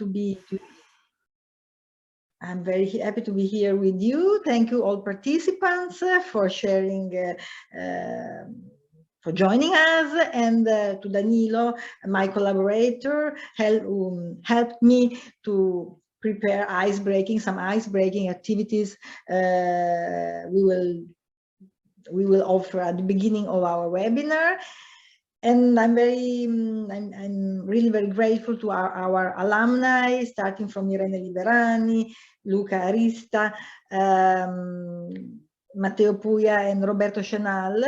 to be here with you. Thank you all participants for sharing, for joining us, and to Danilo, my collaborator, helped me to prepare some ice-breaking activities we will offer at the beginning of our webinar. And I'm really very grateful to our alumni, starting from Irene Liberani, Luca Arista, Matteo Puia, and Roberto Chenal,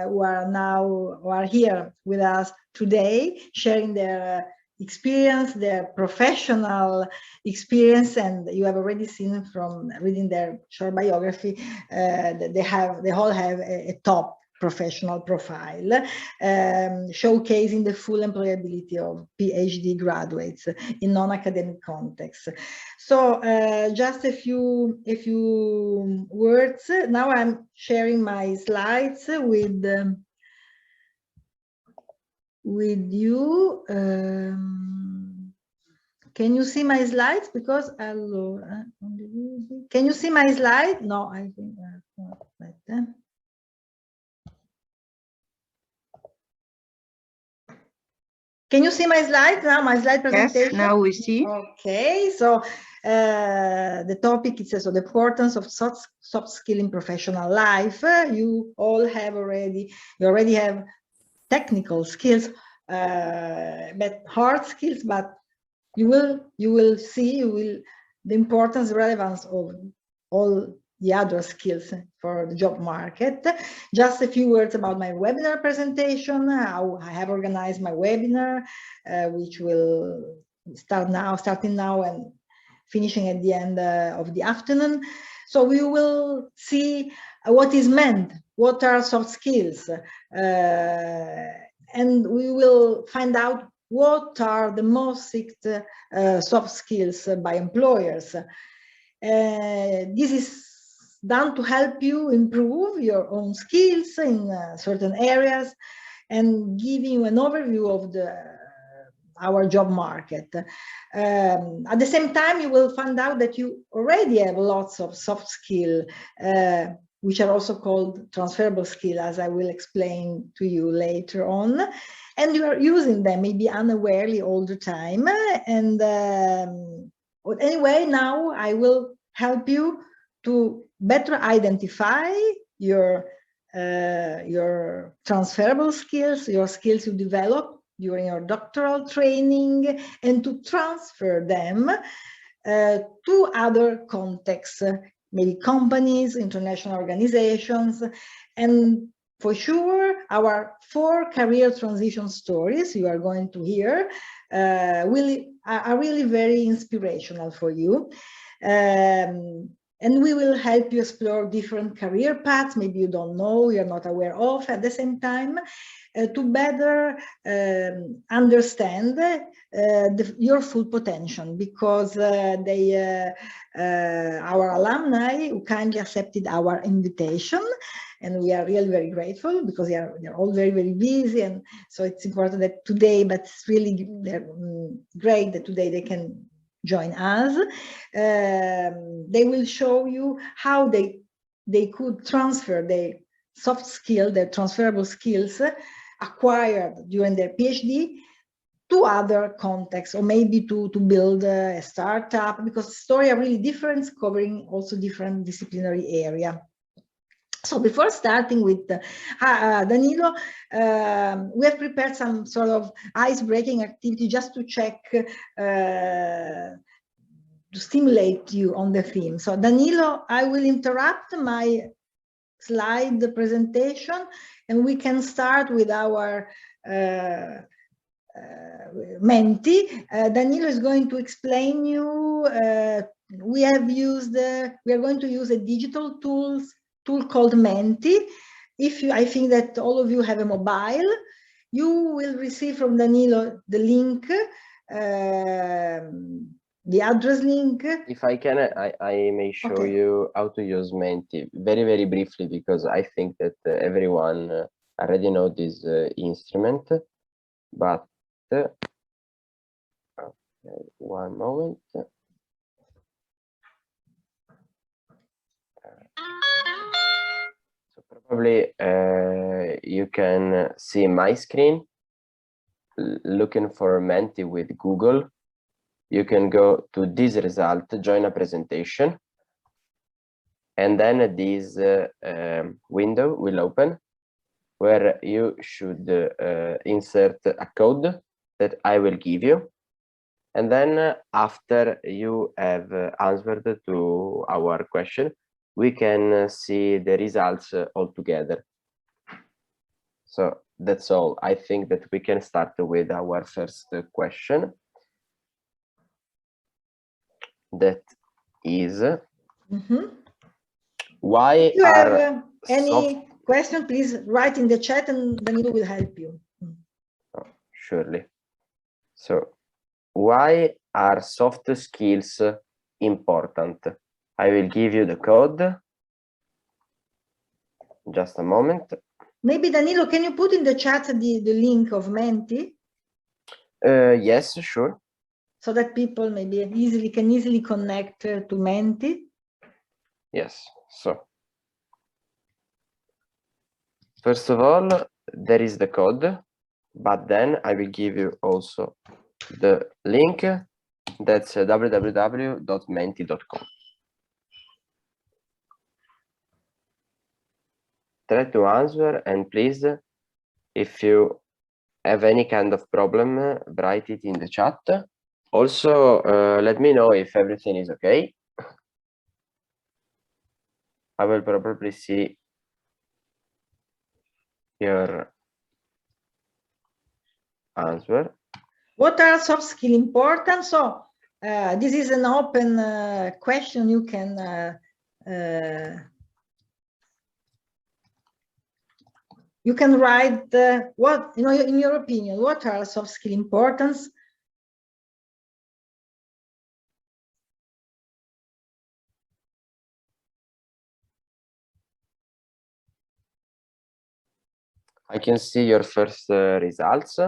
who are here with us today, sharing their experience, their professional experience. And you have already seen from reading their short biography that they all have a top professional profile, showcasing the full employability of PhD graduates in non-academic contexts. So just a few words. Now I'm sharing my slides with you. Can you see my slides? Because can you see my slide? No, I think not like that. Can you see my slides now? My slide presentation? Yes, now we see. Okay, so the topic is also the importance of soft skill in professional life. You already have technical skills, but hard skills, but you will see the importance, relevance of all the other skills for the job market. Just a few words about my webinar presentation, how I have organized my webinar, which will starting now and finishing at the end of the afternoon. So we will see what is meant, what are soft skills, and we will find out what are the most sought soft skills by employers. This is done to help you improve your own skills in certain areas and giving you an overview of our job market. At the same time, you will find out that you already have lots of soft skills, which are also called transferable skills, as I will explain to you later on. And you are using them maybe unawarely all the time. And anyway, now I will help you to better identify your transferable skills, your skills you develop during your doctoral training, and to transfer them to other contexts, maybe companies, international organizations. And for sure, our 4 career transition stories you are going to hear are really very inspirational for you. And we will help you explore different career paths, maybe you don't know, you're not aware of at the same time, to better understand your full potential, because our alumni who kindly accepted our invitation, and we are really very grateful because they're all very, very busy. And so it's important that today, but it's really great that today they can join us. They will show you how they could transfer their soft skill, their transferable skills acquired during their PhD to other contexts, or maybe to build a startup, because stories are really different, covering also different disciplinary area. So before starting with Danilo, we have prepared some sort of ice-breaking activity just to check, to stimulate you on the theme. So Danilo, I will interrupt my slide presentation, and we can start with our mentee. Danilo is going to explain you. We are going to use a digital tool called Menti. I think that all of you have a mobile, you will receive from Danilo the link, the address link. If I can, I may show you how to use Menti very, very briefly, because I think that everyone already know this instrument, but One moment. So probably you can see my screen. Looking for Menti with Google, you can go to this result, join a presentation, and then this window will open where you should insert a code that I will give you. And then after you have answered to our question, we can see the results all together. So that's all. I think that we can start with our first question. That is, why if you are have any question, please write in the chat and Danilo will help you. Oh, surely. So why are soft skills important? I will give you the code. Just a moment. Maybe Danilo, can you put in the chat the link of Menti? Yes, sure. So that people maybe can easily connect to Menti. Yes. So first of all, there is the code, but then I will give you also the link. That's www.menti.com. Try to answer, and please, if you have any kind of problem, write it in the chat. Also, let me know if everything is okay. I will probably see your answer. What are soft skills important? So this is an open question. You can write what, in your opinion, what are soft skill importance? I can see your first results.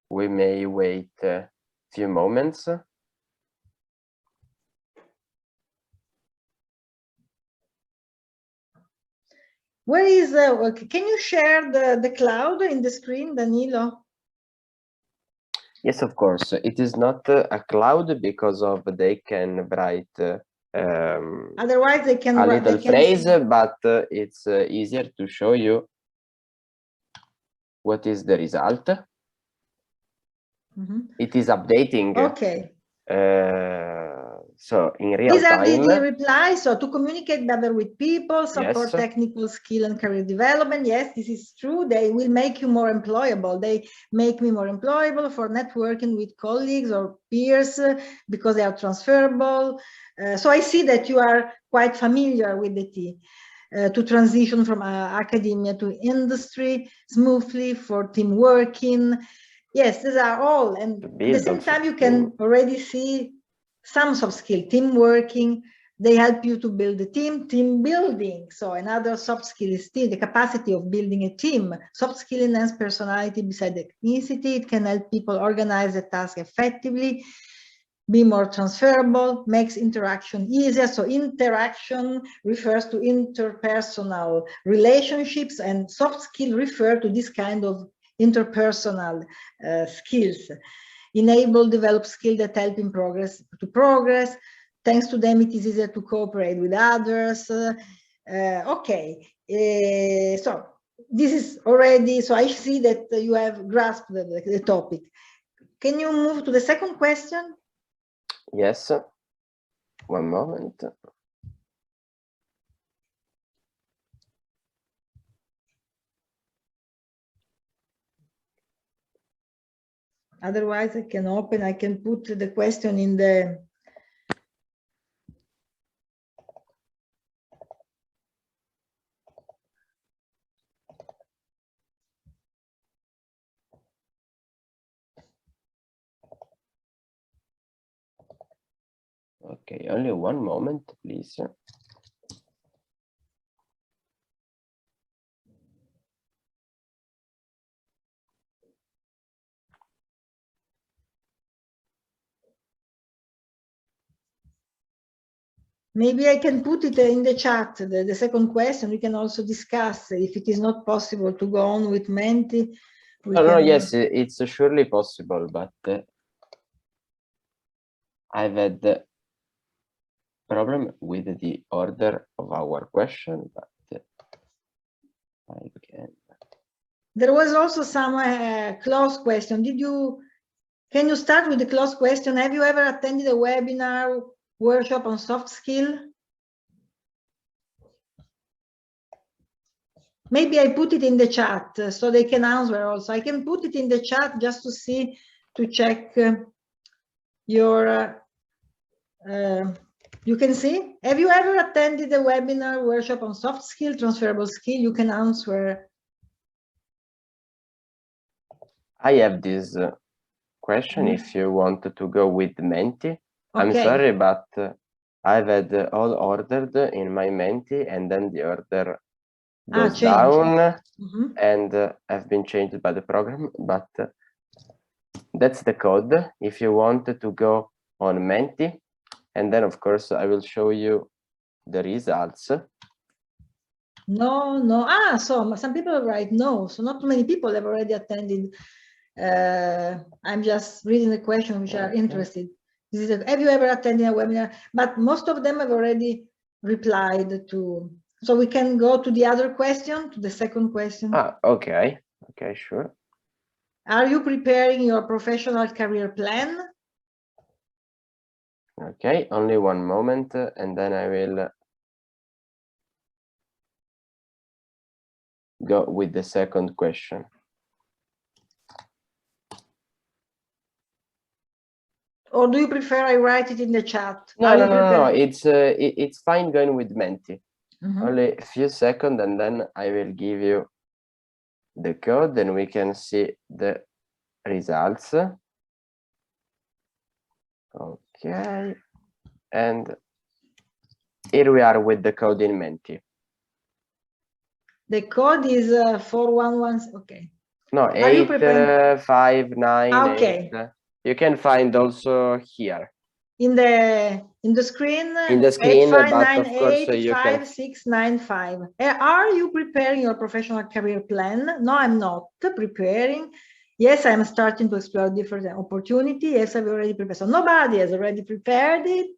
We may wait a few moments. Where is can you share the cloud in the screen, Danilo? Yes, of course. It is not a cloud because of they can write otherwise they can a little phrase, see. but it's easier to show you what is the result. It is updating. Okay. So in real These are time. the replies. So to communicate better with people, support Yes. technical skill and career development. Yes, this is true. They will make you more employable. They make me more employable for networking with colleagues or peers because they are transferable. So I see that you are quite familiar with the T. To transition from academia to industry smoothly, for team working. Yes, these are all. And at the same time, you can already see some soft skill, team working. They help you to build a team building. So another soft skill is the capacity of building a team. Soft skill enhance personality beside ethnicity. It can help people organize the task effectively, be more transferable, makes interaction easier. So interaction refers to interpersonal relationships, and soft skill refer to this kind of interpersonal skills. Enable, develop skills that help in progress. Thanks to them, it is easier to cooperate with others. Okay, so this is already, so I see that you have grasped the topic. Can you move to the second question? Yes, one moment. Otherwise, I can put the question in the... Okay, only one moment, please. Maybe I can put it in the chat, the second question. We can also discuss if it is not possible to go on with Menti. No, yes, it's surely possible, but I've had the problem with the order of our question, but I can. There was also some close question. Can you start with the close question? Have you ever attended a webinar, workshop on soft skill? Maybe I put it in the chat so they can answer also. I can put it in the chat just to see, to check your, you can see. Have you ever attended a webinar, workshop on soft skill, transferable skill? You can answer. I have this question if you wanted to go with Menti. Okay. I'm sorry, but I've had all ordered in my Menti, and then the order goes down and have been changed by the program, but that's the code if you wanted to go on Menti, and then of course I will show you the results. No, so some people write no, so not too many people have already attended. I'm just reading the question which are interested. This is have you ever attended a webinar? But most of them have already replied to. So we can go to the other question, to the second question. Okay, sure. Are you preparing your professional career plan? Okay, only one moment, and then I will go with the second question. Or do you prefer I write it in the chat? No. It's fine going with Menti. Only a few seconds, and then I will give you the code, and we can see the results. Okay, and here we are with the code in Menti. The code is 411. Okay. No, 8598. Okay. You can find also here. In the screen. In the screen, but of course you can. 5695. Are you preparing your professional career plan? No, I'm not preparing. Yes, I'm starting to explore different opportunities. Yes, I've already prepared. So nobody has already prepared it.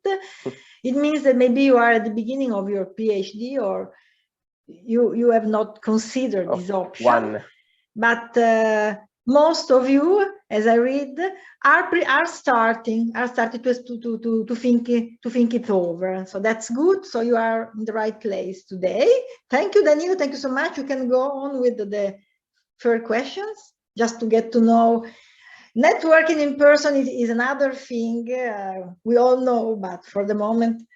It means that maybe you are at the beginning of your PhD, or you have not considered this option. But most of you, as I read, are starting to think it over. So that's good. So you are in the right place today. Thank you, Danilo. Thank you so much. You can go on with the third questions, just to get to know. Networking in person is another thing we all know, but for the moment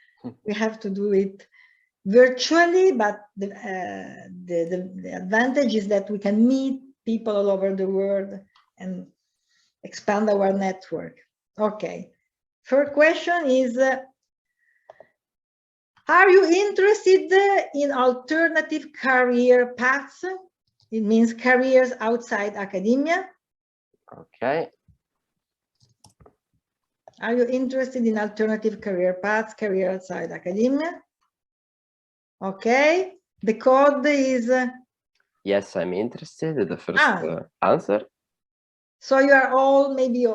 we have to do it virtually. But the advantage is that we can meet people all over the world and expand our network. Okay, third question is, are you interested in alternative career paths? It means careers outside academia. Okay. Are you interested in alternative career paths, career outside academia? Okay, the code is... Yes, I'm interested. The first answer. So you are all maybe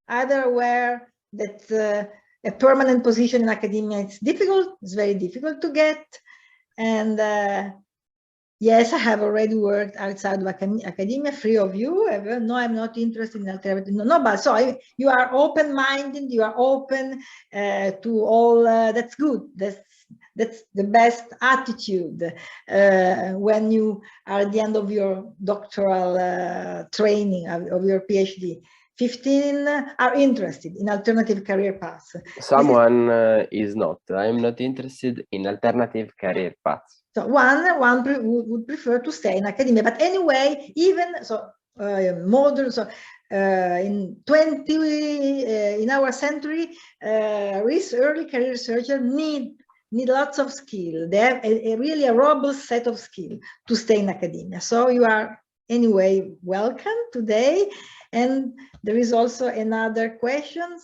either aware that a permanent position in academia is difficult. It's very difficult to get. And yes, I have already worked outside of academia. 3 of you have, no, I'm not interested in alternative. No, but so you are open-minded. You are open to all. That's good. That's the best attitude when you are at the end of your doctoral training, of your PhD. 15 are interested in alternative career paths. Someone is not. I'm not interested in alternative career paths. So one would prefer to stay in academia. But anyway, even so, modern, so in our century, early career researchers need lots of skill. They have really a robust set of skill to stay in academia. So you are anyway welcome today. And there is also another question.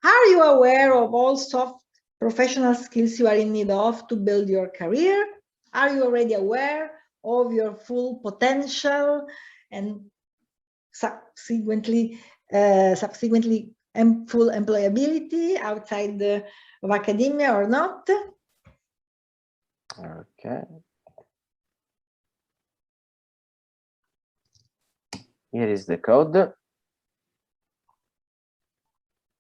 Are you aware of all soft professional skills you are in need of to build your career? Are you already aware of your full potential and subsequently full employability outside of academia or not? Okay. Here is the code.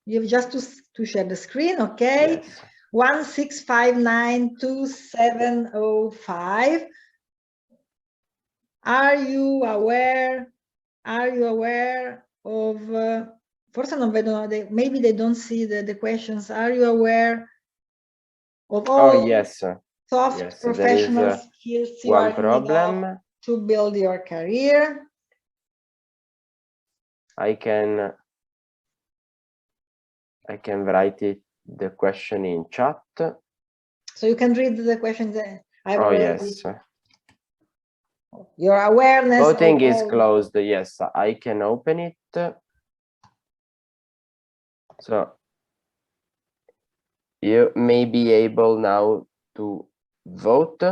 You have just to share the screen, okay? Yes. 1659270. Are you aware of forse non vedono, maybe they don't see the questions. Are you aware of all soft professional skills you are in need of to build your career? I can write the question in chat. So you can read the questions. Yes. Your awareness. Voting is closed. Yes, I can open it. So you may be able now to vote.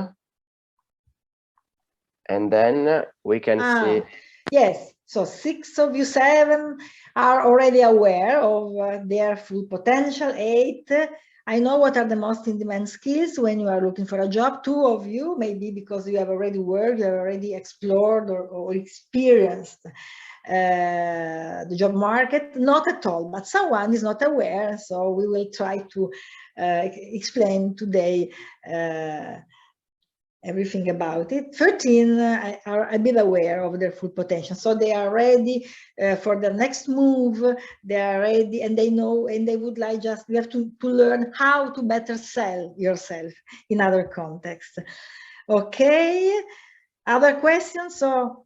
And then we can see. Yes. So 6 of you, 7 are already aware of their full potential. 8, I know what are the most in-demand skills when you are looking for a job. 2 of you, maybe because you have already worked, you have already explored or experienced the job market. Not at all, but someone is not aware. So we will try to explain today everything about it. 13 are a bit aware of their full potential, so they are ready for the next move. They are ready, and they know, and they would like just, you have to learn how to better sell yourself in other contexts. Okay, other questions? So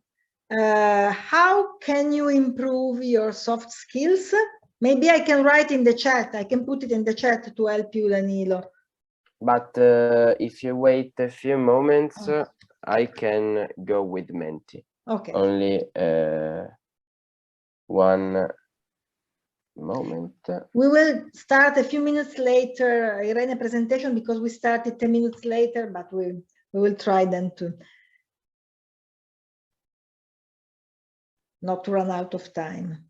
how can you improve your soft skills? Maybe I can write in the chat, I can put it in the chat to help you, Danilo. But if you wait a few moments, I can go with Menti. Okay. Only one moment. We will start a few minutes later, Irene presentation, because we started 10 minutes later, but we will try then to not run out of time.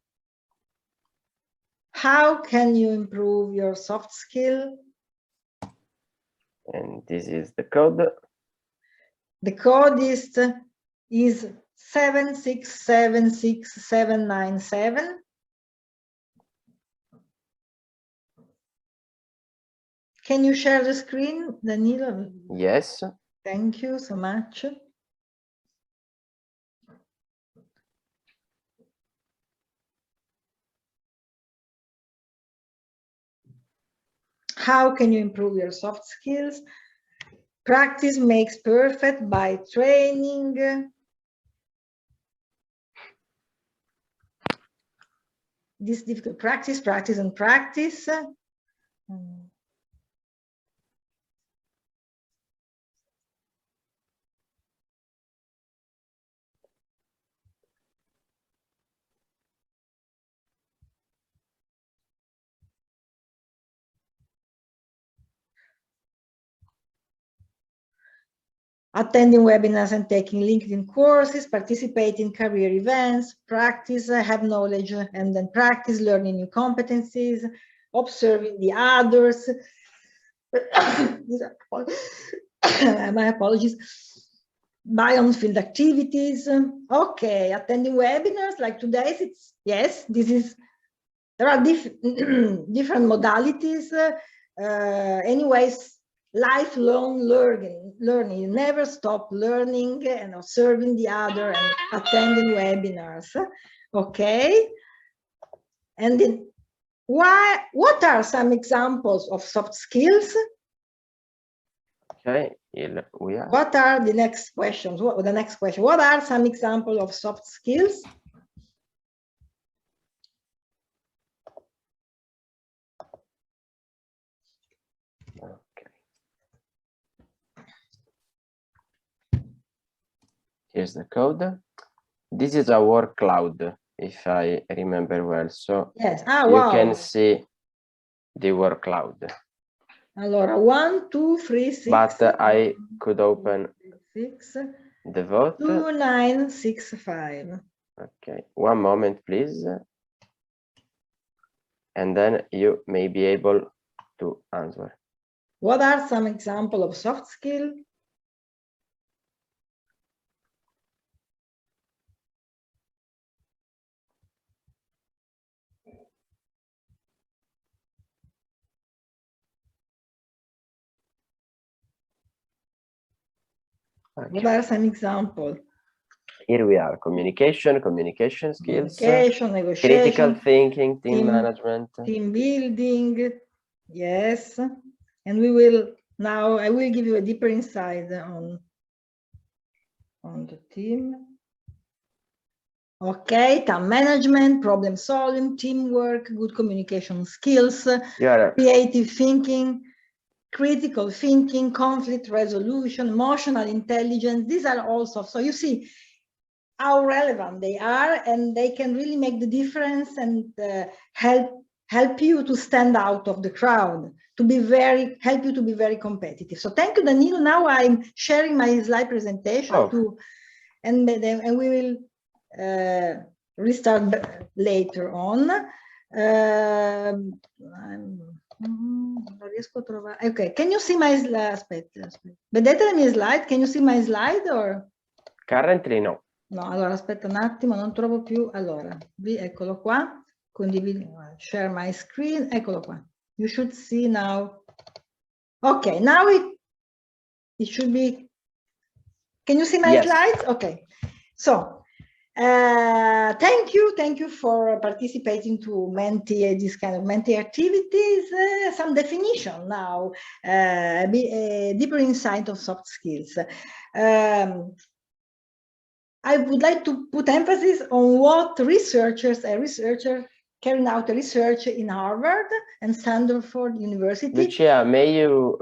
How can you improve your soft skill? And this is the code. The code is 7676797. Can you share the screen, Danilo? Yes. Thank you so much. How can you improve your soft skills? Practice makes perfect by training. This difficult practice, practice and practice. Attending webinars and taking LinkedIn courses, participate in career events, practice, have knowledge and then practice, learning new competencies, observing the others. My apologies. Buy on field activities. Okay, attending webinars like today's. It's yes. This is there are different modalities. Anyways. Lifelong learning, you never stop learning and observing the other and attending webinars. Okay, and then what are some examples of soft skills? Okay, here we are. What are the next questions? The next question, what are some examples of soft skills? Here's the code. This is our cloud, if I remember well. So yes, you can see the word cloud. Allora, 1, 2, 3, 6. But I could open 6, the vote. 2, 9, 6, 5. Okay, one moment, please. And then you may be able to answer. What are some examples of soft skill? Okay. What are some examples? Here we are: communication skills, Communication, negotiation, critical thinking, team management, team building. Yes, and we will now. I will give you a deeper insight on the team. Okay, time management, problem solving, teamwork, good communication skills, creative thinking, critical thinking, conflict resolution, emotional intelligence. These are all soft. So you see how relevant they are, and they can really make the difference and help you to stand out of the crowd, help you to be very competitive. So thank you, Danilo. Now I'm sharing my slide presentation too, and we will restart later on. Okay, can you see my slide? Vedete le mie slide? Can you see my slide or? Currently no. No, allora aspetta un attimo, non trovo più. Allora, eccolo qua. Condivido, share my screen. Eccolo qua. You should see now. Okay, now it should be. Can you see my slides? Okay. So, thank you for participating to Menti, this kind of Menti activities. Some definition now, a deeper insight of soft skills. I would like to put emphasis on what a researcher carrying out a research in Harvard and Stanford University. Lucia, may you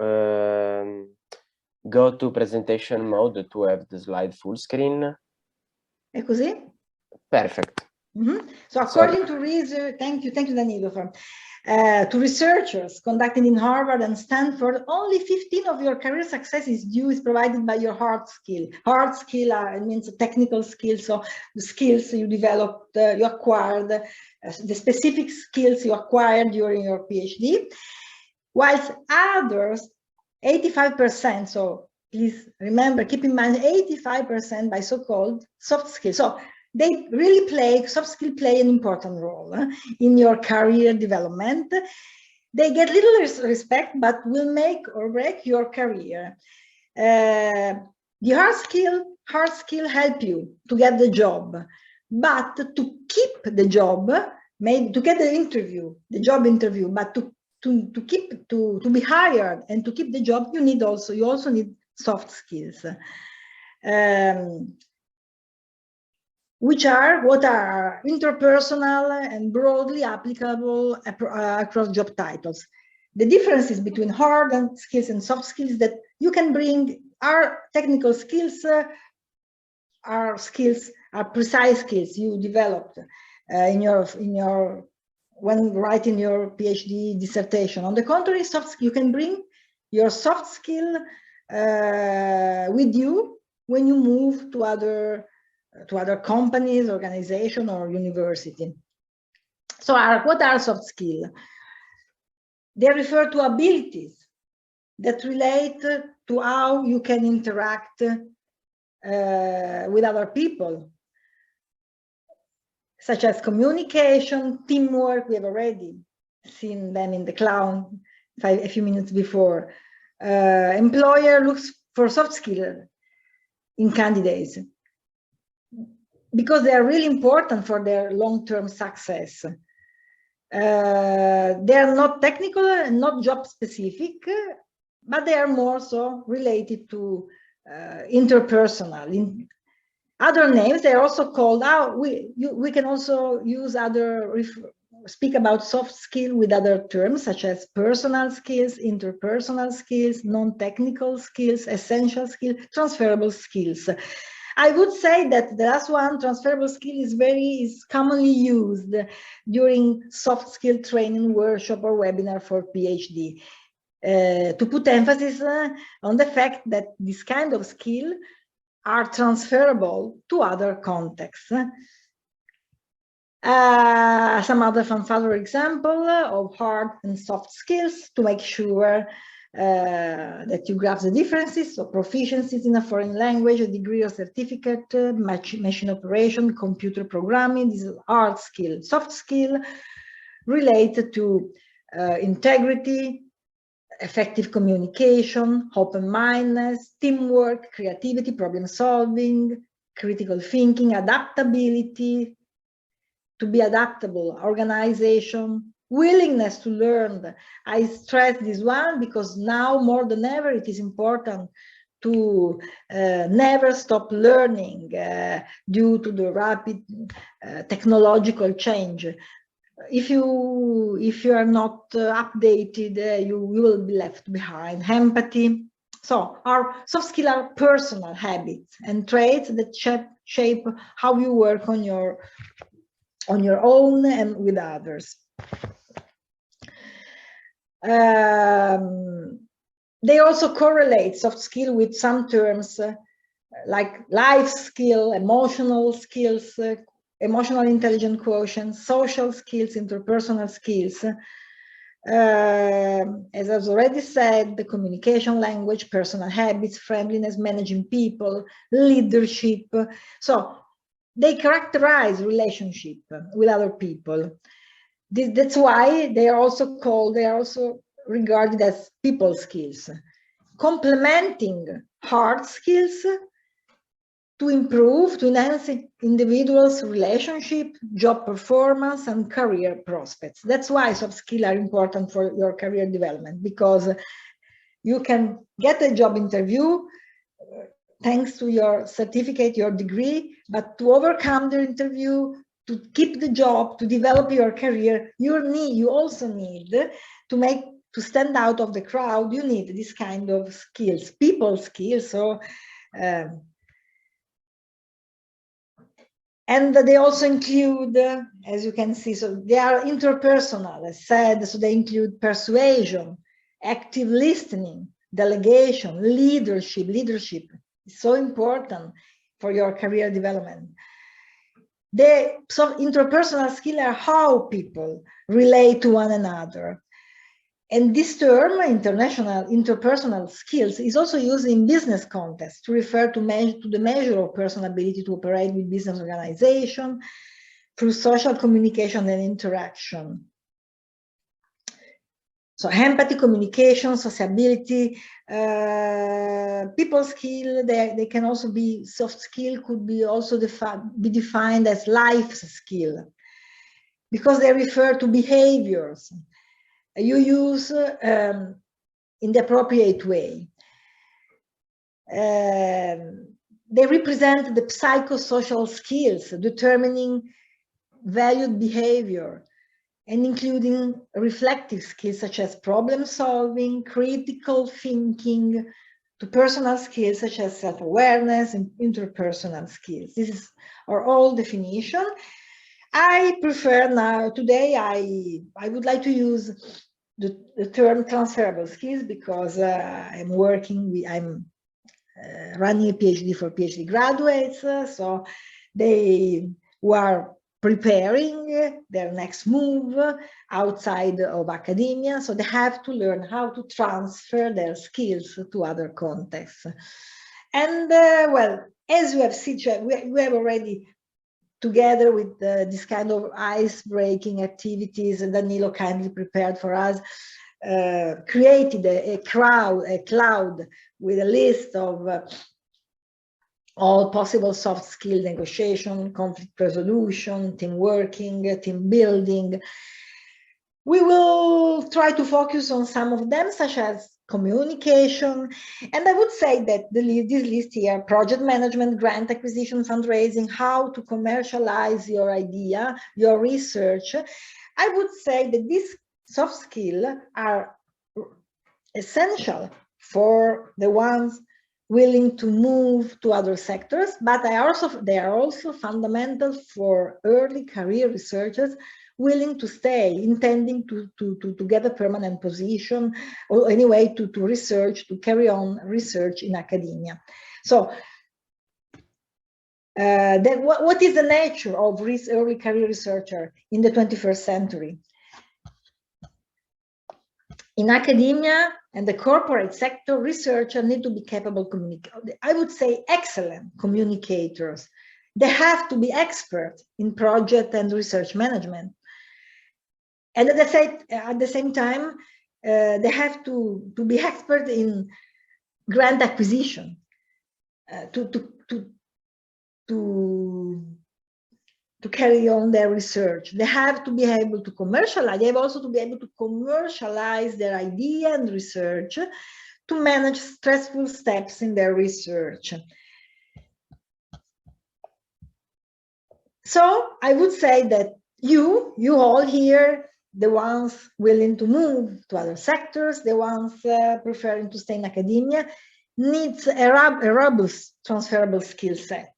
go to presentation mode to have the slide full screen? È così? Perfect. So according to research, thank you Danilo, to researchers conducted in Harvard and Stanford, only 15% of your career success is provided by your hard skill. Hard skill means technical skills, so the skills you developed, you acquired, the specific skills you acquired during your PhD, whilst others, 85%, so please remember, keep in mind 85% by so-called soft skills. So they really soft skill play an important role in your career development. They get little respect, but will make or break your career. The hard skill help you to get the job, but to keep the job, maybe to get the job interview, but to be hired and to keep the job, you also need soft skills. What are interpersonal and broadly applicable across job titles. The differences between hard skills and soft skills that you can bring are technical skills, are precise skills you developed when writing your PhD dissertation. On the contrary, you can bring your soft skill with you when you move to other companies, organization, or university. So what are soft skills? They refer to abilities that relate to how you can interact with other people, such as communication, teamwork. We have already seen them in the cloud a few minutes before. Employer looks for soft skills in candidates because they are really important for their long-term success. They are not technical and not job specific, but they are more so related to interpersonal. Other names, they are also called out. We can also use speak about soft skill with other terms such as personal skills, interpersonal skills, non-technical skills, essential skills, transferable skills. I would say that the last one, transferable skill, is commonly used during soft skill training workshop or webinar for PhD. to put emphasis on the fact that this kind of skill are transferable to other contexts. Some other fanfare example of hard and soft skills to make sure that you grasp the differences. So proficiencies in a foreign language, a degree or certificate, machine operation, computer programming. This is hard skill. Soft skill related to integrity, effective communication, open-mindedness, teamwork, creativity, problem solving, critical thinking, adaptability, to be adaptable, organization, willingness to learn. I stress this one because now more than ever it is important to never stop learning due to the rapid technological change. If you are not updated, you will be left behind. Empathy. So our soft skills are personal habits and traits that shape how you work on your own and with others. They also correlate soft skill with some terms like life skill, emotional skills, emotional intelligence quotient, social skills, interpersonal skills. As I've already said, the communication language, personal habits, friendliness, managing people, leadership. So they characterize relationship with other people. That's why they are also regarded as people skills, complementing hard skills to improve, to enhance individuals' relationship, job performance, and career prospects. That's why soft skills are important for your career development, because you can get a job interview thanks to your certificate, your degree, but to overcome the interview, to keep the job, to develop your career, you also need to stand out of the crowd. You need this kind of skills, people skills. So, and they also include, as you can see, so they are interpersonal, as said, so they include persuasion, active listening, delegation, leadership. Leadership is so important for your career development. So interpersonal skills are how people relate to one another. And this term, interpersonal skills, is also used in business context to refer to the measure of personal ability to operate with business organization through social communication and interaction. So empathy, communication, sociability, people skill, they can also be, soft skill could be also be defined as life skill, because they refer to behaviors you use in the appropriate way. They represent the psychosocial skills determining valued behavior and including reflective skills such as problem solving, critical thinking, to personal skills such as self-awareness and interpersonal skills. This are all definition. I prefer now, today, I would like to use the term transferable skills because I'm running a PhD for PhD graduates, so they were preparing their next move outside of academia, so they have to learn how to transfer their skills to other contexts. And well, as you have seen, we have already, together with this kind of ice-breaking activities Danilo kindly prepared for us, created a cloud with a list of all possible soft skill: negotiation, conflict resolution, team working, team building. We will try to focus on some of them, such as communication. And I would say that this list here, project management, grant acquisition, fundraising, how to commercialize your idea, your research. I would say that these soft skills are essential for the ones willing to move to other sectors, but they are also fundamental for early career researchers willing to stay, intending to get a permanent position, or anyway to research, to carry on research in academia. So then what is the nature of early career researcher in the 21st century? In academia and the corporate sector, researchers need to be capable communicators. I would say excellent communicators. They have to be experts in project and research management. And at the same time, they have to be expert in grant acquisition, to carry on their research. They have to be able to commercialize. They have also to be able to commercialize their idea and research, to manage stressful steps in their research. So I would say that you all here, the ones willing to move to other sectors, the ones preferring to stay in academia, needs a robust transferable skill set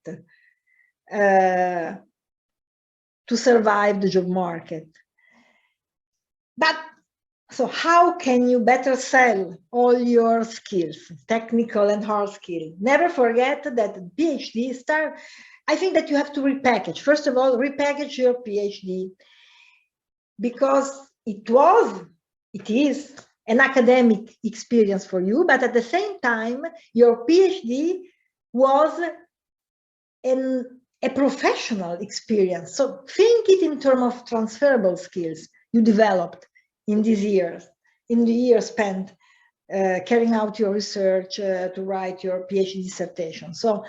to survive the job market. But so how can you better sell all your skills, technical and hard skills? Never forget that PhD start. I think that you have to repackage. First of all, repackage your PhD, because it is an academic experience for you, but at the same time, your PhD was a professional experience. So think it in terms of transferable skills you developed in these years, in the years spent carrying out your research to write your PhD dissertation. So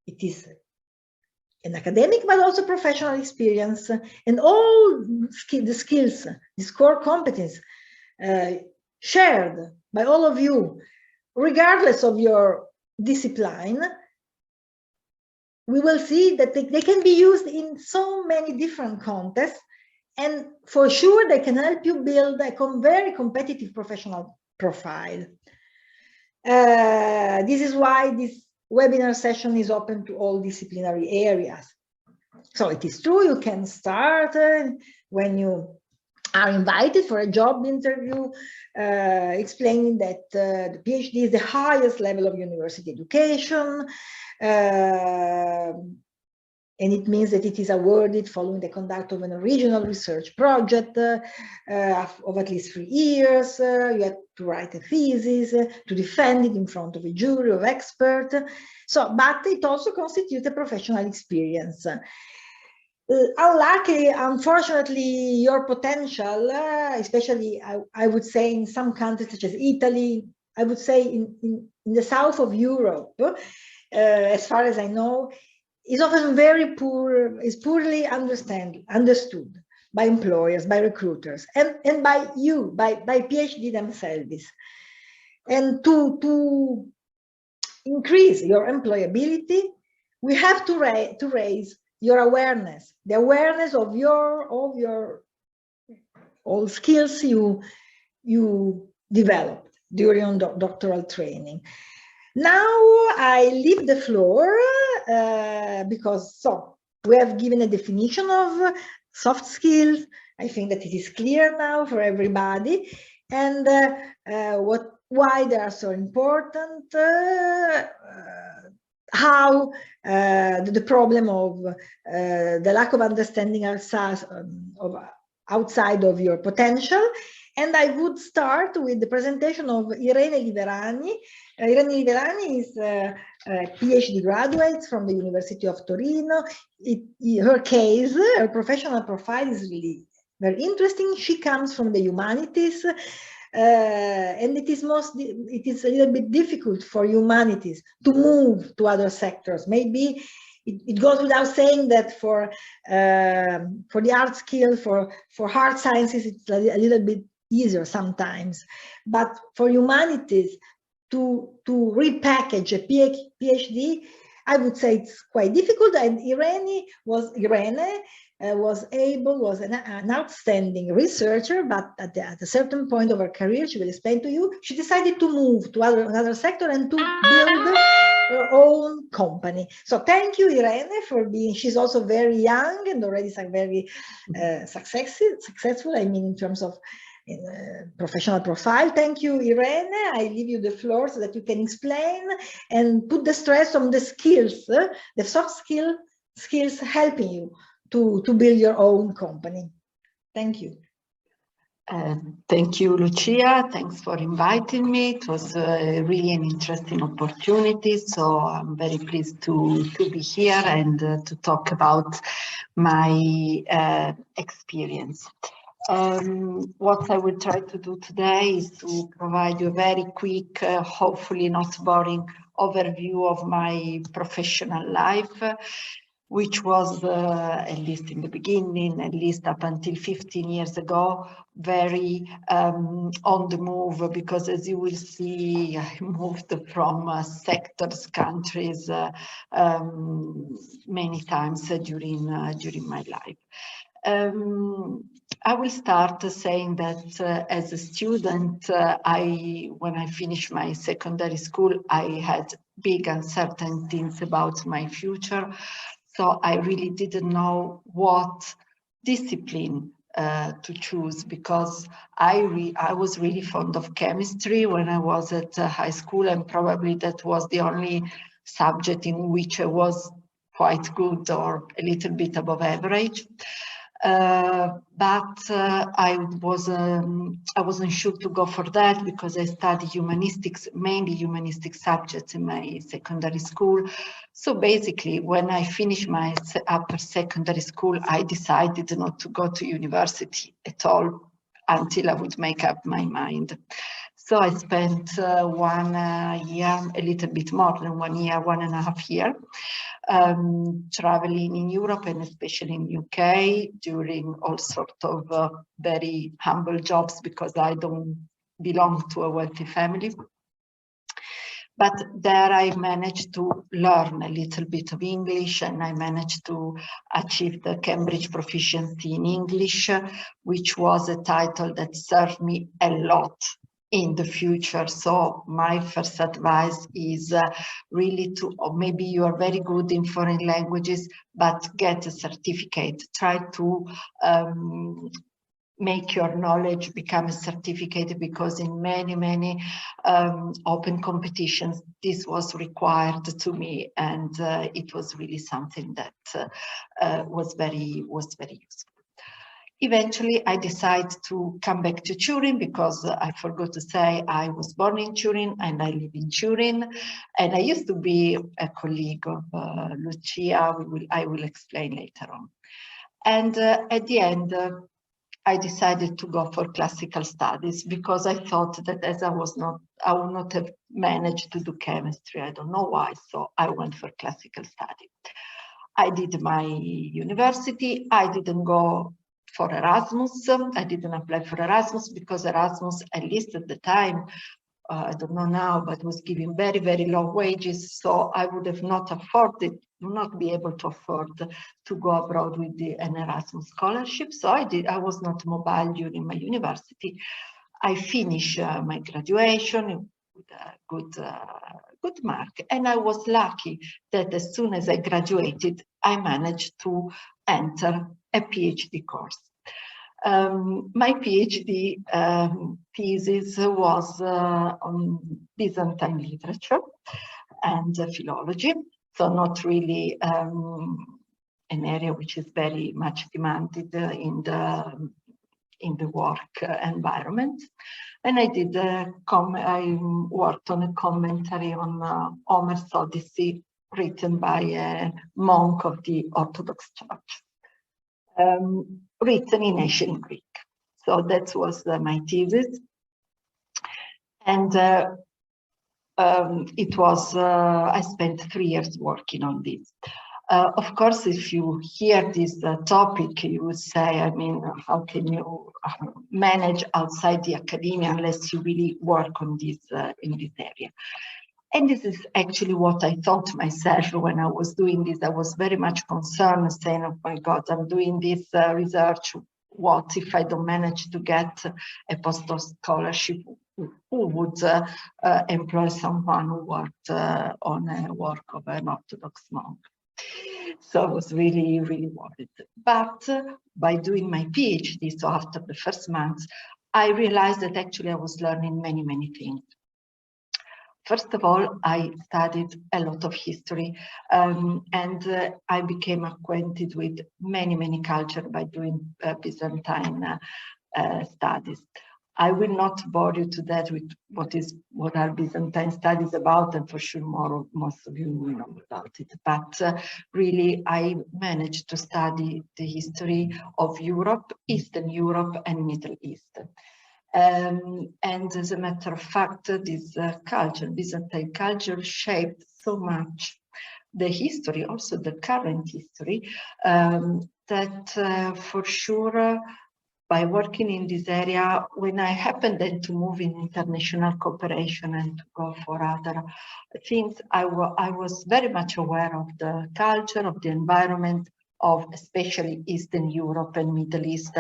it is an academic, but also professional experience, and all the skills, these core competence shared by all of you, regardless of your discipline. We will see that they can be used in so many different contexts, and for sure they can help you build a very competitive professional profile. This is why this webinar session is open to all disciplinary areas. So it is true, you can start when you are invited for a job interview, explaining that the PhD is the highest level of university education, and it means that it is awarded following the conduct of an original research project of at least 3 years. You have to write a thesis, to defend it in front of a jury of experts. So, but it also constitutes a professional experience. Unluckily, unfortunately, your potential, especially I would say in some countries such as Italy, I would say in the south of Europe, as far as I know, is often very poor, is poorly understood by employers, by recruiters, and by you, by PhD themselves. And to increase your employability, we have to raise your awareness, the awareness of all skills you developed during doctoral training. Now I leave the floor because we have given a definition of soft skills. I think that it is clear now for everybody, and why they are so important, how the problem of the lack of understanding outside of your potential. And I would start with the presentation of Irene Liverani. Irene Liverani is a PhD graduate from the University of Torino. Her case, her professional profile is really very interesting. She comes from the humanities, and it is a little bit difficult for humanities to move to other sectors. Maybe it goes without saying that for the art skill, for hard sciences, it's a little bit easier sometimes, but for humanities to repackage a PhD, I would say it's quite difficult. And Irene was an outstanding researcher, but at a certain point of her career, she will explain to you, she decided to move to another sector and to build your own company. So thank you, Irene, for being, she's also very young and already very successful, I mean, in terms of professional profile. Thank you, Irene. I leave you the floor so that you can explain and put the stress on the skills, the soft skills helping you to build your own company. Thank you. Thank you, Lucia. Thanks for inviting me. It was really an interesting opportunity. So I'm very pleased to be here and to talk about my experience. What I will try to do today is to provide you a very quick, hopefully not boring overview of my professional life, which was, at least in the beginning, at least up until 15 years ago, very on the move, because as you will see, I moved from sectors, countries, many times during my life. I will start saying that as a student, when I finished my secondary school, I had big uncertainties about my future. So I really didn't know what discipline to choose, because I was really fond of chemistry when I was at high school, and probably that was the only subject in which I was quite good or a little bit above average. But I wasn't sure to go for that, because I studied humanistics, mainly humanistic subjects in my secondary school. So basically, when I finished my upper secondary school, I decided not to go to university at all until I would make up my mind. So I spent 1 year, a little bit more than 1 year, 1.5 years, traveling in Europe and especially in UK, during all sorts of very humble jobs, because I don't belong to a wealthy family. But there I managed to learn a little bit of English, and I managed to achieve the Cambridge Proficiency in English, which was a title that served me a lot in the future. So my first advice is really to, or maybe you are very good in foreign languages, but get a certificate. Try to make your knowledge become a certificate, because in many open competitions this was required to me, and it was really something that was very useful. Eventually, I decided to come back to Turin, because I forgot to say I was born in Turin and I live in Turin. And I used to be a colleague of Lucia. I will explain later on. And at the end, I decided to go for classical studies, because I thought that as I would not have managed to do chemistry. I don't know why, so I went for classical study. I did my university. I didn't go for Erasmus. I didn't apply for Erasmus, because Erasmus, at least at the time, I don't know now, but was giving very low wages. So I would have not be able to afford to go abroad with an Erasmus scholarship. So I was not mobile during my university. I finished my graduation with a good mark. And I was lucky that as soon as I graduated, I managed to enter a PhD course. My PhD thesis was on Byzantine literature and philology, so not really an area which is very much demanded in the work environment. And I worked on a commentary on Homer's Odyssey, written by a monk of the Orthodox Church, written in ancient Greek. So that was my thesis. And it was, I spent 3 years working on this. Of course, if you hear this topic, you would say, I mean, how can you manage outside the academia unless you really work on this in this area? And this is actually what I thought myself when I was doing this. I was very much concerned, saying, oh my God, I'm doing this research. What if I don't manage to get a postdoc scholarship? who would employ someone who worked on a work of an Orthodox monk. So I was really, really worried. But by doing my PhD, so after the first month, I realized that actually I was learning many, many things. First of all, I studied a lot of history, and I became acquainted with many, many cultures by doing Byzantine studies. I will not bore you to death with what are Byzantine studies about, and for sure most of you know about it. But really, I managed to study the history of Europe, Eastern Europe, and Middle East. And as a matter of fact, this Byzantine culture, shaped so much the history, also the current history, that for sure, by working in this area, when I happened then to move in international cooperation and to go for other things, I was very much aware of the culture, of the environment, of especially Eastern Europe and Middle East,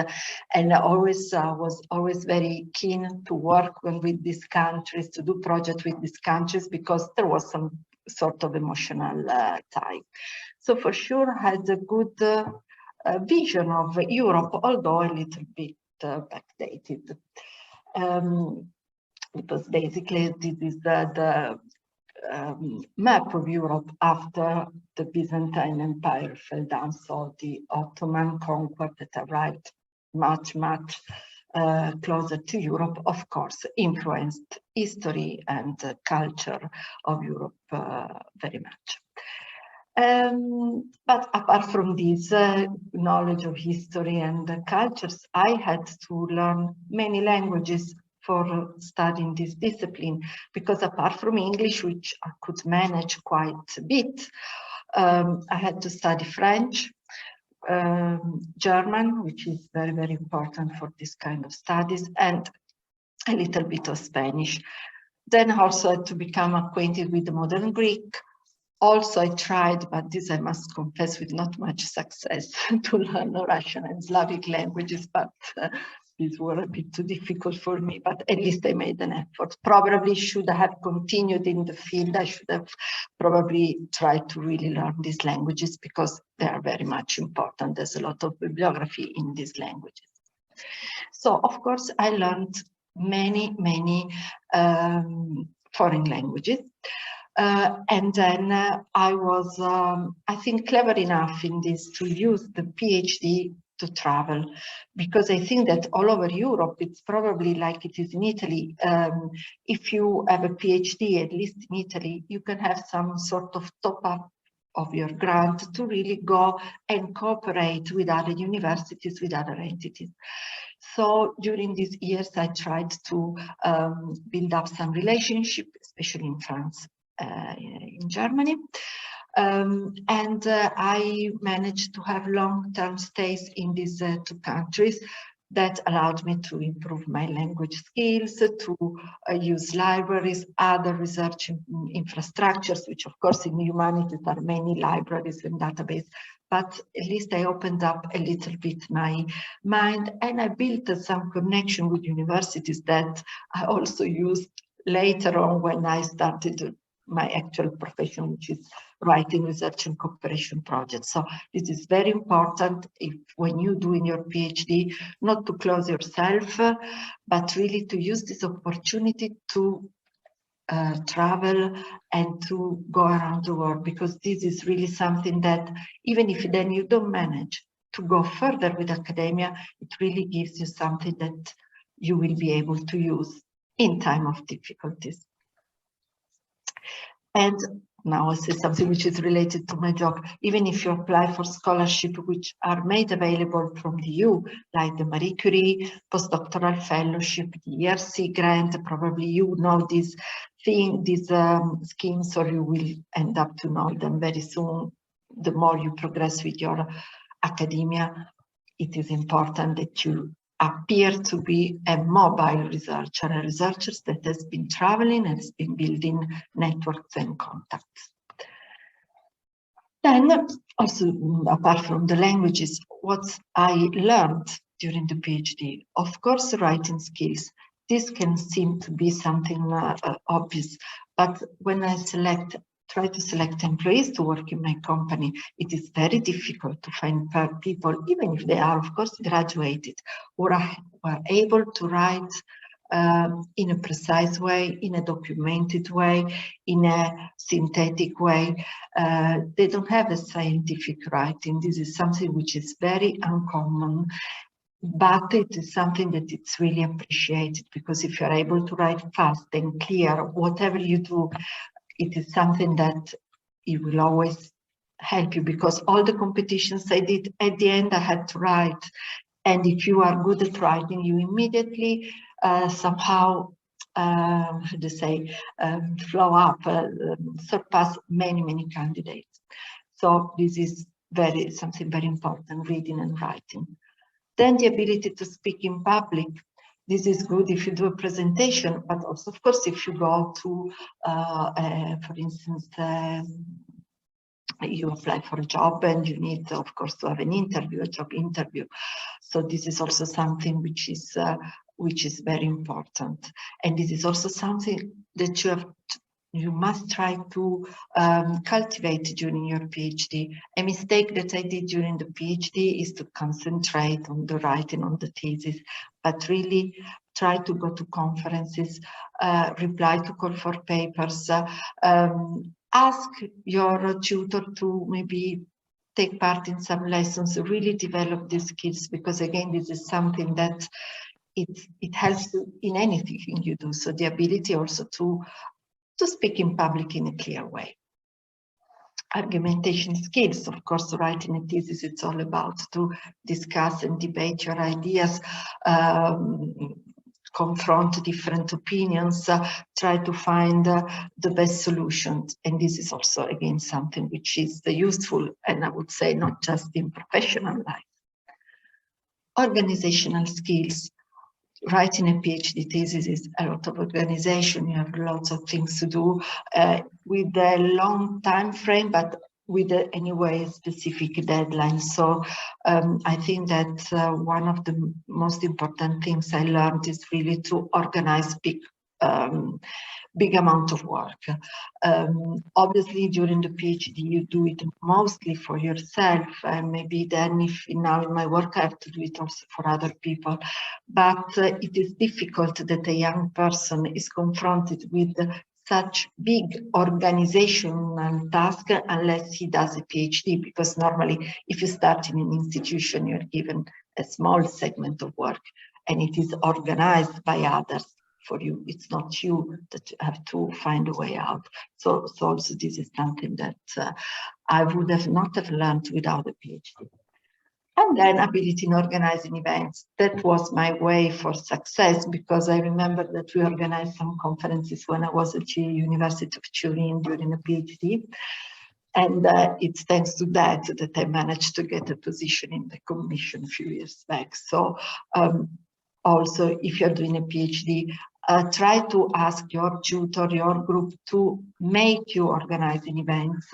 and I was always very keen to work with these countries, to do projects with these countries, because there was some sort of emotional tie. So for sure, I had a good vision of Europe, although a little bit backdated. Because basically this is the map of Europe after the Byzantine Empire fell down. So the Ottoman conquest that arrived much closer to Europe, of course, influenced history and culture of Europe very much. But apart from this knowledge of history and cultures, I had to learn many languages for studying this discipline, because apart from English, which I could manage quite a bit, I had to study French, German, which is very, very important for this kind of studies, and a little bit of Spanish. Then also had to become acquainted with the modern Greek. Also, I tried, but this I must confess with not much success, to learn Russian and Slavic languages, but these were a bit too difficult for me, but at least I made an effort. Probably should have continued in the field. I should have probably tried to really learn these languages, because they are very much important. There's a lot of bibliography in these languages. So, of course, I learned many foreign languages. And then I was, I think, clever enough in this to use the PhD to travel, because I think that all over Europe, it's probably like it is in Italy. If you have a PhD, at least in Italy, you can have some sort of top-up of your grant to really go and cooperate with other universities, with other entities. So during these years, I tried to build up some relationship, especially in France. In Germany, and I managed to have long-term stays in these two countries that allowed me to improve my language skills, to use libraries, other research infrastructures, which of course in humanities are many libraries and databases, but at least I opened up a little bit my mind, and I built some connection with universities that I also used later on when I started my actual profession, which is writing, research, and cooperation projects. So this is very important when you do in your PhD, not to close yourself, but really to use this opportunity to travel and to go around the world, because this is really something that even if then you don't manage to go further with academia, it really gives you something that you will be able to use in time of difficulties. And now I say something which is related to my job. Even if you apply for scholarship, which are made available from the EU, like the Marie Curie postdoctoral fellowship, the ERC grant, probably you know these schemes, or you will end up to know them very soon. The more you progress with your academia, it is important that you appear to be a mobile researcher, a researcher that has been traveling and has been building networks and contacts. Then, also, apart from the languages, what I learned during the PhD, of course, writing skills. this can seem to be something obvious, but when I try to select employees to work in my company, it is very difficult to find people, even if they are, of course, graduated, who are able to write in a precise way, in a documented way, in a synthetic way. They don't have a scientific writing. This is something which is very uncommon, but it is something that it's really appreciated, because if you're able to write fast and clear, whatever you do, it is something that it will always help you, because all the competitions I did, at the end I had to write. And if you are good at writing, you immediately somehow, how to say, flow up, surpass many candidates. So this is something very important, reading and writing. Then the ability to speak in public. This is good if you do a presentation, but also, of course, if you go to, for instance, you apply for a job and you need, of course, to have an interview, a job interview. So this is also something which is very important. And this is also something that you must try to cultivate during your PhD. A mistake that I did during the PhD is to concentrate on the writing on the thesis, but really try to go to conferences, reply to call for papers, ask your tutor to maybe take part in some lessons, really develop these skills, because again, this is something that it helps you in anything you do. So the ability also to speak in public in a clear way. Argumentation skills, of course, writing a thesis, it's all about to discuss and debate your ideas, confront different opinions, try to find the best solutions. And this is also, again, something which is useful, and I would say not just in professional life. Organizational skills. Writing a PhD thesis is a lot of organization. You have lots of things to do with a long time frame, but with anyway specific deadlines. So I think that one of the most important things I learned is really to organize big amount of work. Obviously, during the PhD, you do it mostly for yourself, and maybe then if now in my work I have to do it also for other people. But it is difficult that a young person is confronted with such big organizational task unless he does a PhD, because normally if you start in an institution, you're given a small segment of work and it is organized by others for you. It's not you that have to find a way out. So also this is something that I would have not have learned without a PhD. And then ability in organizing events. That was my way for success, because I remember that we organized some conferences when I was at the University of Turin during a PhD. And it's thanks to that I managed to get a position in the commission a few years back. So also, if you're doing a PhD, try to ask your tutor, your group to make you organizing events,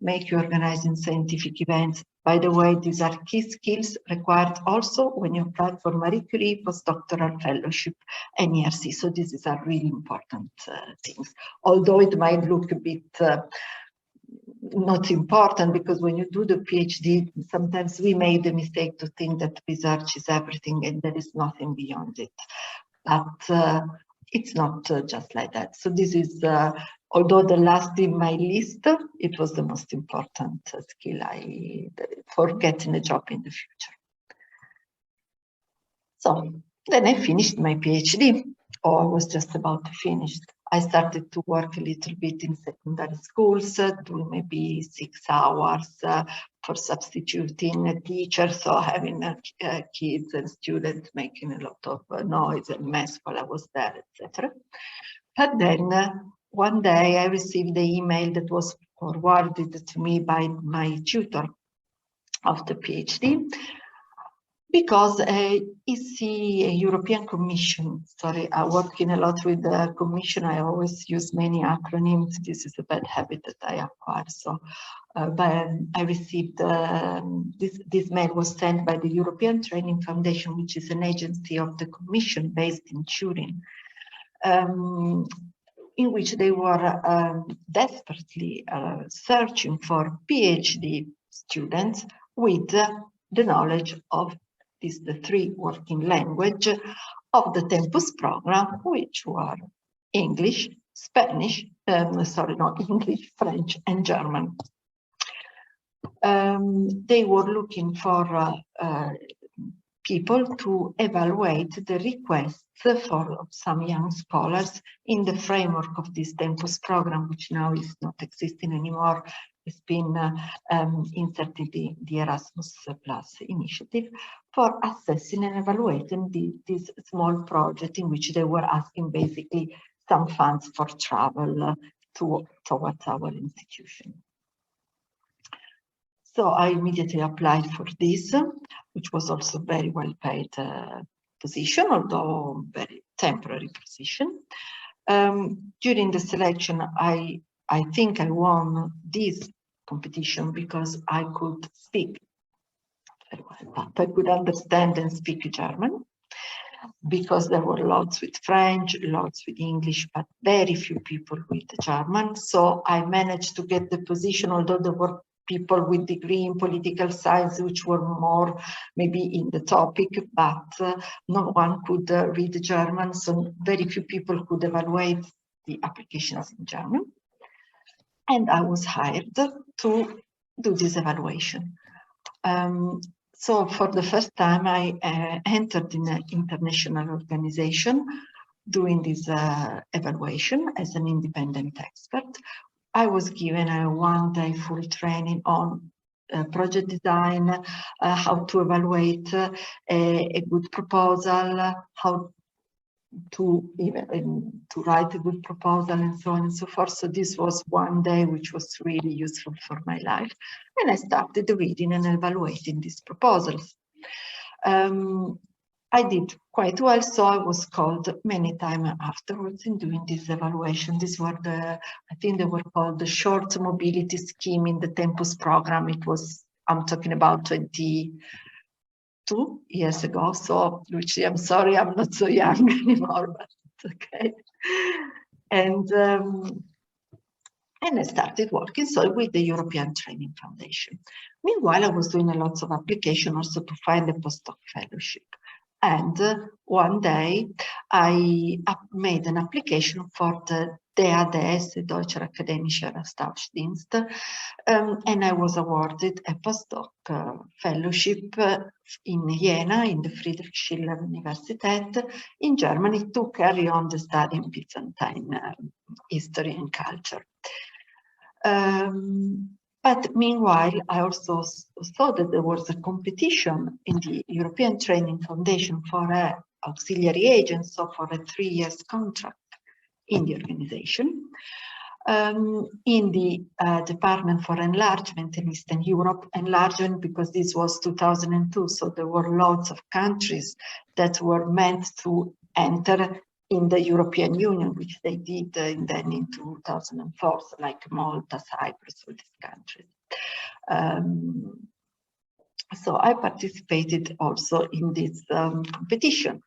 make you organizing scientific events. By the way, these are key skills required also when you apply for Marie Curie, postdoctoral fellowship, and ERC. So these are really important things. Although it might look a bit not important, because when you do the PhD, sometimes we made the mistake to think that research is everything and there is nothing beyond it. But it's not just like that. So this is, although the last in my list, it was the most important skill for getting a job in the future. So then I finished my PhD, or I was just about to finish. I started to work a little bit in secondary schools, doing maybe 6 hours for substituting a teacher, so having kids and students making a lot of noise and mess while I was there, etc. But then one day I received the email that was forwarded to me by my tutor of the PhD, because European Commission, sorry, I working a lot with the Commission, I always use many acronyms. This is a bad habit that I acquired. So but I received, this mail was sent by the European Training Foundation, which is an agency of the Commission based in Turin, in which they were desperately searching for PhD students with the knowledge of the 3 working language of the Tempus program, which were English, Spanish, sorry, not English, French, and German. They were looking for people to evaluate the requests for some young scholars in the framework of this Tempus program, which now is not existing anymore. It's been inserted in the Erasmus Plus initiative for assessing and evaluating this small project in which they were asking basically some funds for travel towards our institution. So I immediately applied for this, which was also very well paid position, although very temporary position. During the selection, I think I won this competition because I could speak very well, but I could understand and speak German, because there were lots with French, lots with English, but very few people with German. So I managed to get the position, although there were people with degree in political science, which were more maybe in the topic, but no one could read German, so very few people could evaluate the applications in German. And I was hired to do this evaluation. So for the first time, I entered in an international organization doing this evaluation as an independent expert. I was given a one-day full training on project design, how to evaluate a good proposal, how to write a good proposal, and so on and so forth. So this was one day which was really useful for my life. And I started reading and evaluating these proposals. I did quite well, so I was called many times afterwards in doing this evaluation. These were I think they were called the short mobility scheme in the Tempus program. It was, I'm talking about 22 years ago, so which I'm sorry, I'm not so young anymore, but it's okay. And I started working with the European Training Foundation. Meanwhile, I was doing a lot of application also to find a postdoc fellowship. And one day I made an application for the DADS, Deutscher Akademischer Austauschdienst, and I was awarded a postdoc fellowship in Jena, in the Friedrich Schiller Universität in Germany, to carry on the study in Byzantine history and culture. But meanwhile, I also saw that there was a competition in the European Training Foundation for an auxiliary agent, so for a 3-year contract in the organization, in the Department for Enlargement in Eastern Europe. Enlargement because this was 2002, so there were lots of countries that were meant to enter in the European Union, which they did then in 2004, so like Malta, Cyprus, all these countries. So I participated also in this competition.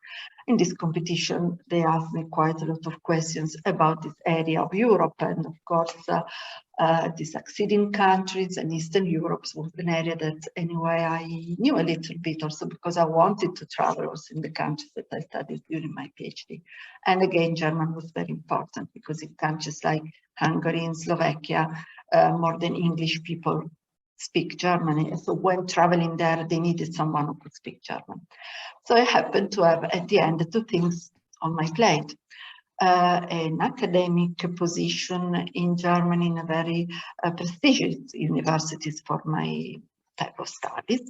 In this competition, they asked me quite a lot of questions about this area of Europe, and of course, the succeeding countries and Eastern Europe was an area that anyway I knew a little bit, also because I wanted to travel also in the countries that I studied during my PhD. And again, German was very important because in countries like Hungary and Slovakia, more than English people speak German. So when traveling there, they needed someone who could speak German. So I happened to have at the end 2 things on my plate. An academic position in Germany in a very prestigious universities for my type of studies,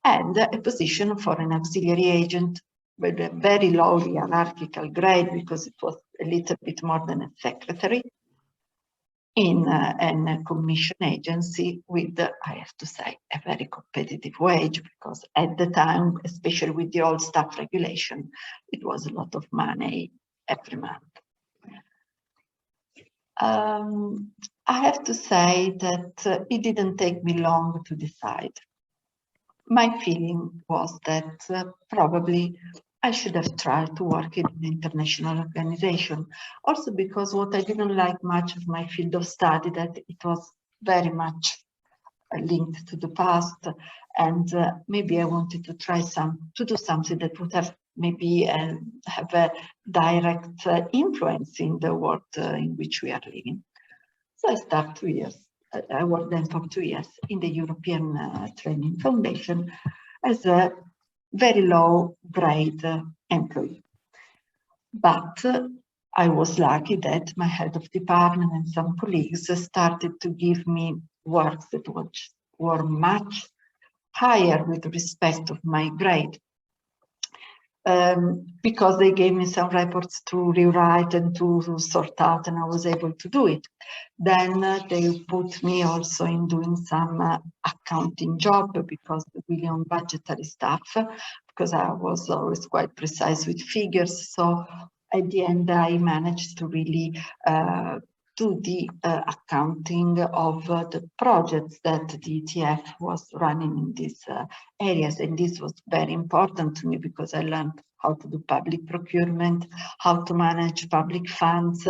and a position for an auxiliary agent with a very low hierarchical grade, because it was a little bit more than a secretary, in a commission agency with, I have to say, a very competitive wage, because at the time, especially with the old staff regulation, it was a lot of money every month. I have to say that it didn't take me long to decide. My feeling was that probably I should have tried to work in an international organization. Also because what I didn't like much of my field of study, that it was very much linked to the past, and maybe I wanted to try to do something that would have maybe have a direct influence in the world in which we are living. So I started 2 years. I worked then for 2 years in the European Training Foundation as a very low grade employee. But I was lucky that my head of department and some colleagues started to give me works that were much higher with respect of my grade. Because they gave me some reports to rewrite and to sort out, and I was able to do it. Then they put me also in doing some accounting job, because really on budgetary stuff, because I was always quite precise with figures. So at the end, I managed to really do the accounting of the projects that the ETF was running in these areas. And this was very important to me, because I learned how to do public procurement, how to manage public funds,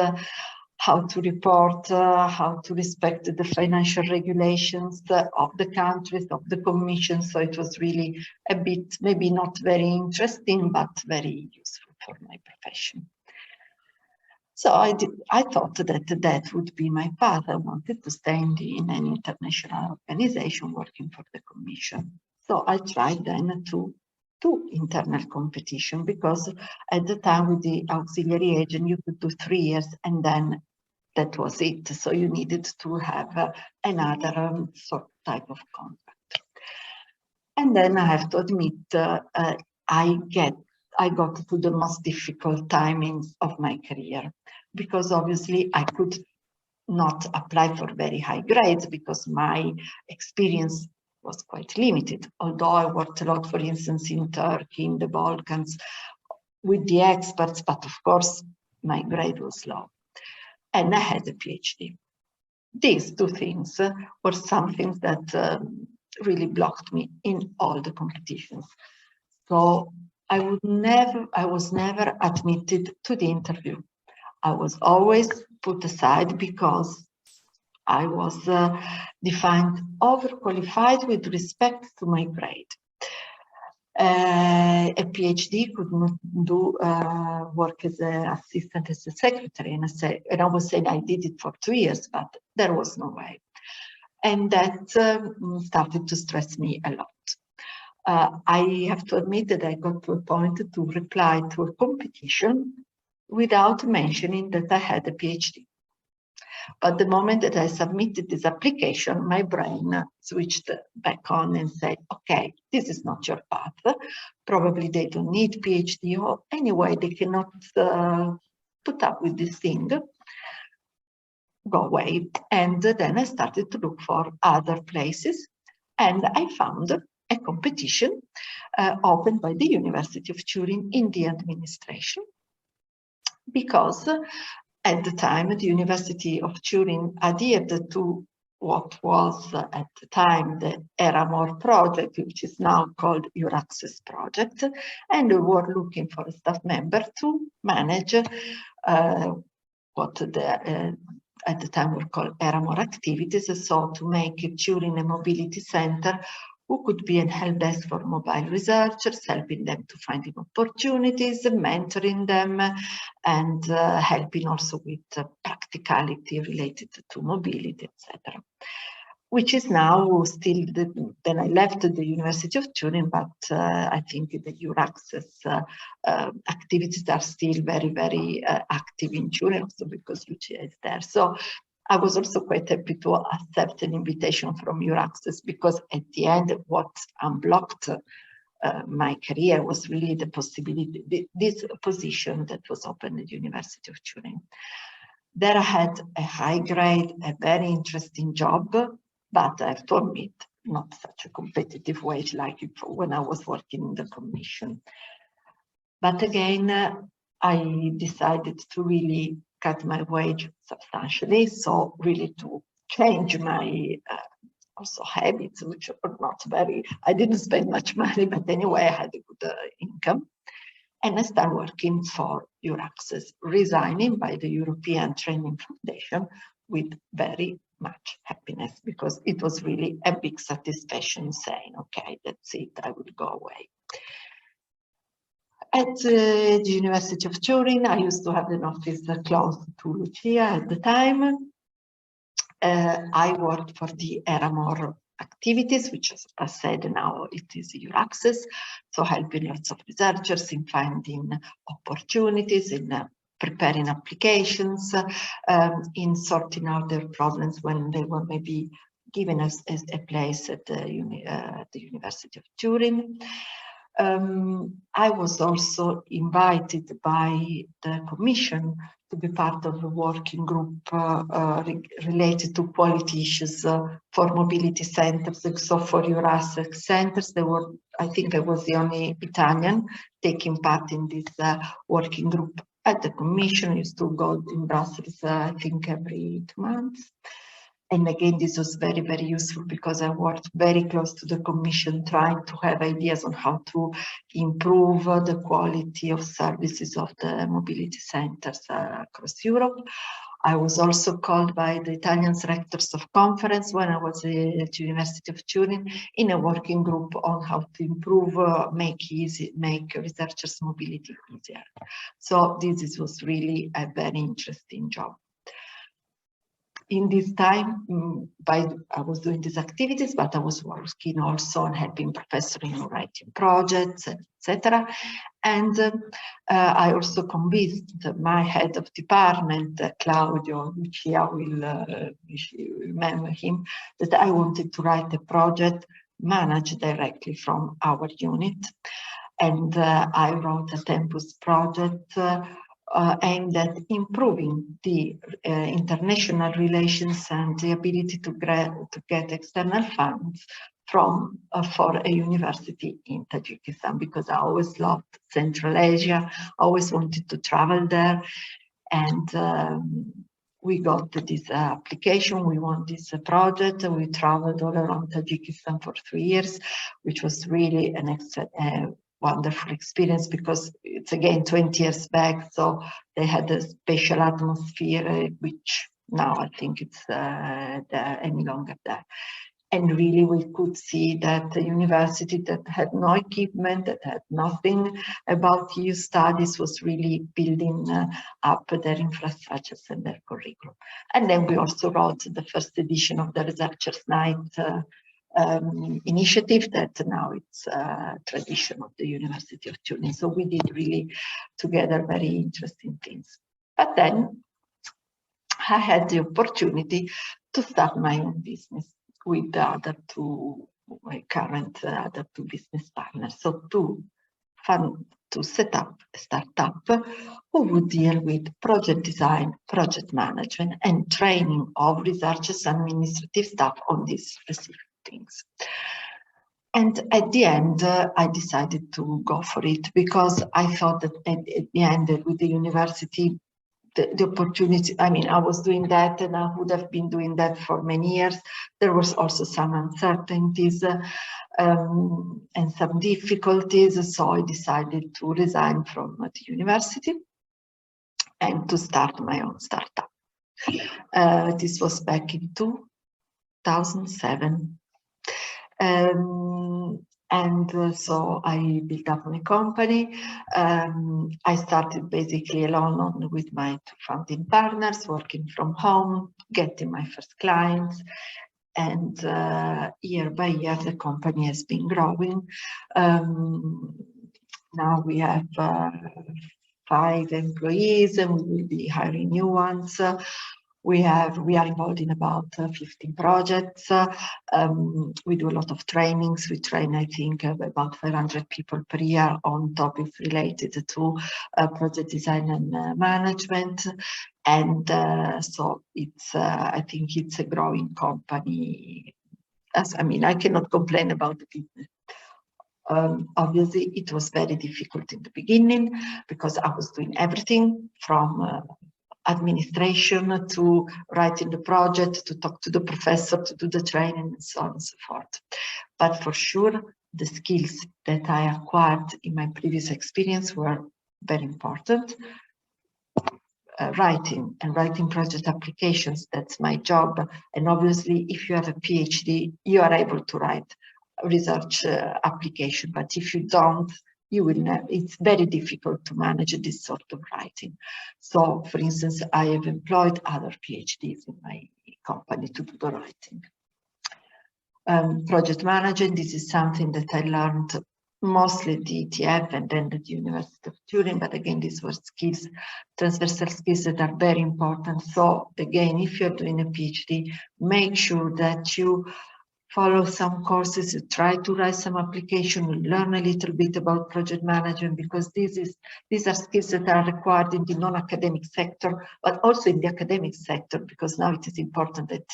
how to report, how to respect the financial regulations of the countries, of the commission. So it was really a bit, maybe not very interesting, but very useful for my profession. So I thought that would be my path. I wanted to stay in an international organization working for the commission. So I tried then to do internal competition, because at the time with the auxiliary agent, you could do 3 years and then that was it. So you needed to have another sort of type of contract. And then I have to admit, I got to the most difficult timings of my career, because obviously I could not apply for very high grades because my experience was quite limited. Although I worked a lot, for instance, in Turkey, in the Balkans, with the experts, but of course my grade was low. And I had a PhD. These two things were something that really blocked me in all the competitions. So I was never admitted to the interview. I was always put aside because I was defined overqualified with respect to my grade. A PhD could not do work as an assistant, as a secretary, and I was saying I did it for 2 years, but there was no way. And that started to stress me a lot. I have to admit that I got to a point to reply to a competition without mentioning that I had a PhD. But the moment that I submitted this application, my brain switched back on and said, okay, this is not your path. Probably they don't need PhD, or anyway, they cannot put up with this thing. Go away. And then I started to look for other places, and I found a competition opened by the University of Turin in the administration, because at the time the University of Turin adhered to what was at the time the ERA-MORE project, which is now called EURAXESS project, and we were looking for a staff member to manage what at the time were called ERA-MORE activities, so to make Turin a mobility center who could be a help desk for mobile researchers, helping them to find opportunities, mentoring them, and helping also with practicality related to mobility, etc. Which is now still, then I left the University of Turin, but I think the EURAXESS activities are still very, very active in Turin, also because UCA is there. So I was also quite happy to accept an invitation from EURAXESS, because at the end, what unblocked my career was really the possibility, this position that was open at the University of Turin. There I had a high grade, a very interesting job, but I have to admit, not such a competitive wage like when I was working in the commission. But again, I decided to really cut my wage substantially, so really to change my also habits, which are not very, I didn't spend much money, but anyway, I had a good income. And I started working for EURAXESS, resigning by the European Training Foundation with very much happiness, because it was really a big satisfaction saying, okay, that's it, I will go away. At the University of Turin, I used to have an office close to Lucia at the time. I worked for the ERAMOR activities, which, as I said, now it is EURAXESS, so helping lots of researchers in finding opportunities, in preparing applications, in sorting out their problems when they were maybe given us a place at the University of Turin. I was also invited by the Commission to be part of a working group related to quality issues for mobility centers. So for EURAXESS centers, there were, I think I was the only Italian taking part in this working group at the Commission. I used to go in Brussels, I think every 2 months. And again, this was very, very useful because I worked very close to the Commission, trying to have ideas on how to improve the quality of services of the mobility centers across Europe. I was also called by the Italian Rectors of Conference when I was at the University of Turin in a working group on how to improve, make researchers' mobility easier. So this was really a very interesting job. In this time, I was doing these activities, but I was working also on helping professors in writing projects, etc. And I also convinced my head of department, Claudio, Lucia will remember him, that I wanted to write a project managed directly from our unit. And I wrote a Tempus project aimed at improving the international relations and the ability to get external funds from for a university in Tajikistan, because I always loved Central Asia, always wanted to travel there, and we got this application, we won this project, we traveled all around Tajikistan for 3 years, which was really an wonderful experience, because it's again 20 years back, so they had a special atmosphere, which now I think it's any longer there. And really we could see that the university that had no equipment, that had nothing about EU studies, was really building up their infrastructures and their curriculum. And then we also wrote the first edition of the Researchers' Night initiative that now it's a tradition of the University of Turin. So we did really together very interesting things. But then I had the opportunity to start my own business with the other two, my current other two business partners. So to set up a startup who would deal with project design, project management, and training of researchers and administrative staff on these specific things. And at the end, I decided to go for it, because I thought that at the end with the university, the opportunity, I mean, I was doing that and I would have been doing that for many years. There was also some uncertainties and some difficulties. So I decided to resign from the university and to start my own startup. This was back in 2007. So I built up my company. I started basically alone with my two founding partners, working from home, getting my first clients. And year by year, the company has been growing. Now we have 5 employees and we will be hiring new ones. We are involved in about 15 projects. We do a lot of trainings. We train, I think, about 500 people per year on topics related to project design and management. And so it's, I think it's a growing company. I cannot complain about the business. Obviously, it was very difficult in the beginning because I was doing everything from administration to writing the project, to talk to the professor, to do the training, and so on and so forth. But for sure, the skills that I acquired in my previous experience were very important. Writing project applications, that's my job. And obviously, if you have a PhD, you are able to write research application, but if you don't, you will not. It's very difficult to manage this sort of writing. So, for instance, I have employed other PhDs in my company to do the writing. Project management, this is something that I learned mostly at the ETF and then at the University of Turin, but again, these were skills, transversal skills that are very important. So again, if you're doing a PhD, make sure that you follow some courses, you try to write some application, learn a little bit about project management, because these are skills that are required in the non-academic sector, but also in the academic sector, because now it is important that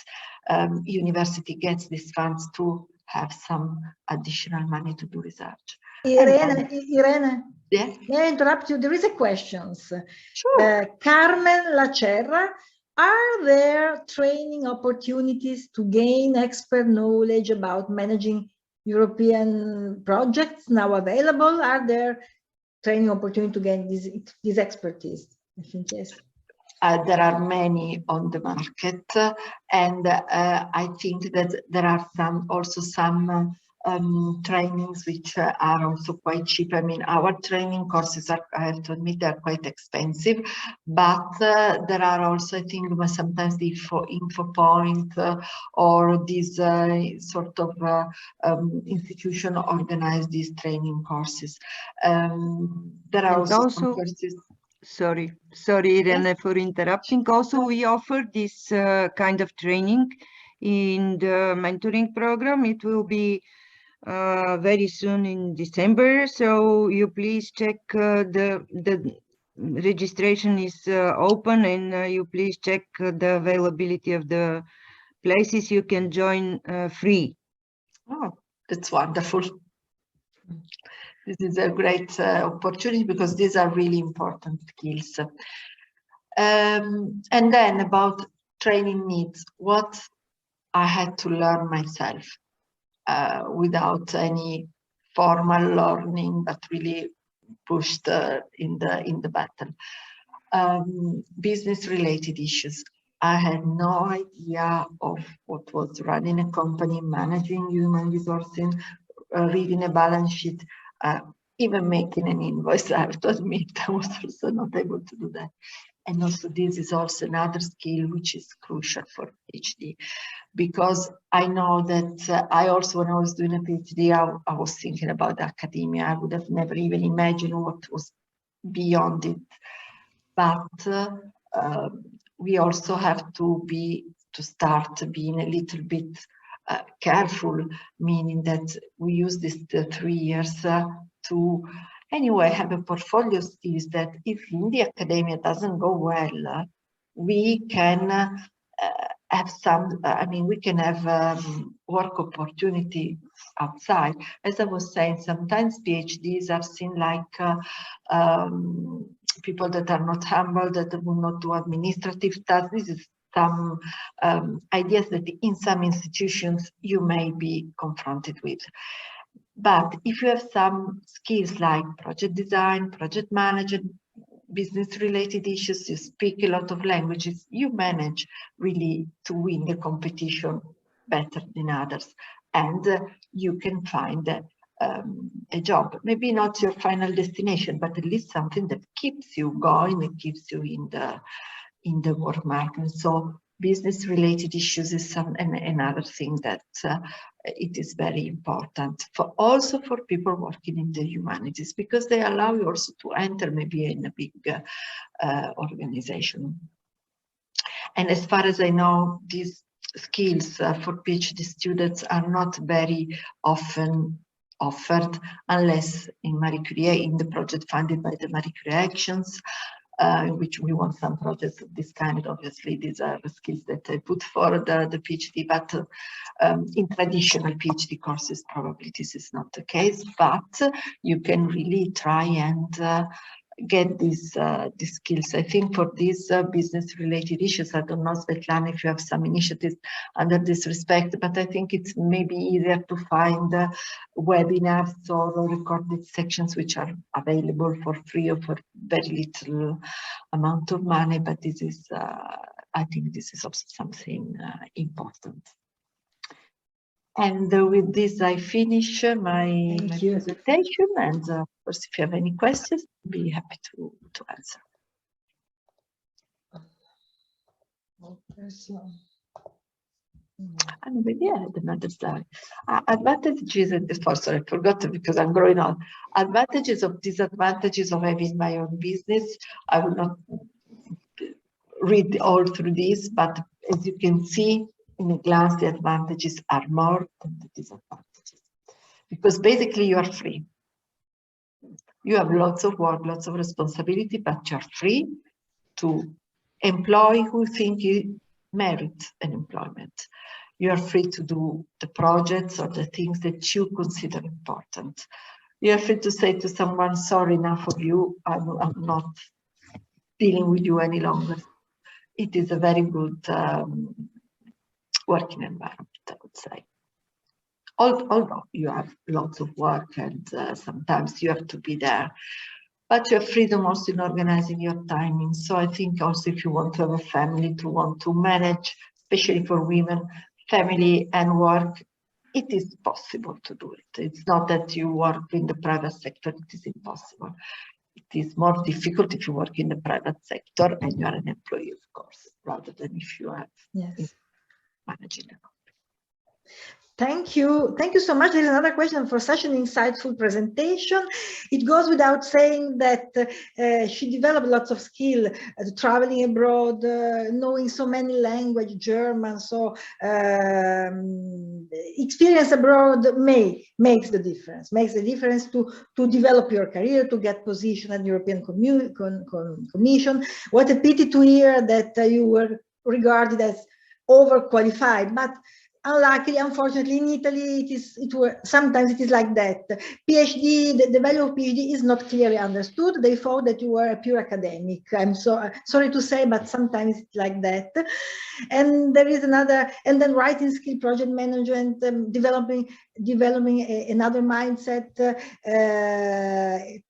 university gets these funds to have some additional money to do research. Irene, yes? May I interrupt you? There is a question. Sure. Carmen Lacerra, are there training opportunities to gain expert knowledge about managing European projects now available? Are there training opportunities to gain this expertise? I think yes. There are many on the market, and I think that there are some trainings which are also quite cheap. I mean, our training courses are, I have to admit, they're quite expensive, but there are also, I think, sometimes the info point or this sort of institution organize these training courses. There are also some courses. Sorry, Irene, for interrupting. Also, we offer this kind of training in the mentoring program. It will be very soon in December. So you please check the registration is open, and you please check the availability of the places you can join free. Oh, that's wonderful. This is a great opportunity because these are really important skills. And then about training needs, what I had to learn myself without any formal learning, but really pushed in the battle. Business-related issues. I had no idea of what was running a company, managing human resources, reading a balance sheet. Even making an invoice, I have to admit, I was also not able to do that. And also this is also another skill which is crucial for PhD, because I know that I also, when I was doing a PhD, I was thinking about academia. I would have never even imagined what was beyond it. But we also have to start being a little bit careful, meaning that we use this 3 years to anyway have a portfolio of skills that if in the academia doesn't go well, we can have some, we can have work opportunity outside. As I was saying, sometimes PhDs are seen like people that are not humble, that will not do administrative tasks. This is some ideas that in some institutions you may be confronted with. But if you have some skills like project design, project management, business-related issues, you speak a lot of languages, you manage really to win the competition better than others. And you can find a job, maybe not your final destination, but at least something that keeps you going and keeps you in the work market. So business-related issues is another thing that it is very important also for people working in the humanities, because they allow you also to enter maybe in a big organization. And as far as I know, these skills for PhD students are not very often offered unless in Marie Curie, in the project funded by the Marie Curie Actions, in which we want some projects of this kind. Obviously, these are the skills that I put for the PhD, but in traditional PhD courses, probably this is not the case, but you can really try and get these skills. I think for these business-related issues, I don't know, Svetlana, if you have some initiatives under this respect, but I think it's maybe easier to find webinars or recorded sections which are available for free or for very little amount of money. But this is, I think this is also something important. And with this, I finish my presentation. And of course, if you have any questions, I'll be happy to answer. And maybe I had another slide. Advantages and sorry, I forgot because I'm growing on. Advantages of disadvantages of having my own business. I will not read all through this, but as you can see, in a glance, the advantages are more than the disadvantages, because basically you are free. You have lots of work, lots of responsibility, but you're free to employ who think you merit an employment. You are free to do the projects or the things that you consider important. You are free to say to someone, sorry, enough of you, I'm not dealing with you any longer. It is a very good working environment, I would say. Although you have lots of work and sometimes you have to be there, but you have freedom also in organizing your timing. So I think also if you want to have a family, to want to manage, especially for women, family and work, it is possible to do it. It's not that you work in the private sector, it is impossible. It is more difficult if you work in the private sector and you are an employee, of course, rather than if you are managing a company. Thank you. Thank you so much. There is another question for such an insightful presentation. It goes without saying that she developed lots of skill, traveling abroad, knowing so many languages, German. So experience abroad makes the difference. Makes the difference to develop your career, to get position at European Commission. What a pity to hear that you were regarded as overqualified, but unluckily, unfortunately, in Italy, sometimes it is like that. PhD, the value of PhD is not clearly understood. They thought that you were a pure academic. I'm sorry to say, but sometimes it's like that. And there is another, and then writing skill, project management, developing another mindset.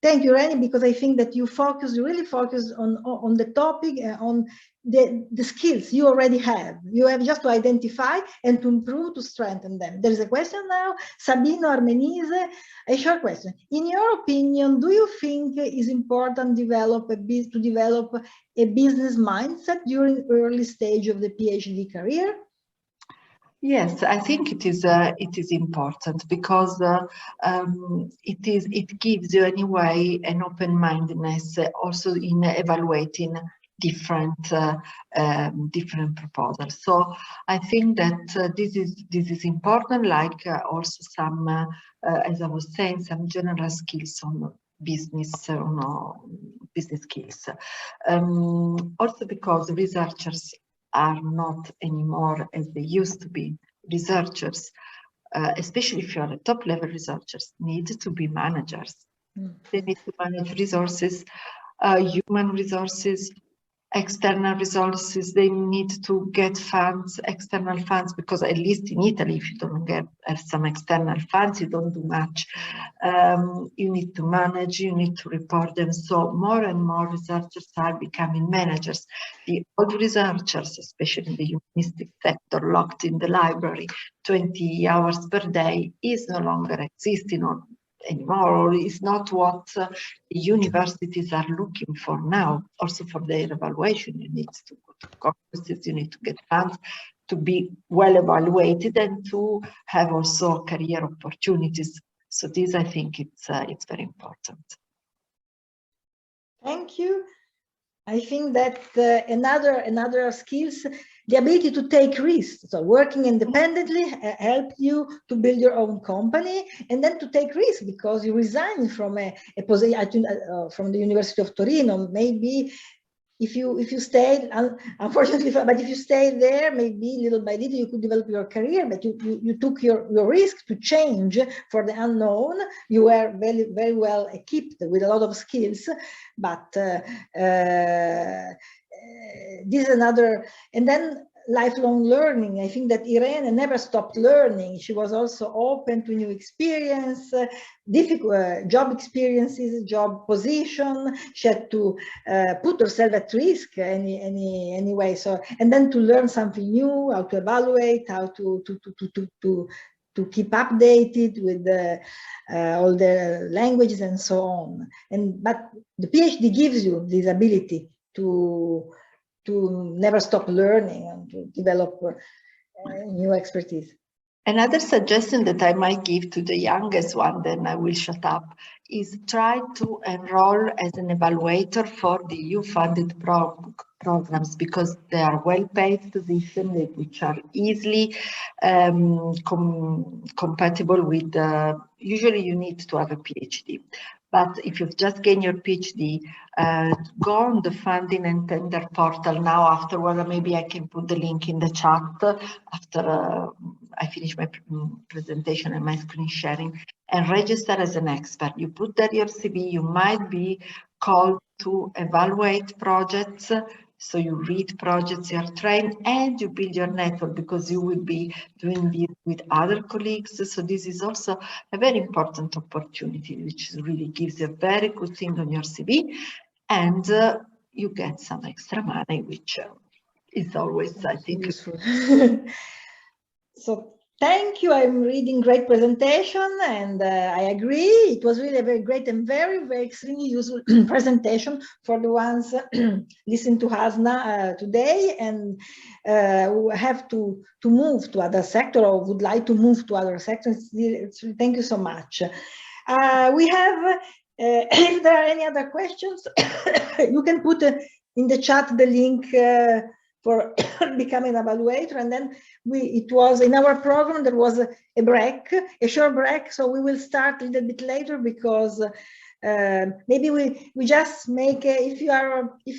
Thank you, Reni, because I think that you really focus on the topic, on the skills you already have. You have just to identify and to improve, to strengthen them. There is a question now, Sabino Armenise, a short question. In your opinion, do you think it is important to develop a business mindset during early stage of the PhD career? Yes, I think it is important because it gives you anyway an open-mindedness also in evaluating different proposals. So I think that this is important, like also some, as I was saying, some general skills on business skills. Also because researchers are not anymore as they used to be. Researchers, especially if you are a top-level researchers, need to be managers. They need to manage resources, human resources, external resources. They need to get funds, external funds, because at least in Italy, if you don't have some external funds, you don't do much. You need to manage, you need to report them. So more and more researchers are becoming managers. The old researchers, especially in the humanistic sector, locked in the library 20 hours per day, is no longer existing anymore, or is not what the universities are looking for now. Also for their evaluation, you need to go to conferences, you need to get funds to be well evaluated and to have also career opportunities. So this, I think, it's very important. Thank you. I think that another skills, the ability to take risks. So working independently help you to build your own company, and then to take risks because you resign from a position from the University of Torino. Maybe if you stayed, unfortunately, but if you stay there, maybe little by little you could develop your career, but you took your risk to change for the unknown. You were very, very well equipped with a lot of skills, but this is another, and then lifelong learning. I think that Irene never stopped learning. She was also open to new experience, difficult job experiences, job position. She had to put herself at risk anyway. So, and then to learn something new, how to evaluate, how to keep updated with all the languages and so on. But the PhD gives you this ability to never stop learning and to develop new expertise. Another suggestion that I might give to the youngest one, then I will shut up, is try to enroll as an evaluator for the EU-funded programs, because they are well-paid positions which are easily compatible with, usually you need to have a PhD. But if you've just gained your PhD, go on the funding and tender portal now afterward. Maybe I can put the link in the chat after I finish my presentation and my screen sharing, and register as an expert. You put there your CV, you might be called to evaluate projects. So you read projects, you are trained, and you build your network because you will be doing this with other colleagues. So this is also a very important opportunity, which really gives you a very good thing on your CV, and you get some extra money, which is always, I think, useful. So thank you. I'm reading great presentation, and I agree. It was really a very great and very, very extremely useful presentation for the ones listening to us now, today, and who have to move to other sector or would like to move to other sectors. Thank you so much. We have, if there are any other questions, you can put in the chat the link for becoming an evaluator, and then it was in our program there was a break, a short break, so we will start a little bit later because maybe we just make if you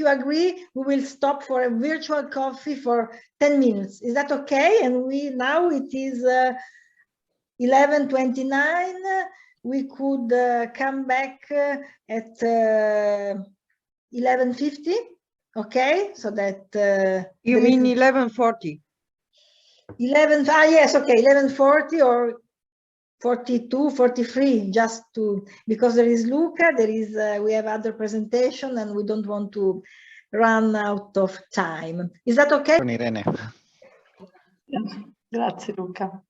agree, we will stop for a virtual coffee for 10 minutes. Is that okay? And now it is 11:29. We could come back at 11:50. Okay, so that you mean 11:40? 11. Yes, okay, 11:40 or 42, 43. Just to, because there is Luca, there is we have other presentation, and we don't want to run out of time. Is that okay? Irene. Grazie Luca.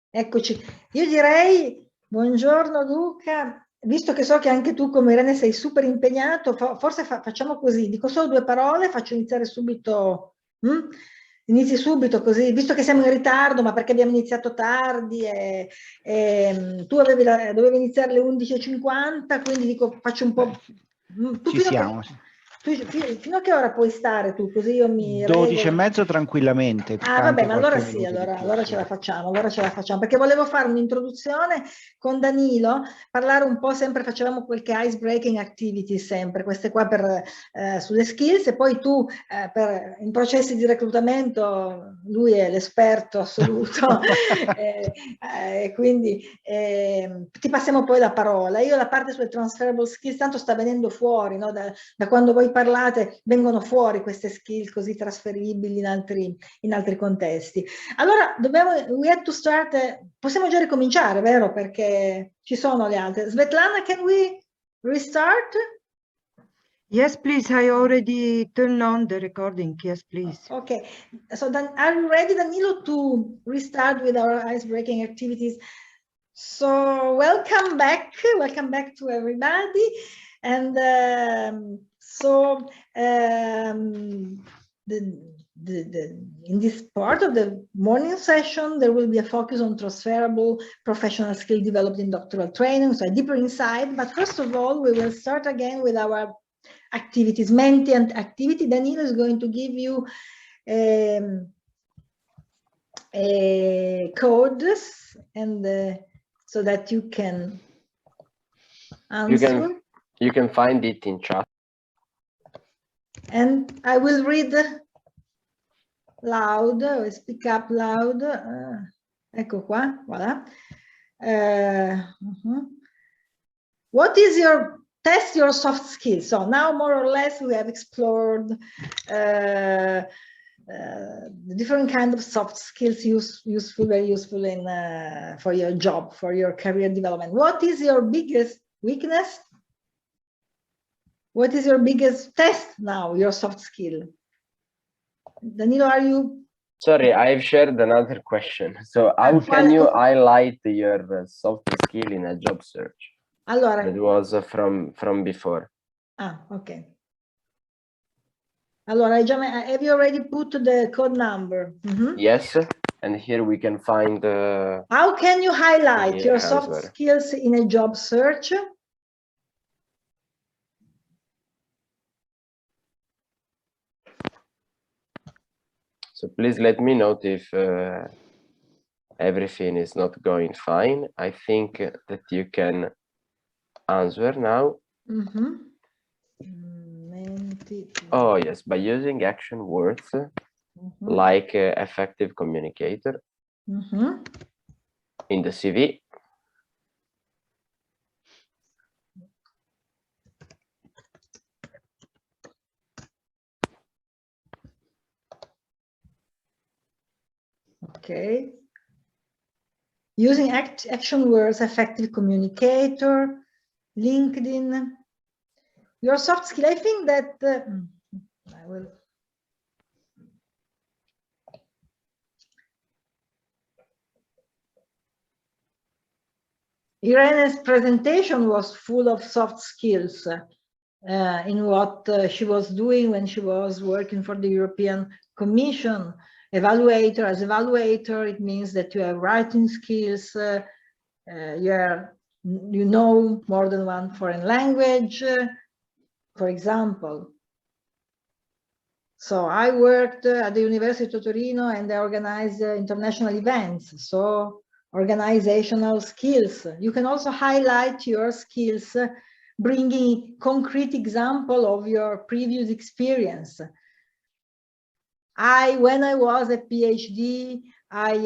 Eccoci. Io direi buongiorno Luca. Visto che so che anche tu come Irene sei super impegnato, forse facciamo così, dico solo 2 parole, faccio iniziare subito, inizi subito così, visto che siamo in ritardo, ma perché abbiamo iniziato tardi e tu dovevi iniziare alle 11:50, quindi dico faccio un po'... Ci siamo. Fino a che ora puoi stare tu? Così io mi 12:30 tranquillamente. Vabbè, ma allora sì, allora ce la facciamo, perché volevo fare un'introduzione con Danilo, parlare un po', sempre facevamo qualche ice breaking activity, sempre queste qua sulle skills, e poi tu in processi di reclutamento, lui è l'esperto assoluto, quindi ti passiamo poi la parola. Io la parte sulle transferable skills, tanto sta venendo fuori, no? Da quando voi parlate vengono fuori queste skill così trasferibili in altri contesti. Allora we have to start, possiamo già ricominciare, vero? Perché ci sono le altre. Svetlana, can we restart? Yes, please. I already turned on the recording. Yes, please. Okay. So then, are you ready, Danilo, to restart with our ice-breaking activities? So welcome back to everybody. And in this part of the morning session, there will be a focus on transferable professional skill developed in doctoral training, so a deeper insight. But first of all, we will start again with our activities, Menti and activity. Danilo is going to give you codes, and so that you can answer. You can find it in chat. And I will read loud, speak up loud. Ecco qua, voilà. What is your test your soft skills? So now more or less we have explored the different kind of soft skills very useful in for your job, for your career development. What is your biggest weakness? What is your biggest test now, your soft skill? Danilo, are you? Sorry, I've shared another question. So how can you highlight your soft skill in a job search? Allora, that was from before. Okay. Allora, have you already put the code number? Yes, and here we can find how can you highlight your answer. soft skills in a job search? So please let me know if everything is not going fine. I think that you can answer now. Oh yes, by using action words like effective communicator in the CV. Okay. Using action words, effective communicator, LinkedIn. Your soft skill, I think that I will. Irene's presentation was full of soft skills in what she was doing when she was working for the European Commission. Evaluator, as evaluator, it means that you have writing skills, you know more than one foreign language, for example. So I worked at the University of Torino and I organized international events, so organizational skills. You can also highlight your skills, bringing concrete example of your previous experience. When I was a PhD, I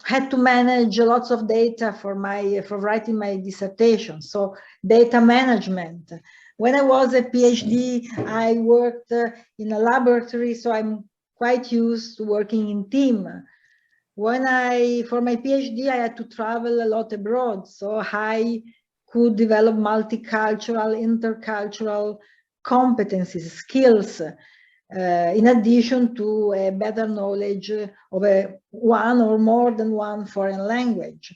had to manage lots of data for writing my dissertation, so data management. When I was a PhD, I worked in a laboratory, so I'm quite used to working in team. For my PhD, I had to travel a lot abroad, so I could develop multicultural, intercultural competencies, skills, in addition to a better knowledge of one or more than one foreign language.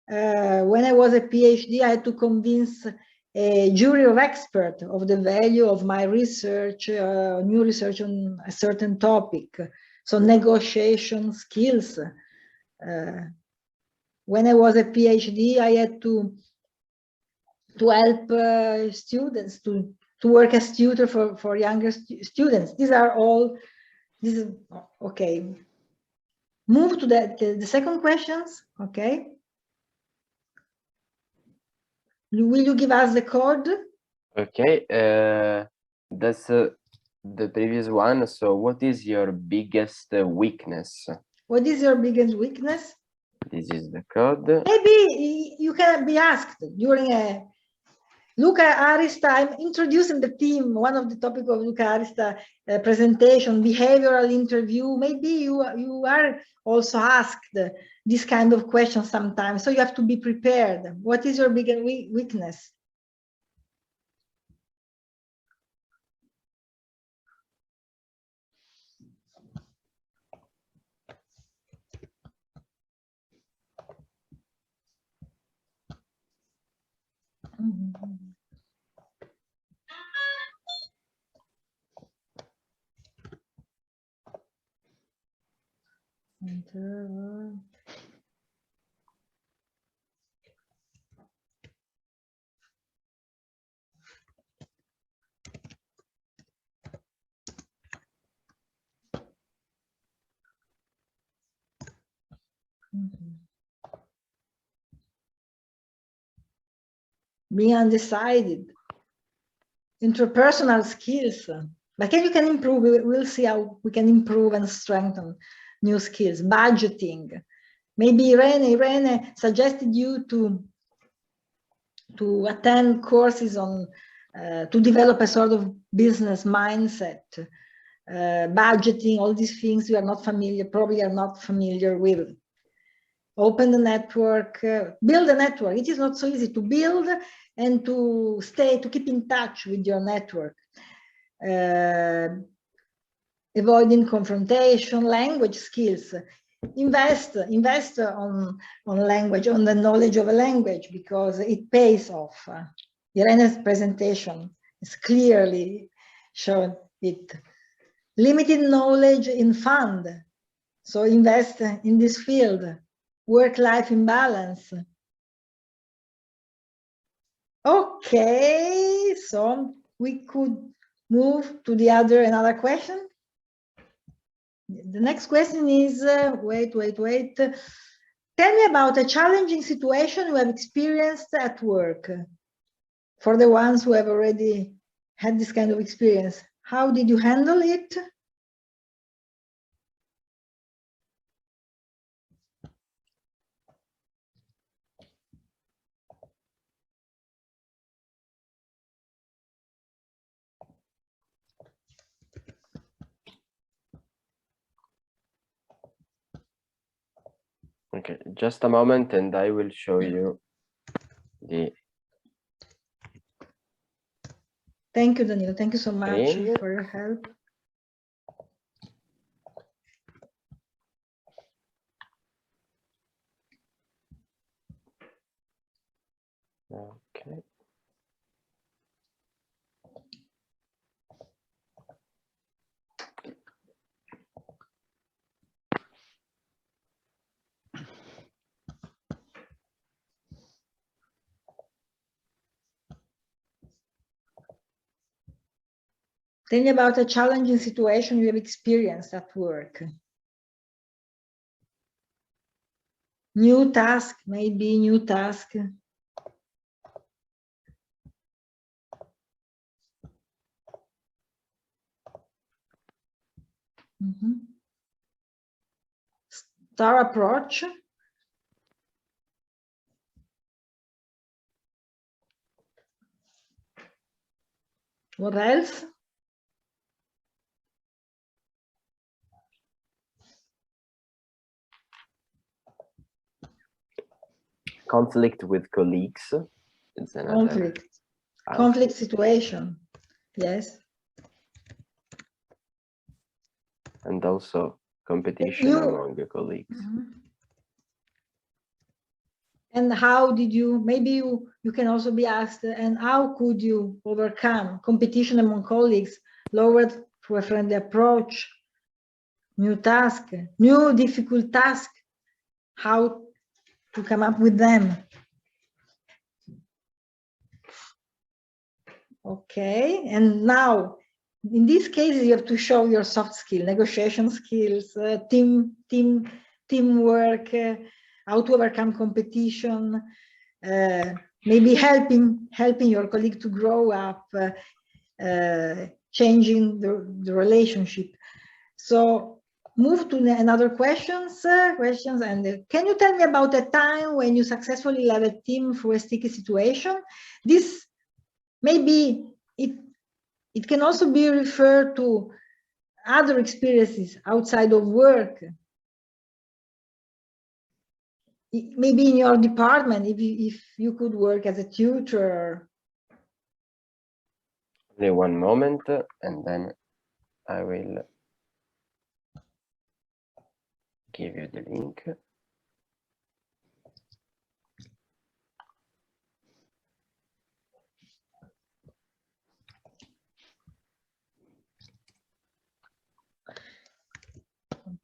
When I was a PhD, I had to convince a jury of experts of the value of my research, new research on a certain topic. So negotiation skills. When I was a PhD, I had to help students to work as tutor for younger students. These are all, okay. Move to the second questions, okay. Will you give us the code? Okay, that's the previous one. So what is your biggest weakness? What is your biggest weakness? This is the code. Maybe you can be asked during a Luca Arista, I'm introducing the team, one of the topics of Luca Arista presentation, behavioral interview. Maybe you are also asked this kind of question sometimes, so you have to be prepared. What is your biggest weakness? Being undecided. Interpersonal skills. But you can improve. We'll see how we can improve and strengthen new skills. Budgeting. Maybe Irene suggested you to attend courses on to develop a sort of business mindset. Budgeting, all these things you are not familiar, probably are not familiar with. Open the network, build a network. It is not so easy to build and to keep in touch with your network. Avoiding confrontation, language skills. Invest on language, on the knowledge of a language, because it pays off. Irene's presentation is clearly showing it. Limited knowledge in fund, so invest in this field. Work-life imbalance. Okay, so we could move to another question. The next question is, wait. Tell me about a challenging situation you have experienced at work. For the ones who have already had this kind of experience, how did you handle it? Okay, just a moment and I will show you the... Thank you, Danilo. Thank you so much Screen. for your help. Okay. Tell me about a challenging situation you have experienced at work. New task, maybe new task. Star approach. What else? Conflict with colleagues. It's another conflict situation. Yes. And also competition among the colleagues. And how did you, maybe you can also be asked, and how could you overcome competition among colleagues, lowered through a friendly approach, new task, new difficult task, how to come up with them? Okay, and now, in these cases, you have to show your soft skill, negotiation skills, teamwork, how to overcome competition, maybe helping your colleague to grow up, changing the relationship. So move to another questions. And can you tell me about a time when you successfully led a team through a sticky situation? This maybe it can also be referred to other experiences outside of work. Maybe in your department, if you could work as a tutor. Only one moment, and then I will give you the link.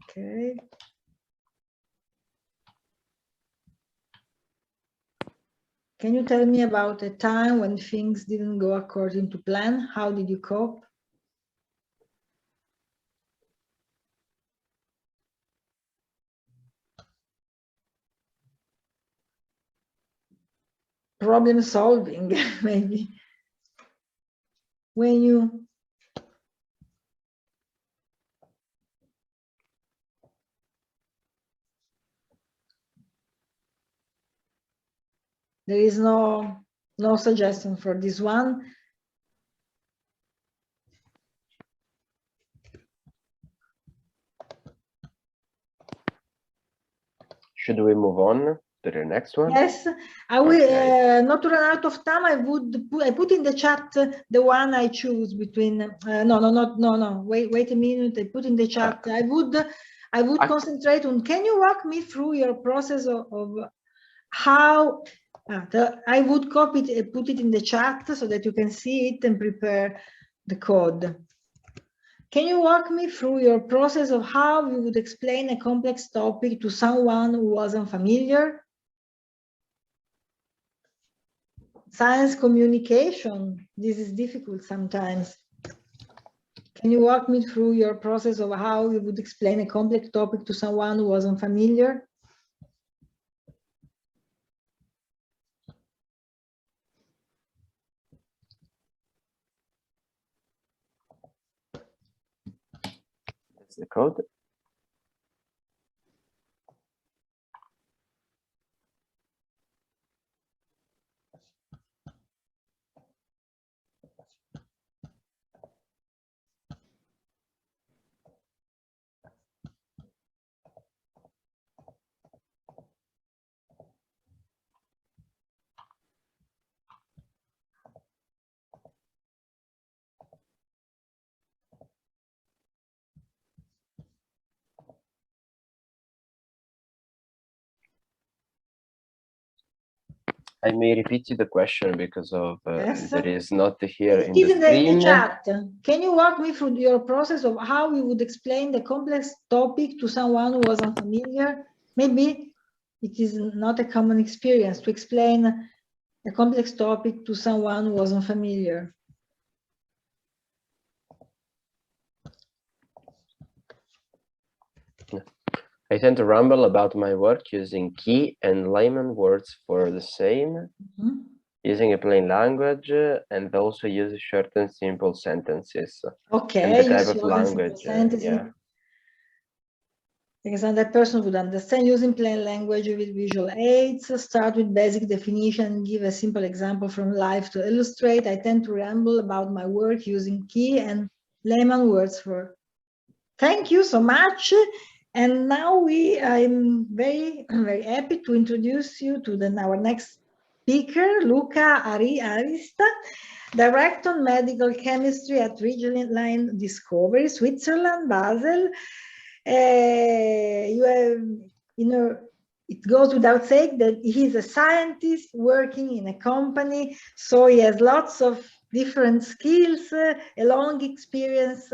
Okay. Can you tell me about a time when things didn't go according to plan? How did you cope? problem solving, maybe. When you there is no suggestion for this one. Should we move on to the next one? Yes, I will. Okay. Not to run out of time, I put in the chat the one I choose between. No. Wait a minute. I put in the chat. I would concentrate on. Can you walk me through your process of how? I would copy it, put it in the chat so that you can see it and prepare the code. Can you walk me through your process of how you would explain a complex topic to someone who wasn't familiar? Science communication, this is difficult sometimes. Can you walk me through your process of how you would explain a complex topic to someone who wasn't familiar? That's the code. I may repeat the question because of Yes. there is not here in It is the screen. in the chat. Can you walk me through your process of how you would explain the complex topic to someone who wasn't familiar? Maybe it is not a common experience to explain a complex topic to someone who wasn't familiar. I tend to ramble about my work using key and layman words for the same, using a plain language, and also use short and simple sentences. Okay, and the type of language, yeah. Because that person would understand using plain language with visual aids. Start with basic definition and give a simple example from life to illustrate. I tend to ramble about my work using key and layman words for. Thank you so much. And now I'm very happy to introduce you to our next speaker, Luca Arista, Director of Medical Chemistry at Ridgeline Discovery, Switzerland, Basel. It goes without saying that he's a scientist working in a company, so he has lots of different skills, a long experience.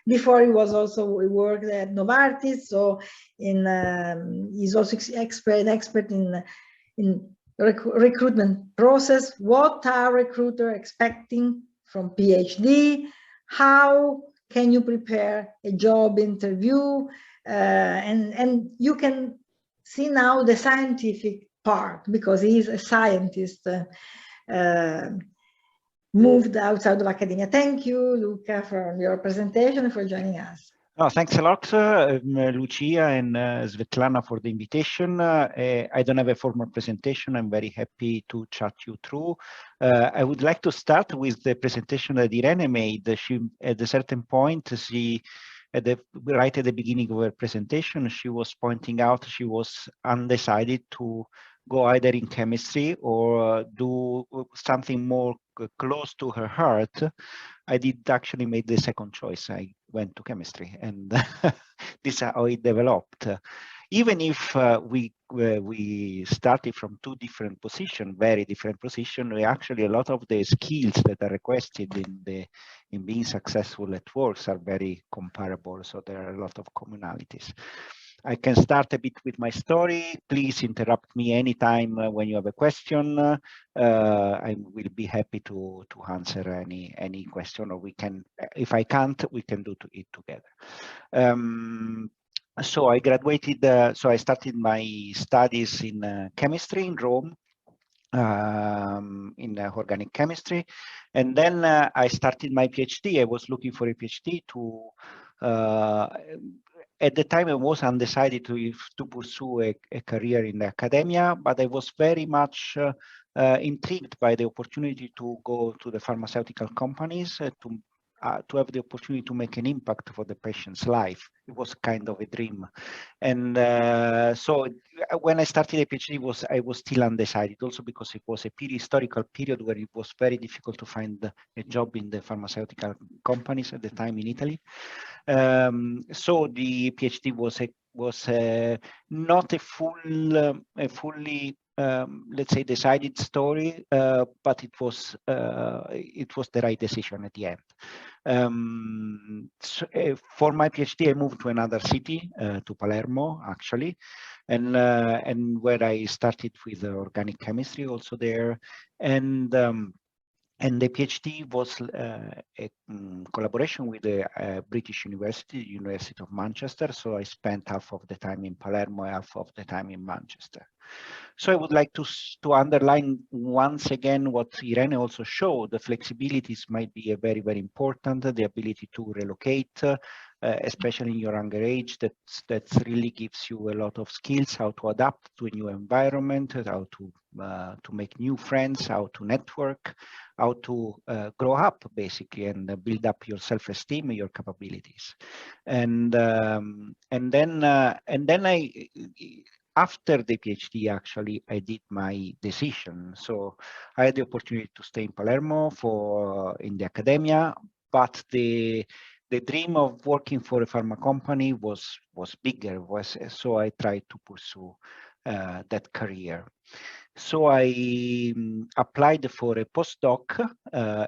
Before he worked at Novartis, so he's also an expert in recruitment process. What are recruiters expecting from PhD? How can you prepare a job interview? And you can see now the scientific part, because he is a scientist moved outside of academia. Thank you, Luca, for your presentation and for joining us. Oh, thanks a lot, Lucia and Svetlana, for the invitation. I don't have a formal presentation. I'm very happy to chat you through. I would like to start with the presentation that Irene made. She, at a certain point, right at the beginning of her presentation, she was pointing out she was undecided to go either in chemistry or do something more close to her heart. I did actually make the second choice. I went to chemistry, and this is how it developed. Even if we started from two different positions, very different positions, we actually, a lot of the skills that are requested in being successful at work are very comparable. So there are a lot of commonalities. I can start a bit with my story. Please interrupt me anytime when you have a question. I will be happy to answer any question, or we can, if I can't, we can do it together. So I graduated, so I started my studies in chemistry in Rome. in organic chemistry. And then I started my PhD. I was looking for a PhD to, at the time I was undecided to pursue a career in academia, but I was very much intrigued by the opportunity to go to the pharmaceutical companies to have the opportunity to make an impact for the patient's life. It was kind of a dream. And so when I started a PhD, I was still undecided, also because it was a historical period where it was very difficult to find a job in the pharmaceutical companies at the time in Italy. So the PhD was not a fully let's say decided story, but it was the right decision at the end. So, for my PhD, I moved to another city, to Palermo, actually, and where I started with organic chemistry also there, and the PhD was a collaboration with the British University, University of Manchester. So I spent half of the time in Palermo, half of the time in Manchester. So I would like to underline once again what Irene also showed. The flexibilities might be a very, very important. The ability to relocate, especially in your younger age, that really gives you a lot of skills, how to adapt to a new environment, how to make new friends, how to network, how to grow up basically and build up your self-esteem and your capabilities. And then after the PhD, actually, I did my decision. So I had the opportunity to stay in Palermo in the academia, but the dream of working for a pharma company was bigger. So I tried to pursue that career. So I applied for a postdoc.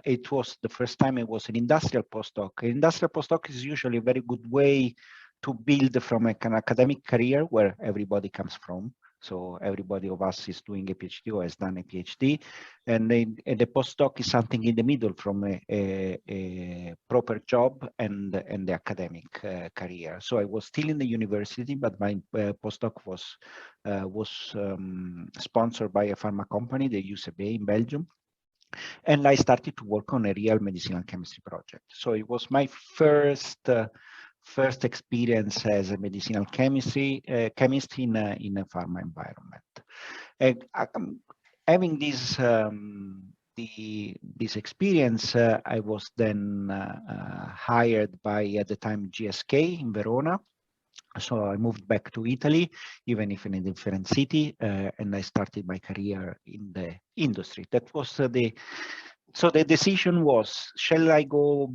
It was the first time it was an industrial postdoc. An industrial postdoc is usually a very good way to build from an academic career where everybody comes from. So everybody of us is doing a PhD or has done a PhD, and the postdoc is something in the middle from a proper job and the academic career. So I was still in the university, but my postdoc was sponsored by a pharma company, the UCB in Belgium. And I started to work on a real medicinal chemistry project. So it was my first experience as a medicinal chemist in a pharma environment. Having this experience, I was then hired by, at the time, GSK in Verona. So I moved back to Italy, even if in a different city, and I started my career in the industry. That was so the decision was, shall I go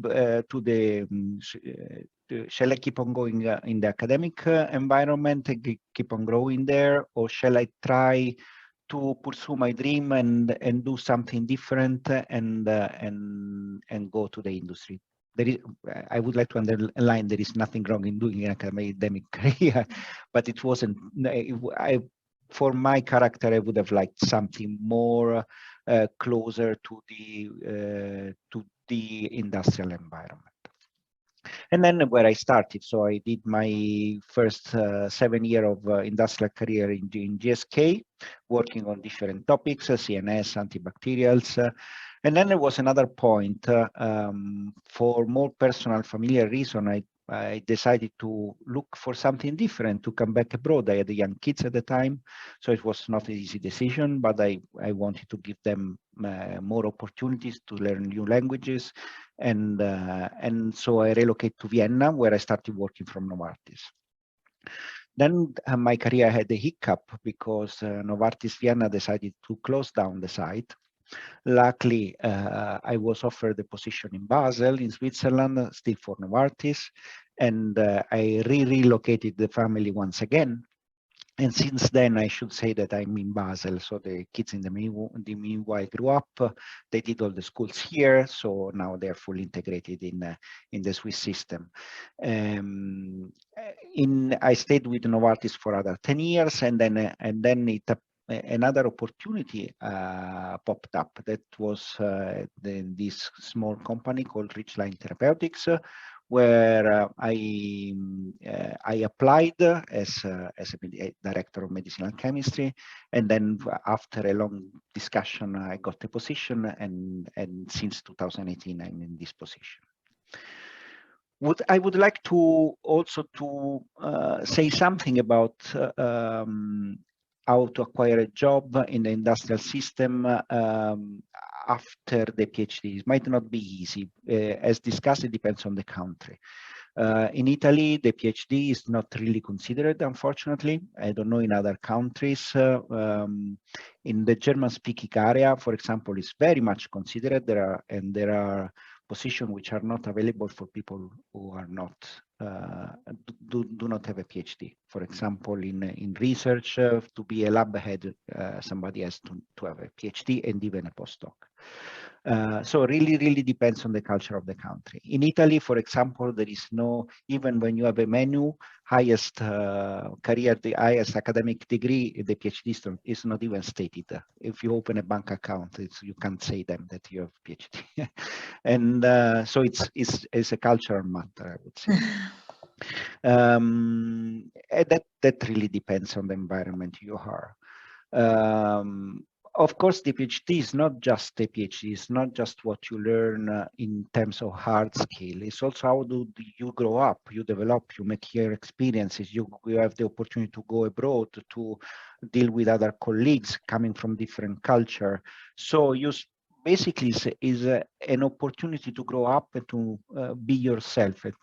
shall I keep on going in the academic environment, keep on growing there, or shall I try to pursue my dream and do something different and go to the industry? I would like to underline there is nothing wrong in doing an academic career, but it wasn't. For my character, I would have liked something more closer to the industrial environment. And then where I started, so I did my first 7 years of industrial career in GSK, working on different topics, CNS, antibacterials. And then there was another point, for more personal, familiar reason, I decided to look for something different, to come back abroad. I had young kids at the time, so it was not an easy decision, but I wanted to give them more opportunities to learn new languages. And so I relocated to Vienna, where I started working from Novartis. Then my career had a hiccup because Novartis Vienna decided to close down the site. Luckily, I was offered a position in Basel, in Switzerland, still for Novartis, and I relocated the family once again. And since then, I should say that I'm in Basel. So the kids in the meanwhile grew up. They did all the schools here, so now they're fully integrated in the Swiss system. I stayed with Novartis for other 10 years, and then another opportunity popped up. That was this small company called Ridgeline Therapeutics, where I applied as a director of medicinal chemistry, and then after a long discussion, I got the position, and since 2018, I'm in this position. I would like to also to say something about how to acquire a job in the industrial system after the PhD. It might not be easy. As discussed, it depends on the country. In Italy, the PhD is not really considered, unfortunately. I don't know in other countries. In the German-speaking area, for example, is very much considered. There are positions which are not available for people who are not do not have a PhD. For example, in research, to be a lab head, somebody has to have a PhD and even a postdoc. So really depends on the culture of the country. In Italy, for example, there is no, even when you have a menu, highest career, the highest academic degree, the PhD is not even stated. If you open a bank account, you can't say them that you have PhD. And so it's a cultural matter, I would say. That really depends on the environment you are. Of course, the PhD is not just a PhD. It's not just what you learn in terms of hard skill. It's also how do you grow up, you develop, you make your experiences. You have the opportunity to go abroad, to deal with other colleagues coming from different culture. So you basically is an opportunity to grow up and to be yourself and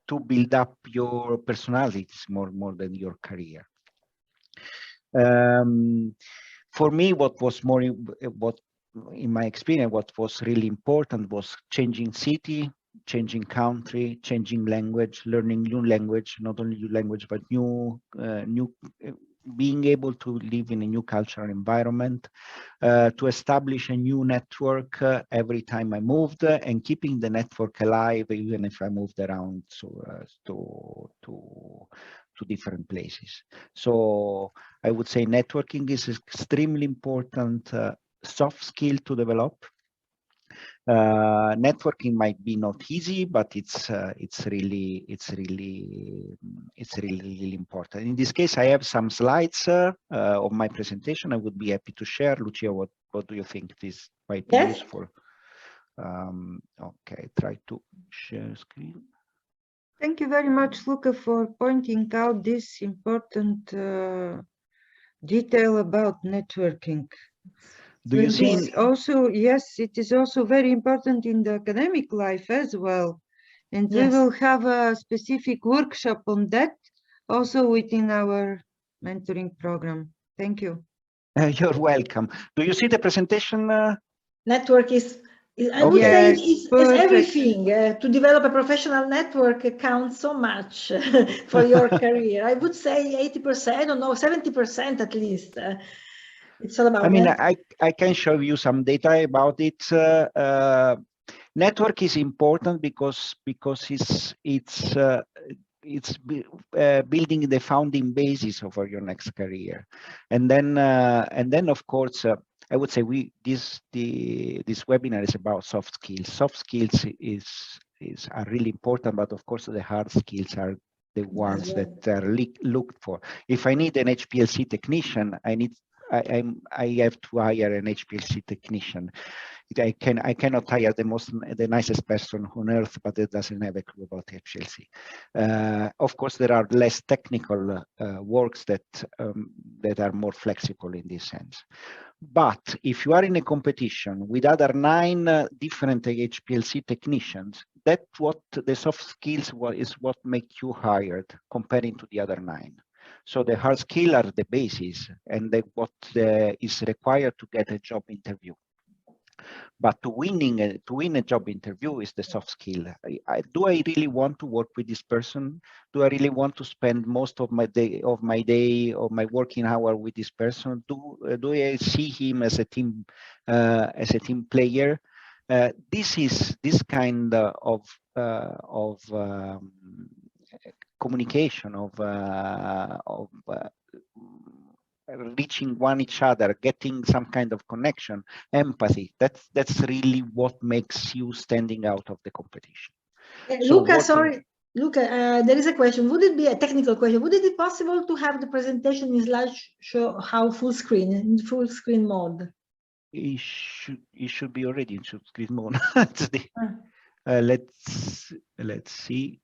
to build up your personalities more than your career. For me, in my experience, what was really important was changing city, changing country, changing language, learning new language, not only new language, but being able to live in a new cultural environment, to establish a new network every time I moved, and keeping the network alive even if I moved around to different places. So I would say networking is extremely important soft skill to develop. Networking might be not easy, but it's really important. In this case, I have some slides of my presentation. I would be happy to share. Lucia, what do you think this might be useful? Okay, try to share screen. Thank you very much, Luca, for pointing out this important detail about networking. Do you see? Also, yes, it is also very important in the academic life as well. And we will have a specific workshop on that also within our mentoring program. Thank you. You're welcome. Do you see the presentation? Network is I would say it's everything. To develop a professional network counts so much for your career. I would say 80%, I don't know, 70% at least. It's all about. I mean, I can show you some data about it. Network is important because it's building the founding basis for your next career, and then of course I would say this webinar is about soft skills. Soft skills are really important, but of course the hard skills are the ones that are looked for. If I need an HPLC technician, I have to hire an HPLC technician. I cannot hire the nicest person on earth, but it doesn't have a clue about HPLC. Of course, there are less technical works that are more flexible in this sense. But if you are in a competition with other 9 different HPLC technicians, that's what the soft skills is what make you hired comparing to the other 9. So the hard skills are the basis and what is required to get a job interview. But to win a job interview is the soft skill. Do I really want to work with this person? Do I really want to spend most of my my working hour with this person? Do I see him as a team player? This kind of communication of reaching each other, getting some kind of connection, empathy. That's really what makes you standing out of the competition. So Luca, sorry, Luca, there is a question. Would it be a technical question? Would it be possible to have the presentation in slideshow how full screen, in full screen mode? It should be already in full screen mode. Let's see.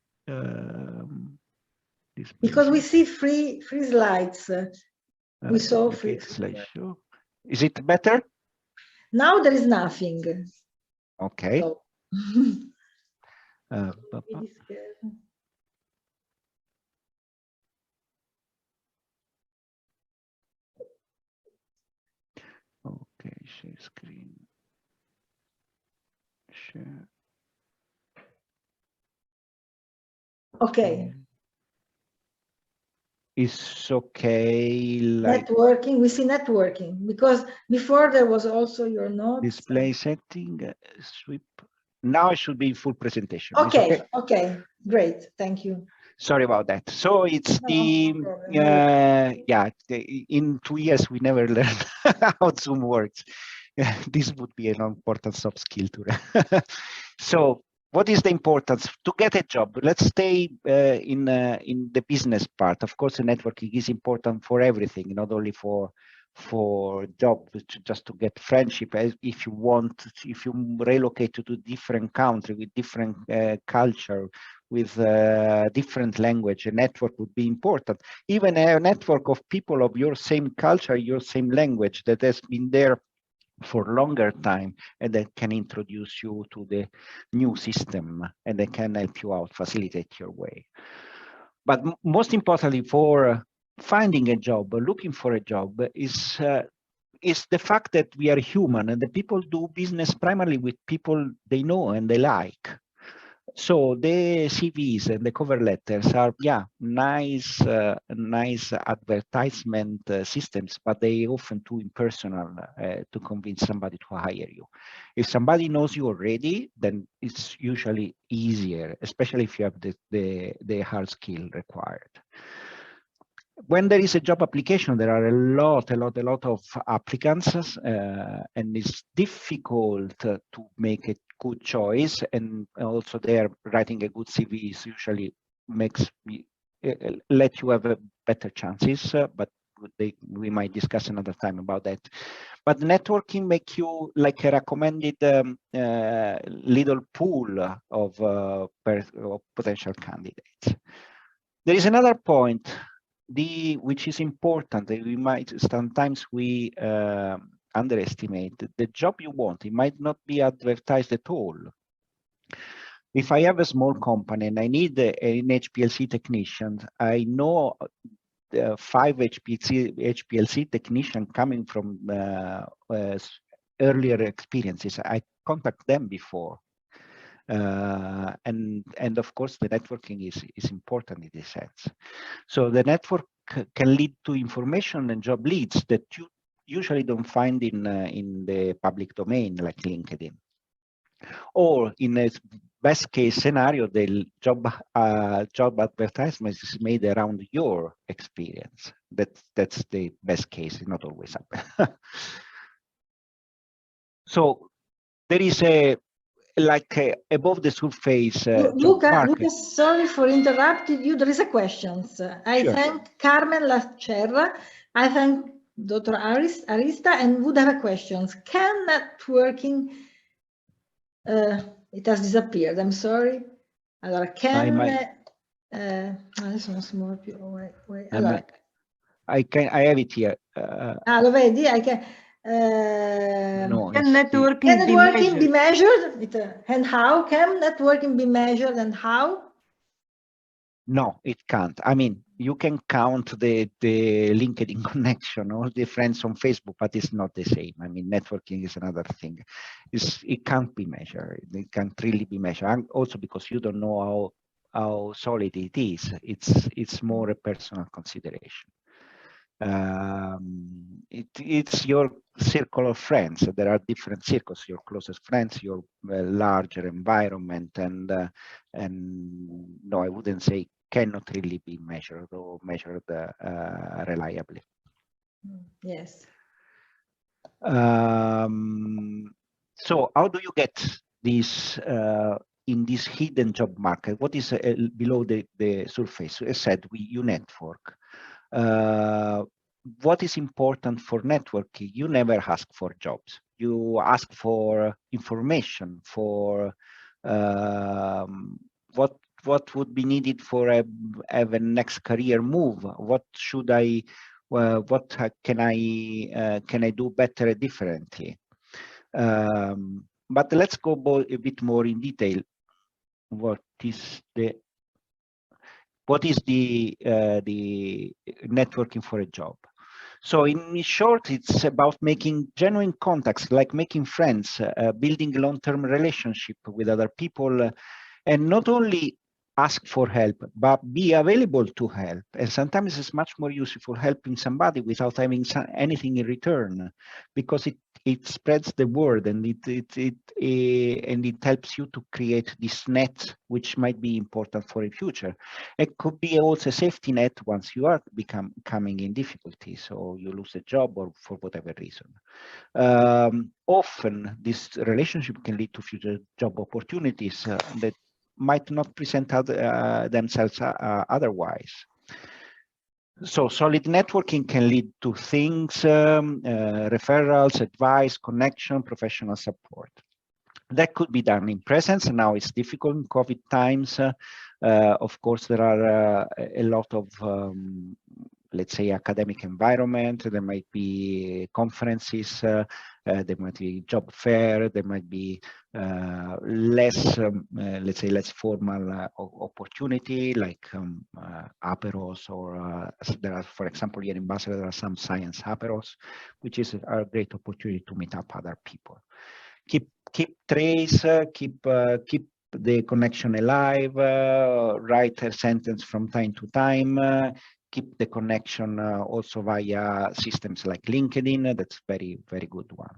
Because we see free slides. We saw free slideshow. Is it better? Now there is nothing. Okay. So. Okay, share screen. Share. Okay. It's okay. Like networking, we see networking because before there was also your notes. Display setting, sweep. Now it should be full presentation. Okay, okay, great, thank you. Sorry about that. So it's in 2 years we never learned how Zoom works. This would be an important soft skill to So what is the importance to get a job? Let's stay in the business part. Of course, the networking is important for everything, not only for job, just to get friendship. If you relocate to a different country with different culture, with different language, a network would be important. Even a network of people of your same culture, your same language that has been there for longer time, and that can introduce you to the new system, and they can help you out, facilitate your way. But most importantly, for finding a job, looking for a job, is the fact that we are human, and the people do business primarily with people they know and they like. So the CVs and the cover letters are, nice advertisement systems, but they often too impersonal to convince somebody to hire you. If somebody knows you already, then it's usually easier, especially if you have the hard skill required. When there is a job application, there are a lot of applicants, and it's difficult to make a good choice. And also, there writing a good CV is usually let you have better chances. But we might discuss another time about that. But networking make you like a recommended little pool of potential candidates. There is another point. Which is important, we might sometimes underestimate the job you want. It might not be advertised at all. If I have a small company and I need an HPLC technician, I know 5 HPLC technicians coming from earlier experiences. I contact them before. And of course, the networking is important in this sense. So the network can lead to information and job leads that you usually don't find in the public domain, like LinkedIn. Or in a best case scenario, the job advertisement is made around your experience. That's the best case. It not always happen. So there is a above the surface Luca, sorry for interrupting you. There is a question. I thank Carmen Lacerra. I thank Dr. Arista, and would have a question. Can networking, it has disappeared, I'm sorry. Allora, adesso non si muove più. Allora. I have it here. Lo vedi? No, can networking be measured? And how? Can networking be measured and how? No, it can't. I mean, you can count the LinkedIn connection or the friends on Facebook, but it's not the same. I mean, networking is another thing. It can't be measured. It can't really be measured. And also because you don't know how solid it is. It's more a personal consideration. It's your circle of friends. There are different circles, your closest friends, your larger environment, and no, I wouldn't say cannot really be measured or measured reliably. Yes. So how do you get this in this hidden job market, what is below the surface? As said, you network. What is important for networking? You never ask for jobs. You ask for information, for what would be needed for a next career move. What should I? What can I do better differently? But let's go a bit more in detail. What is the networking for a job? So in short, it's about making genuine contacts, like making friends, building long-term relationship with other people, and not only ask for help, but be available to help. And sometimes it's much more useful helping somebody without having anything in return, because it spreads the word, and it helps you to create this net, which might be important for the future. It could be also a safety net once you are coming in difficulty, so you lose a job or for whatever reason. Often this relationship can lead to future job opportunities that might not present themselves otherwise. So solid networking can lead to things, referrals, advice, connection, professional support. That could be done in presence. Now it's difficult in COVID times. Of course, there are a lot of, let's say, academic environment. There might be conferences, there might be job fair, there might be less, let's say, less formal opportunity, like aperos, or there are, for example, here in Basel, there are some science aperos, which is a great opportunity to meet up other people. Keep trace, keep the connection alive, write a sentence from time to time, keep the connection also via systems like LinkedIn. That's very good one.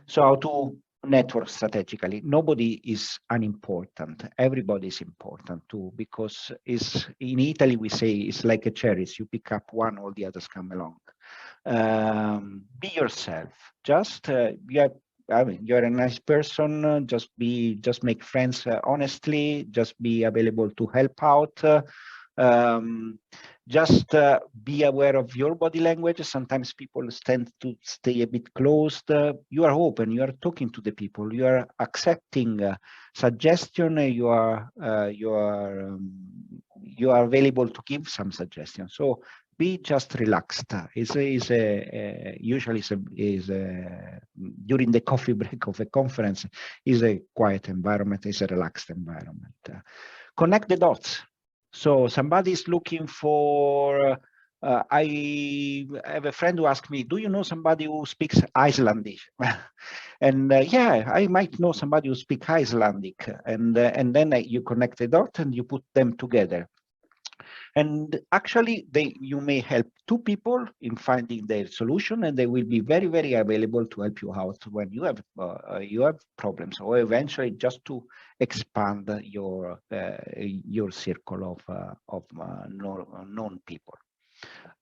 So how to network strategically? Nobody is unimportant. Everybody is important too, because in Italy we say it's like a cherries. You pick up one, all the others come along. Be yourself. Just I mean, you're a nice person. Just make friends honestly. Just be available to help out. Just be aware of your body language. Sometimes people tend to stay a bit closed. You are open. You are talking to the people. You are accepting suggestion. You are available to give some suggestions. So be just relaxed. Usually during the coffee break of a conference is a quiet environment. Is a relaxed environment. Connect the dots. So somebody is looking for. I have a friend who asked me, "Do you know somebody who speaks Icelandic?" And yeah, I might know somebody who speaks Icelandic. And then you connect the dots and you put them together. And actually, you may help two people in finding their solution, and they will be very available to help you out when you have problems, or eventually just to expand your circle of known people.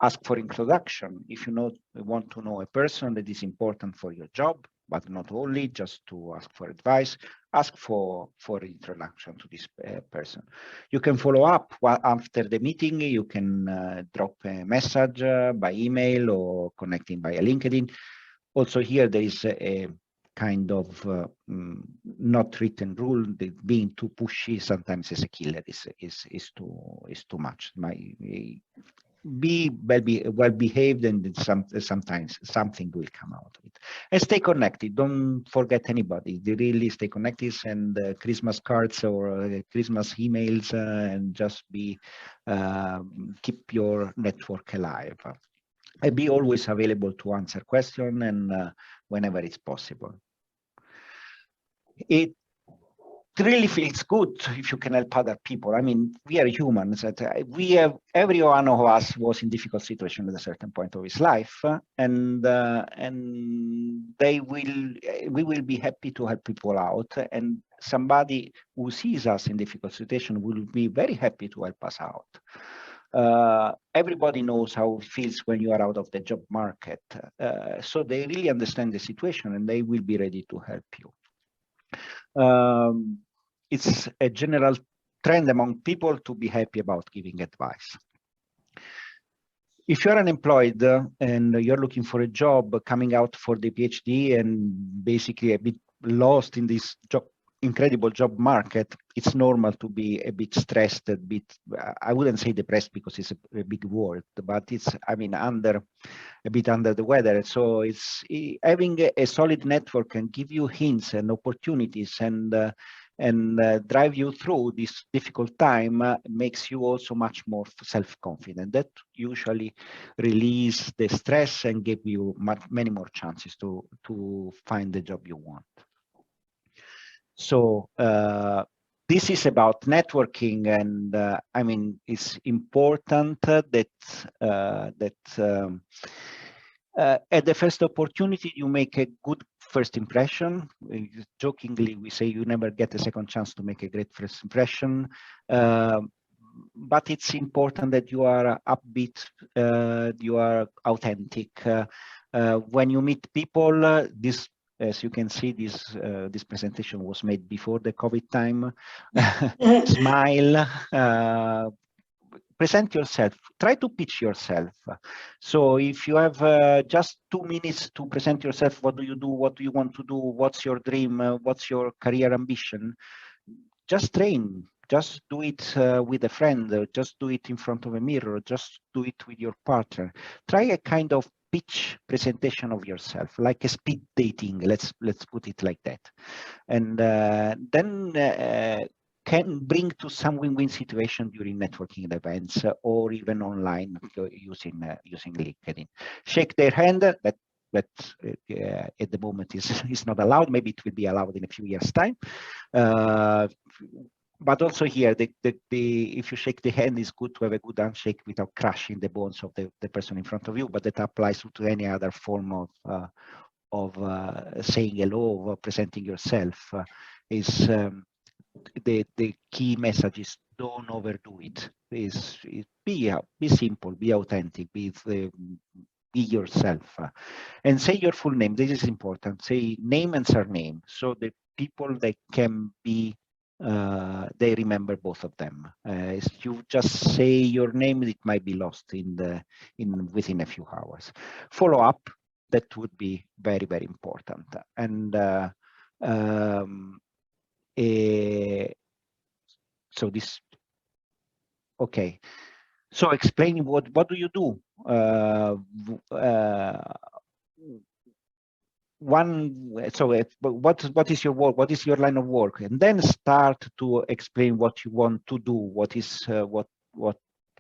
Ask for introduction. If you want to know a person that is important for your job, but not only, just to ask for advice, ask for introduction to this person. You can follow up after the meeting. You can drop a message by email or connecting via LinkedIn. Also here, there is a kind of not written rule that being too pushy sometimes is a killer, is too much. Be well behaved, and sometimes something will come out of it. And stay connected. Don't forget anybody. Really stay connected, and Christmas cards or Christmas emails, and just keep your network alive. And be always available to answer questions, and whenever it's possible. It really feels good if you can help other people. I mean, we are humans. Every one of us was in difficult situation at a certain point of his life, and we will be happy to help people out. And somebody who sees us in difficult situation will be very happy to help us out. Everybody knows how it feels when you are out of the job market, so they really understand the situation, and they will be ready to help you. it's a general trend among people to be happy about giving advice. If you're unemployed and you're looking for a job, coming out for the PhD and basically a bit lost in this incredible job market, it's normal to be a bit stressed, a bit, I wouldn't say depressed because it's a big word, but it's, I mean, a bit under the weather. So it's having a solid network can give you hints and opportunities and drive you through this difficult time makes you also much more self-confident. That usually release the stress and give you many more chances to find the job you want. So this is about networking, and I mean, it's important that at the first opportunity you make a good first impression. Jokingly, we say you never get a second chance to make a great first impression. But it's important that you are upbeat, you are authentic. When you meet people, this, as you can see, this presentation was made before the COVID time. Smile, present yourself, try to pitch yourself. So if you have just 2 minutes to present yourself, what do you do? What do you want to do? What's your dream? What's your career ambition? Just train. Just do it with a friend. Just do it in front of a mirror. Just do it with your partner. Try a kind of pitch presentation of yourself, like a speed dating. Let's put it like that, and then can bring to some win-win situation during networking events or even online using LinkedIn. Shake their hand. That at the moment is not allowed. Maybe it will be allowed in a few years' time. But also here, if you shake the hand, it's good to have a good handshake without crushing the bones of the person in front of you. But that applies to any other form of saying hello, of presenting yourself. Is the key message is don't overdo it. Be simple, be authentic, be yourself, and say your full name. This is important. Say name and surname, so the people that can be they remember both of them. If you just say your name, it might be lost within a few hours. Follow up, that would be very, very important. And so this, okay. So explaining what do you do? What is your work? What is your line of work? And then start to explain what you want to do. What is what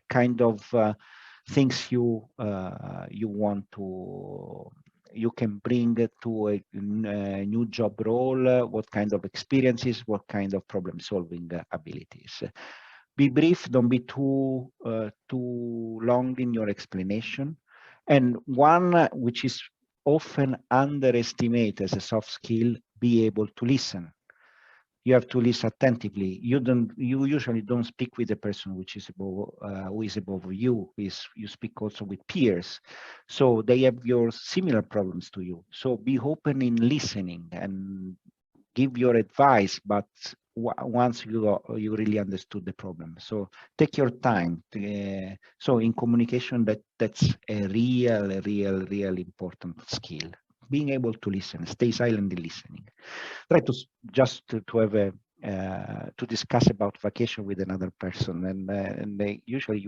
kind of things you want to you can bring to a new job role. What kind of experiences? What kind of problem solving abilities? Be brief. Don't be too long in your explanation. And one which is often underestimated as a soft skill, be able to listen. You have to listen attentively. You usually don't speak with the person which is above, who is above you. You speak also with peers, so they have your similar problems to you. So be open in listening and give your advice, but once you really understood the problem. So take your time. So in communication, that's a real important skill. Being able to listen, stay silently listening. Try to just to have a to discuss about vacation with another person, and they usually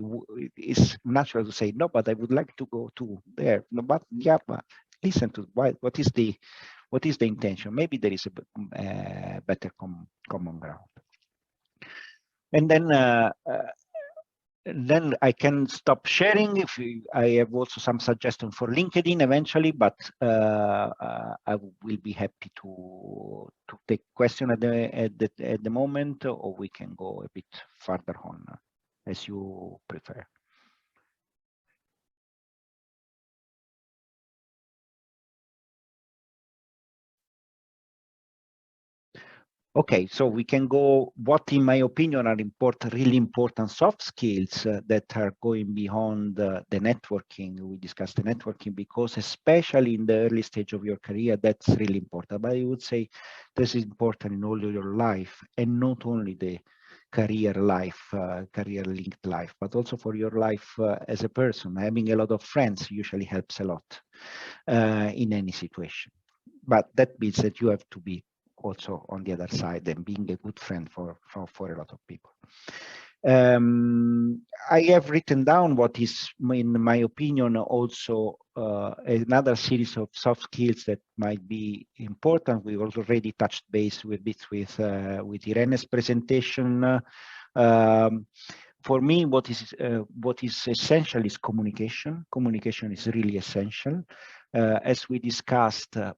it's natural to say no, but I would like to go to there. No, but yeah, but listen to what is the intention. Maybe there is a better common ground. And then I can stop sharing. I have also some suggestions for LinkedIn eventually, but I will be happy to take question at the moment, or we can go a bit further on as you prefer. Okay, so we can go, what in my opinion are really important soft skills that are going beyond the networking. We discussed the networking because especially in the early stage of your career, that's really important. But I would say this is important in all your life, and not only the career life, career linked life, but also for your life as a person. Having a lot of friends usually helps a lot in any situation. But that means that you have to be also on the other side and being a good friend for a lot of people. I have written down what is, in my opinion, also another series of soft skills that might be important. We already touched base with Irene's presentation. For me, what is essential is communication. Communication is really essential. As we discussed, the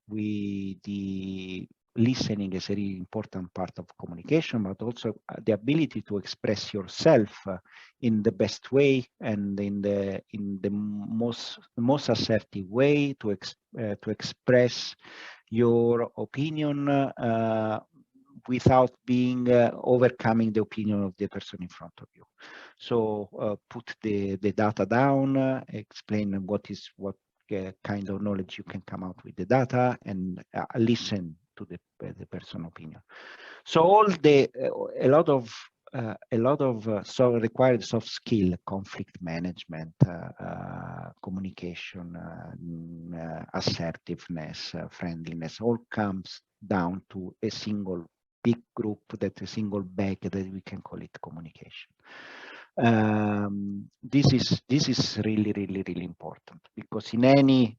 listening is a really important part of communication, but also the ability to express yourself in the best way and in the most assertive way to express your opinion without being overcoming the opinion of the person in front of you. So put the data down, explain what kind of knowledge you can come out with the data, and listen to the person opinion. So all a lot of required soft skill, conflict management, communication, assertiveness, friendliness, all comes down to a single big group, that a single bag that we can call it communication. This is really important, because in any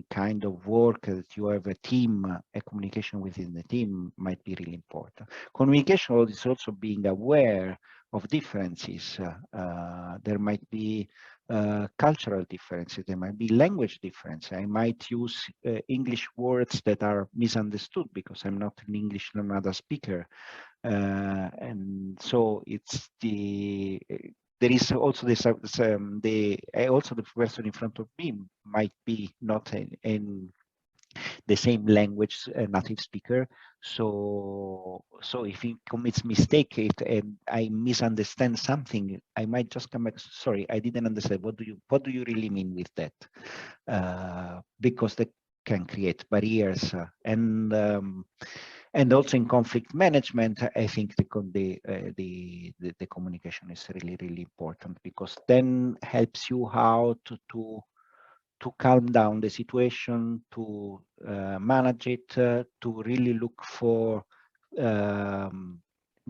kind of work that you have a team, a communication within the team might be really important. Communication is also being aware of differences. There might be cultural differences, there might be language differences. I might use English words that are misunderstood because I'm not an English learner speaker. And so it's there is also this also the person in front of me might be not in the same language native speaker. So if he commits mistake and I misunderstand something, I might just come back, sorry, I didn't understand. What do you really mean with that? Because that can create barriers and also in conflict management, I think the communication is really important, because then helps you how to calm down the situation, to manage it, to really look for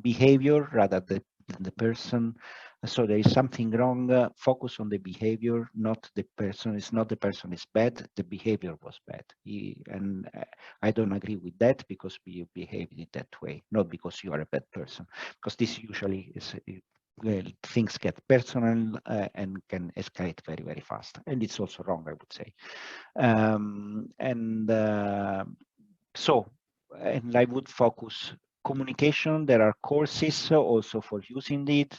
behavior rather than the person. So there is something wrong, focus on the behavior, not the person. It's not the person is bad, the behavior was bad. And I don't agree with that because you behaved in that way, not because you are a bad person, because this usually is, well, things get personal and can escalate very fast. And it's also wrong, I would say. And I would focus communication. There are courses also for using it.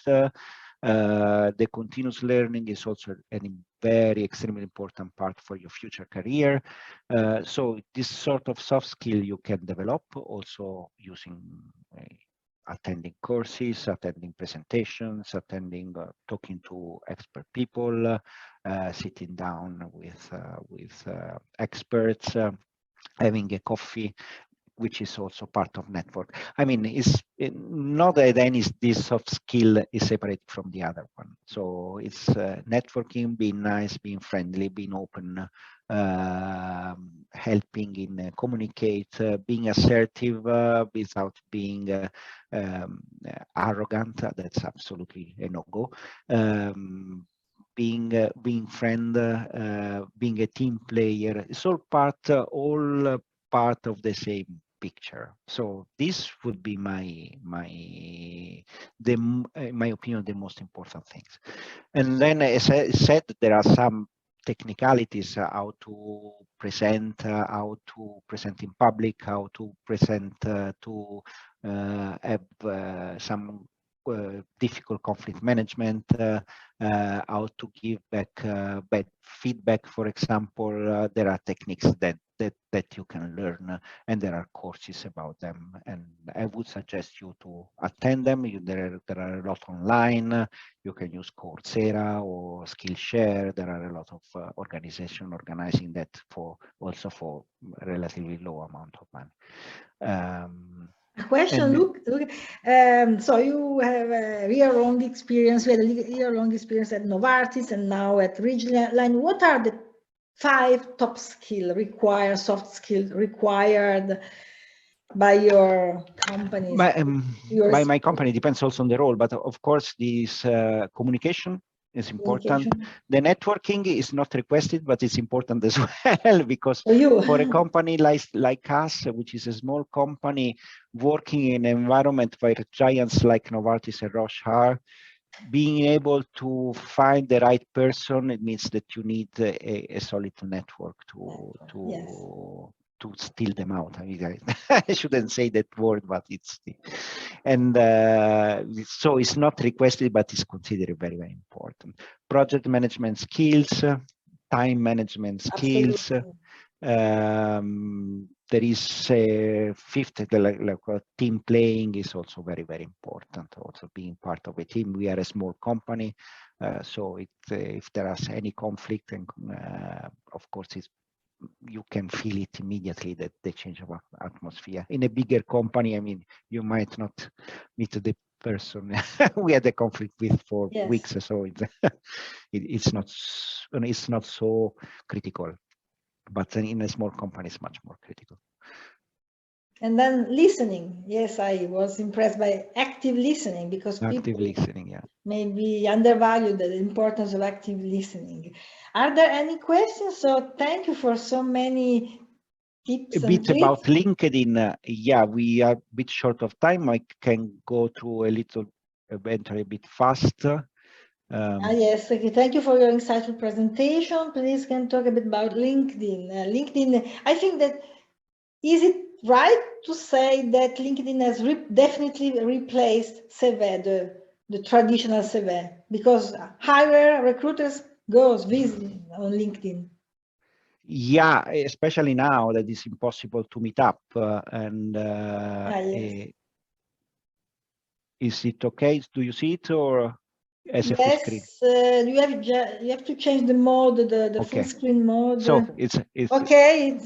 The continuous learning is also a very extremely important part for your future career. So this sort of soft skill you can develop also using attending courses, attending presentations, talking to expert people, sitting down with experts, having a coffee, which is also part of network. I mean, it's not that any this soft skill is separate from the other one. So it's networking, being nice, being friendly, being open, helping in communicate, being assertive without being arrogant. That's absolutely a no-go. Being friend, being a team player, it's all part of the same picture. So this would be in my opinion, the most important things. And then, as I said, there are some technicalities, how to present in public, how to present to have some difficult conflict management, how to give back bad feedback, for example. There are techniques that that you can learn, and there are courses about them, and I would suggest you to attend them. There are a lot online. You can use Coursera or Skillshare. There are a lot of organizations organizing that also for relatively low amount of money. A question, look, so you have a year-long experience, you had a year-long experience at Novartis and now at Ridgeline. What are the 5 top skills required, soft skills required by your company? By my company, depends also on the role, but of course, this communication is important. The networking is not requested, but it's important as well, because for a company like us, which is a small company working in an environment where giants like Novartis and Roche are, being able to find the right person, it means that you need a solid network to steal them out. I mean, I shouldn't say that word, but it's so it's not requested, but it's considered very, very important. Project management skills, time management skills. There is a 5th, like team playing is also very, very important. Also being part of a team. We are a small company, so if there is any conflict, and of course you can feel it immediately, that the change of atmosphere. In a bigger company, I mean, you might not meet the person we had a conflict with for weeks, so it's not so critical. But in a small company, it's much more critical. And then listening. Yes, I was impressed by active listening, because active listening, maybe undervalue the importance of active listening. Are there any questions? So thank you for so many tips. A bit about LinkedIn. We are a bit short of time. I can go through a bit faster. Yes, okay. Thank you for your insightful presentation. Please can talk a bit about LinkedIn. LinkedIn, I think that, is it right to say that LinkedIn has definitely replaced CV, the traditional CV, because higher recruiters visit on LinkedIn? Yeah, especially now that it's impossible to meet up. Is it okay? Do you see it, or as a full screen? You have to change the mode, the full screen mode. So it's okay.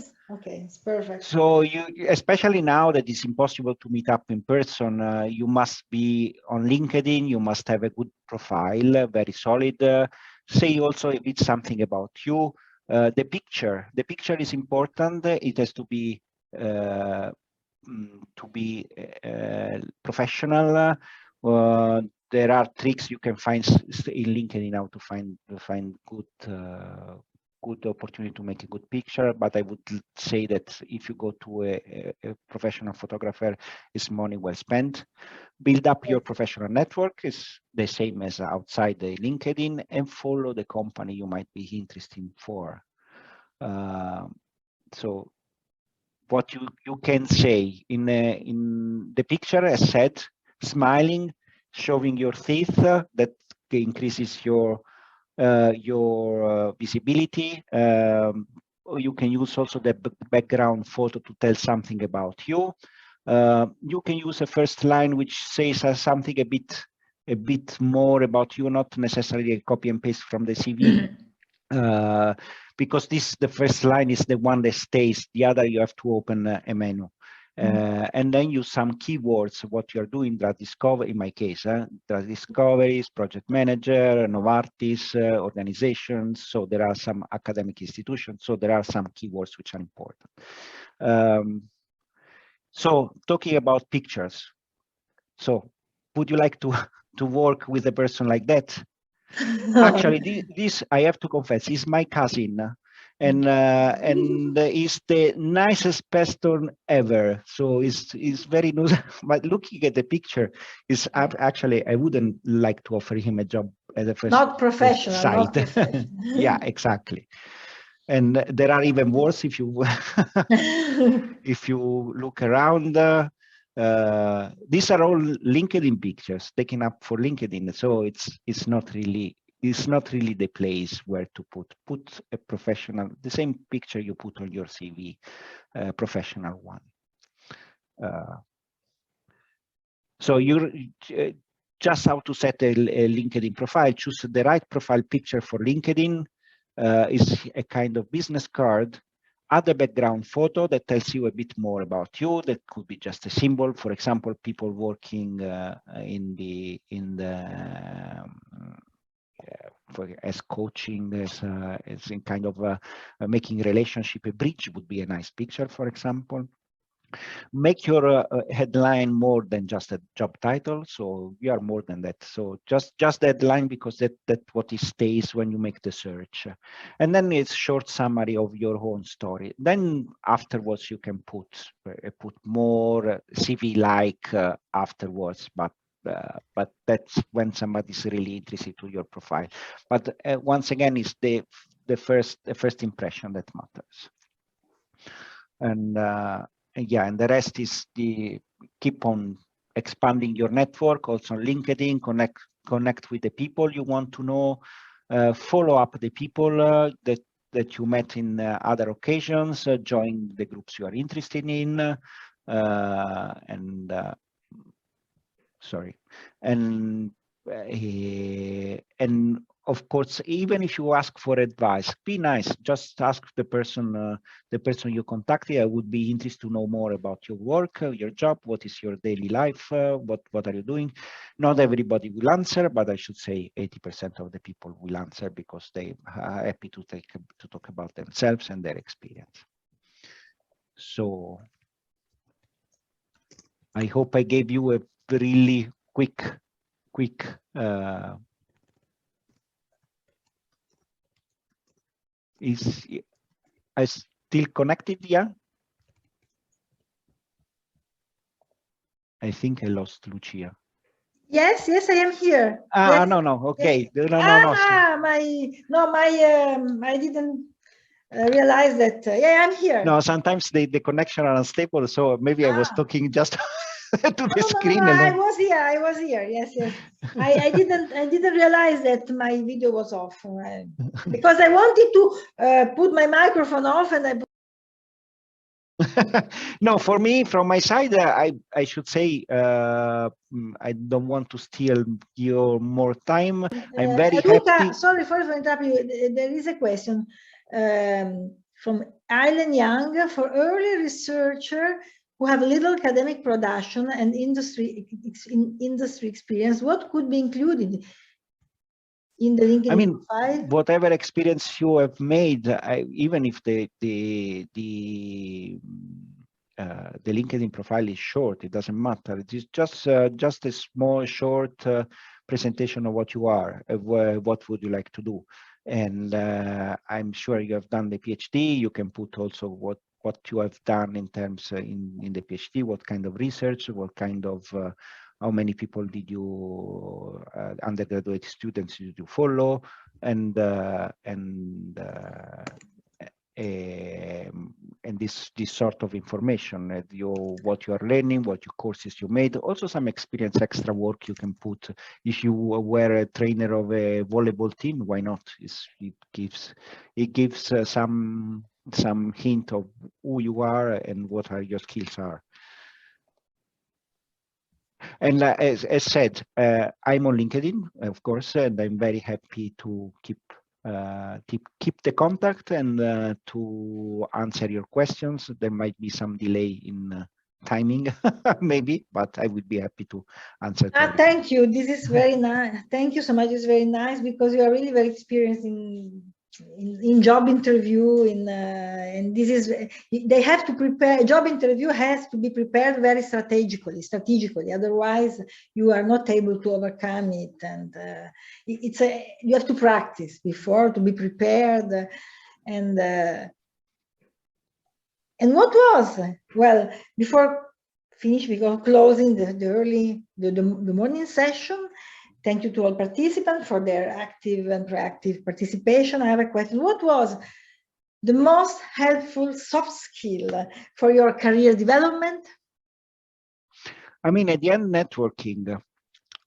It's perfect. So especially now that it's impossible to meet up in person, you must be on LinkedIn. You must have a good profile, very solid. Say also a bit something about you. The picture is important. It has to be professional. There are tricks you can find in LinkedIn now to find good opportunity to make a good picture, but I would say that if you go to a professional photographer, it's money well spent. Build up your professional network, is the same as outside the LinkedIn, and follow the company you might be interested for. So what you can say in the picture, as said, smiling, showing your teeth, that increases your visibility. You can use also the background photo to tell something about you. You can use a first line which says something a bit more about you, not necessarily a copy and paste from the CV. Because the first line is the one that stays. The other you have to open a menu. And then use some keywords, what you're doing, drug discovery, in my case, drug discoveries, project manager, Novartis, organizations. So there are some academic institutions. So there are some keywords which are important. So talking about pictures. So would you like to work with a person like that? Actually, this I have to confess is my cousin. And he's the nicest person ever. So he's very nice. But looking at the picture, is actually I wouldn't like to offer him a job at the first not professional. sight. Not professional. Yeah, exactly. And there are even worse if you if you look around. These are all LinkedIn pictures taken up for LinkedIn, so it's not really is not really the place where to put a professional, the same picture you put on your CV, professional one. So you're just how to set a LinkedIn profile. Choose the right profile picture for LinkedIn. Is a kind of business card. Add a background photo that tells you a bit more about you. That could be just a symbol. For example, people working as coaching, as in kind of making relationship a bridge would be a nice picture, for example. Make your headline more than just a job title, so you are more than that. So just the headline, because that what it stays when you make the search, and then it's short summary of your own story. Then afterwards you can put more CV-like afterwards, but that's when somebody's really interested to your profile. But once again, it's the first impression that matters. And yeah, and the rest is keep on expanding your network, also on LinkedIn, connect with the people you want to know, follow up the people that you met in other occasions, join the groups you are interested in, and of course, even if you ask for advice, be nice. Just ask the person you contacted. I would be interested to know more about your work, your job. What is your daily life? What are you doing? Not everybody will answer, but I should say 80% of the people will answer because they are happy to talk about themselves and their experience. So I hope I gave you a really quick is I still connected? Yeah, I think I lost Lucia. Yes, I am here. Ah, yes. no, okay. Yes. No. I didn't realize that. Yeah, I'm here. No, sometimes the connection are unstable, so maybe I was talking just to the screen no, alone. I was here. Yes. I didn't realize that my video was off because I wanted to put my microphone off, and I. No, for me, from my side, I should say I don't want to steal your more time. I'm very happy. Sorry for interrupting you. There is a question from Eileen Young. For early researcher who have little academic production and industry experience, what could be included in the LinkedIn profile? Whatever experience you have made, even if the LinkedIn profile is short, it doesn't matter. It is just a small, short presentation of what you are, what would you like to do. And I'm sure you have done the PhD. You can put also what you have done in terms in the PhD, what kind of research, what kind of how many people did you undergraduate students did you follow, and this sort of information, what you are learning, what your courses you made, also some experience, extra work you can put. If you were a trainer of a volleyball team, why not? It gives some hint of who you are and what are your skills are. And as said, I'm on LinkedIn, of course, and I'm very happy to keep the contact and to answer your questions. There might be some delay in timing, maybe, but I would be happy to answer. Thank you. This is very nice. Thank you so much. It's very nice because you are really very experienced in job interview. And this is, they have to prepare. A job interview has to be prepared very strategically. Otherwise, you are not able to overcome it. And you have to practice before to be prepared. And what was, well, before closing the morning session, thank you to all participants for their active and proactive participation. I have a question. What was the most helpful soft skill for your career development? I mean, at the end, networking.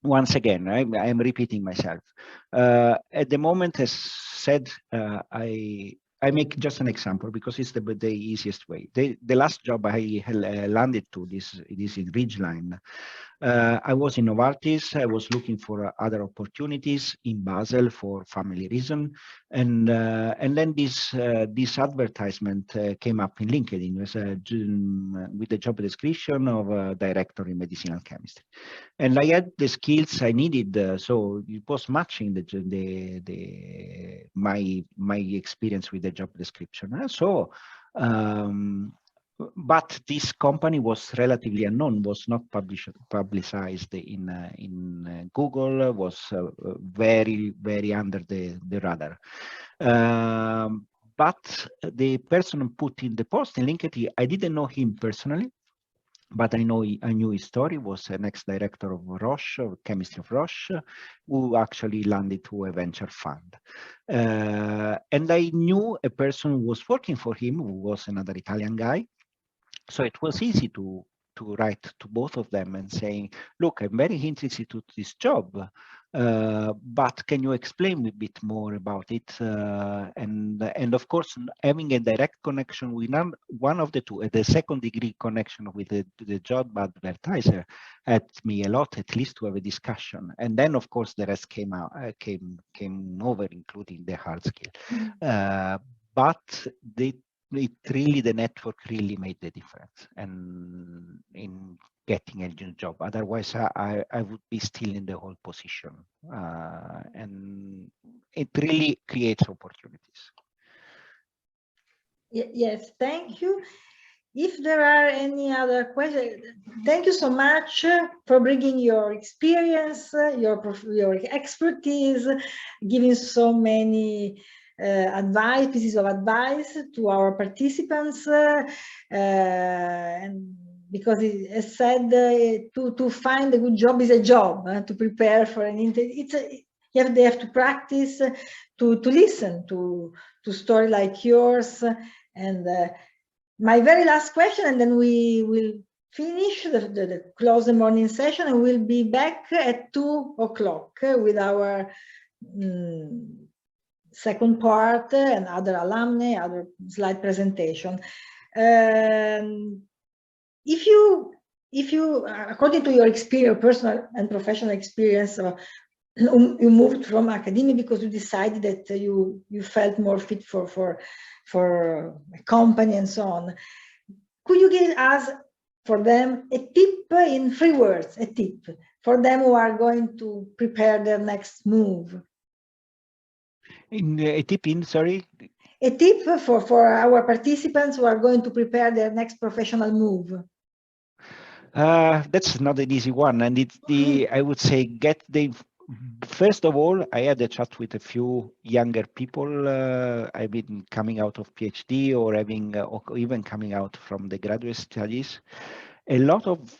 once again, I'm repeating myself. At the moment, as said, I make just an example because it's the easiest way. The last job I landed to, this is in Ridgeline. I was in Novartis. I was looking for other opportunities in Basel for family reason, and then this advertisement came up in LinkedIn. It was with the job description of a director in medicinal chemistry, and I had the skills I needed, so it was matching my experience with the job description. So. But this company was relatively unknown, was not publicized in Google, was very under the radar. But the person put in the post in LinkedIn, I didn't know him personally, but I knew his story. Was an ex-director of Roche, of chemistry of Roche, who actually landed to a venture fund. And I knew a person who was working for him, who was another Italian guy. So it was easy to write to both of them and saying, look, I'm very interested to this job, but can you explain a bit more about it? And of course, having a direct connection with one of the two, the second degree connection with the job advertiser helped me a lot, at least to have a discussion. And then, of course, the rest came over, including the hard skill. But the network really made the difference and in getting a new job. Otherwise, I would be still in the old position. And it really creates opportunities. Yes, thank you. If there are any other questions, thank you so much for bringing your experience, your expertise, giving so many pieces of advice to our participants, and because as said, to find a good job is a job. To prepare for an interview, they have to practice, to listen to story like yours. And my very last question, and then we will finish the close the morning session, and we'll be back at 2 o'clock with our second part and other alumni, other slide presentation. If you, according to your experience, personal and professional experience, you moved from academia because you decided that you felt more fit for a company and so on. Could you give us, for them, a tip in 3 words, a tip for them who are going to prepare their next move? A tip sorry? A tip for our participants who are going to prepare their next professional move. That's not an easy one, and it's I would say first of all, I had a chat with a few younger people. I've been coming out of PhD or or even coming out from the graduate studies. A lot of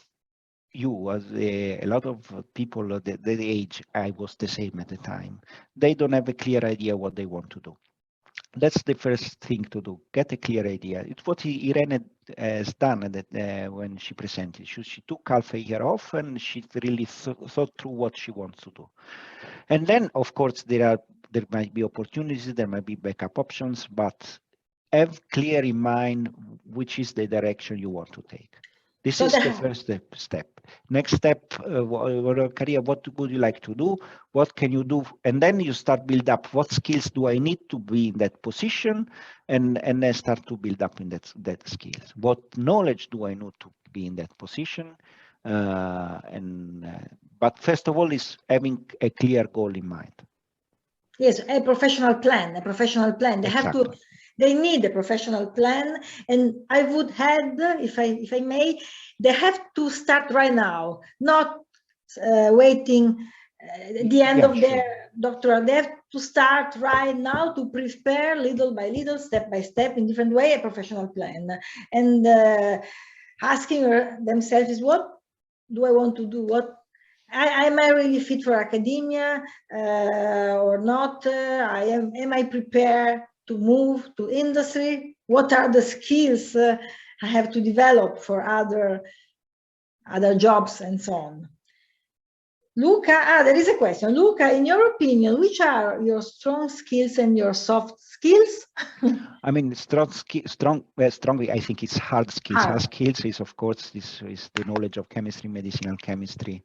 a lot of people at the age I was the same at the time, they don't have a clear idea what they want to do. That's the first thing to do. Get a clear idea. It's what Irene has done when she presented. She took half a year off and she really thought through what she wants to do. And then, of course, there might be opportunities, there might be backup options, but have clear in mind which is the direction you want to take. This is the first step. Next step, career, what would you like to do? What can you do? And then you start build up. What skills do I need to be in that position? And then start to build up in that skills. What knowledge do I need to be in that position? But first of all, is having a clear goal in mind. Yes, a professional plan. They have to. They need a professional plan, and I would add, if I may, they have to start right now, not waiting the end of their doctoral. They have to start right now to prepare little by little, step by step, in different way, a professional plan, and asking themselves is, what do I want to do? What am I really fit for academia or not? Am I prepared to move to industry? What are the skills I have to develop for other jobs and so on? Luca, there is a question. Luca, in your opinion, which are your strong skills and your soft skills? I mean, strongly, I think it's hard skills. Hard skills is, of course, this is the knowledge of chemistry, medicinal chemistry,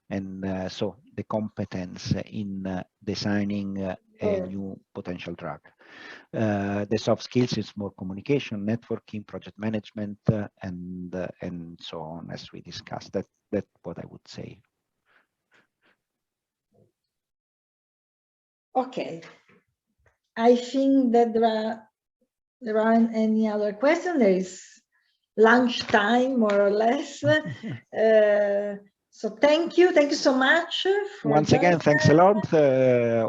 and so the competence in designing a new potential drug. The soft skills is more communication, networking, project management, and so on, as we discussed. That's what I would say. Okay. I think that there aren't any other questions. There is lunchtime, more or less. So thank you so much. Once again, thanks a lot.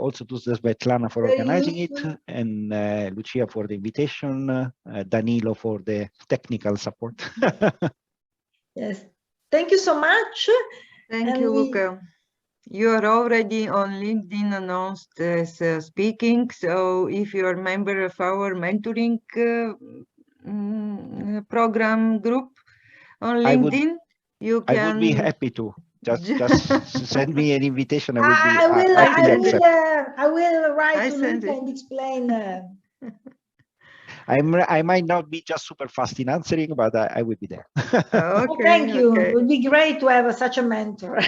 Also to Svetlana for organizing it, and Lucia for the invitation, Danilo for the technical support. Yes, thank you so much. Thank you, Luca. You are already on LinkedIn announced as speaking, so if you are a member of our mentoring program group on LinkedIn, you can. I would be happy to. Just send me an invitation. I will be. I will write to Luca and explain. I might not be just super fast in answering, but I will be there. Okay, thank you. It would be great to have such a mentor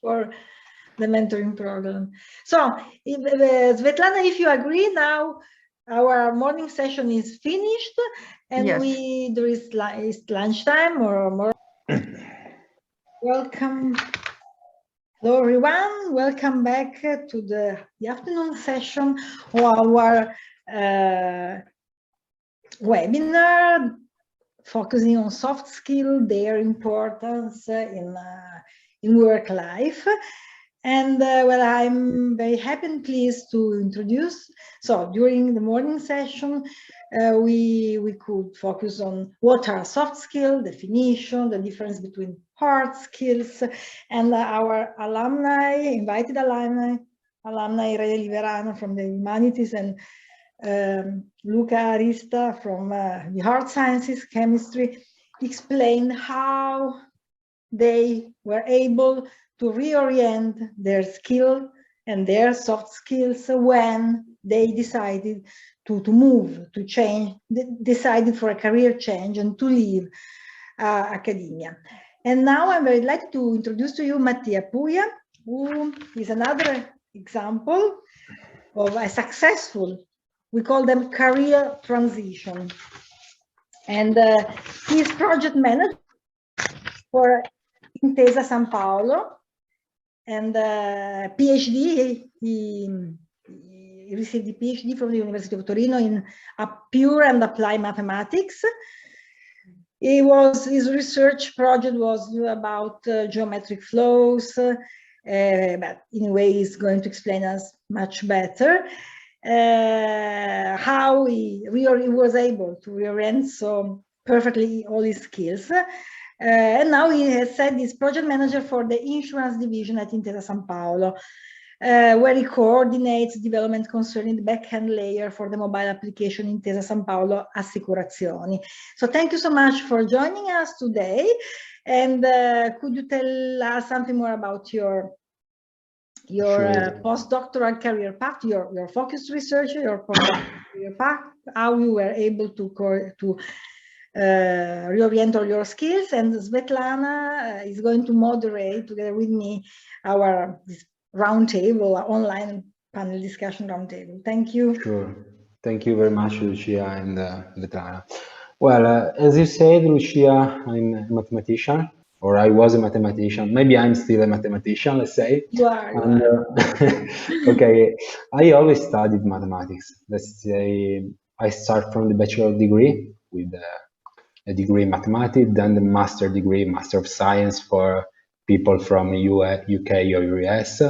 for the mentoring program. So, Svetlana, if you agree, now our morning session is finished, and there is lunchtime or more. Welcome. Hello, everyone. Welcome back to the afternoon session of our webinar focusing on soft skills, their importance in work life. And well, I'm very happy and pleased to introduce. So during the morning session, we could focus on what are soft skills, definition, the difference between hard skills, and our alumni, invited alumni, Irene Liverano from the humanities, and Luca Arista from the hard sciences, chemistry, explain how they were able to reorient their skill and their soft skills when they decided to move, to change, decided for a career change and to leave academia. And now I'm very delighted to introduce to you Mattia Puia, who is another example of a successful, we call them career transition. And he is project manager for Intesa San Paolo, and PhD, he received the PhD from the University of Torino in pure and applied mathematics. His research project was about geometric flows, but anyway, he's going to explain us much better how he was able to reorient so perfectly all his skills. And now he has said he's project manager for the insurance division at Intesa San Paolo, where he coordinates development concerning the back-end layer for the mobile application Intesa San Paolo Assicurazioni. So thank you so much for joining us today. And could you tell us something more about your postdoctoral career path, your focused research, your postdoctoral career path, how you were able to reorient all your skills? And Svetlana is going to moderate together with me our roundtable, online panel discussion roundtable. Thank you. Sure. Thank you very much, Lucia and Svetlana. Well, as you said, Lucia, I'm a mathematician, or I was a mathematician. Maybe I'm still a mathematician, let's say. You are. And, okay, I always studied mathematics. Let's say I start from the bachelor degree with a degree in mathematics, then the master degree, Master of Science for people from UK or US.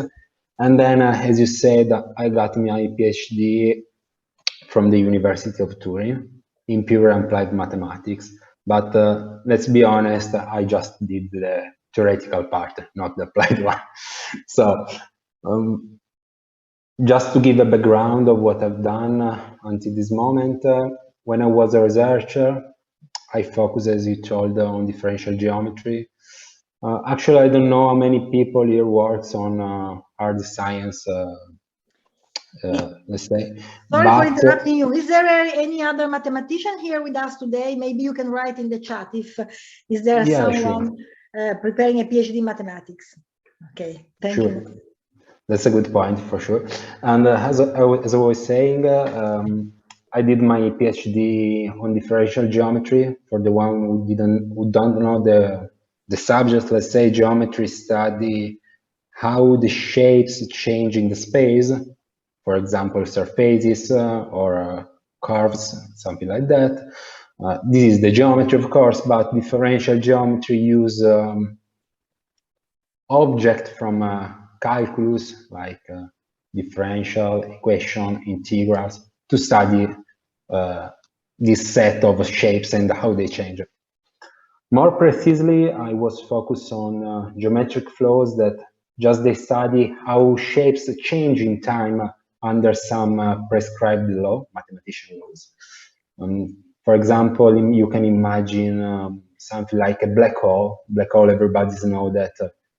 And then, as you said, I got my PhD from the University of Turin in pure and applied mathematics. But let's be honest, I just did the theoretical part, not the applied one. So just to give a background of what I've done until this moment, when I was a researcher, I focused, as you told, on differential geometry. Actually, I don't know how many people here works on hard science, let's say. Sorry for interrupting you. Is there any other mathematician here with us today? Maybe you can write in the chat if is there someone preparing a PhD in mathematics. Okay, thank you. That's a good point for sure. And as I was saying, I did my PhD on differential geometry. For the one who don't know the subject, let's say geometry study how the shapes change in the space. For example, surfaces or curves, something like that. This is the geometry, of course, but differential geometry use object from calculus, like differential equation, integrals, to study this set of shapes and how they change. More precisely, I was focused on geometric flows that just they study how shapes change in time under some prescribed law, mathematician laws. For example, you can imagine something like a black hole. Black hole, everybody knows that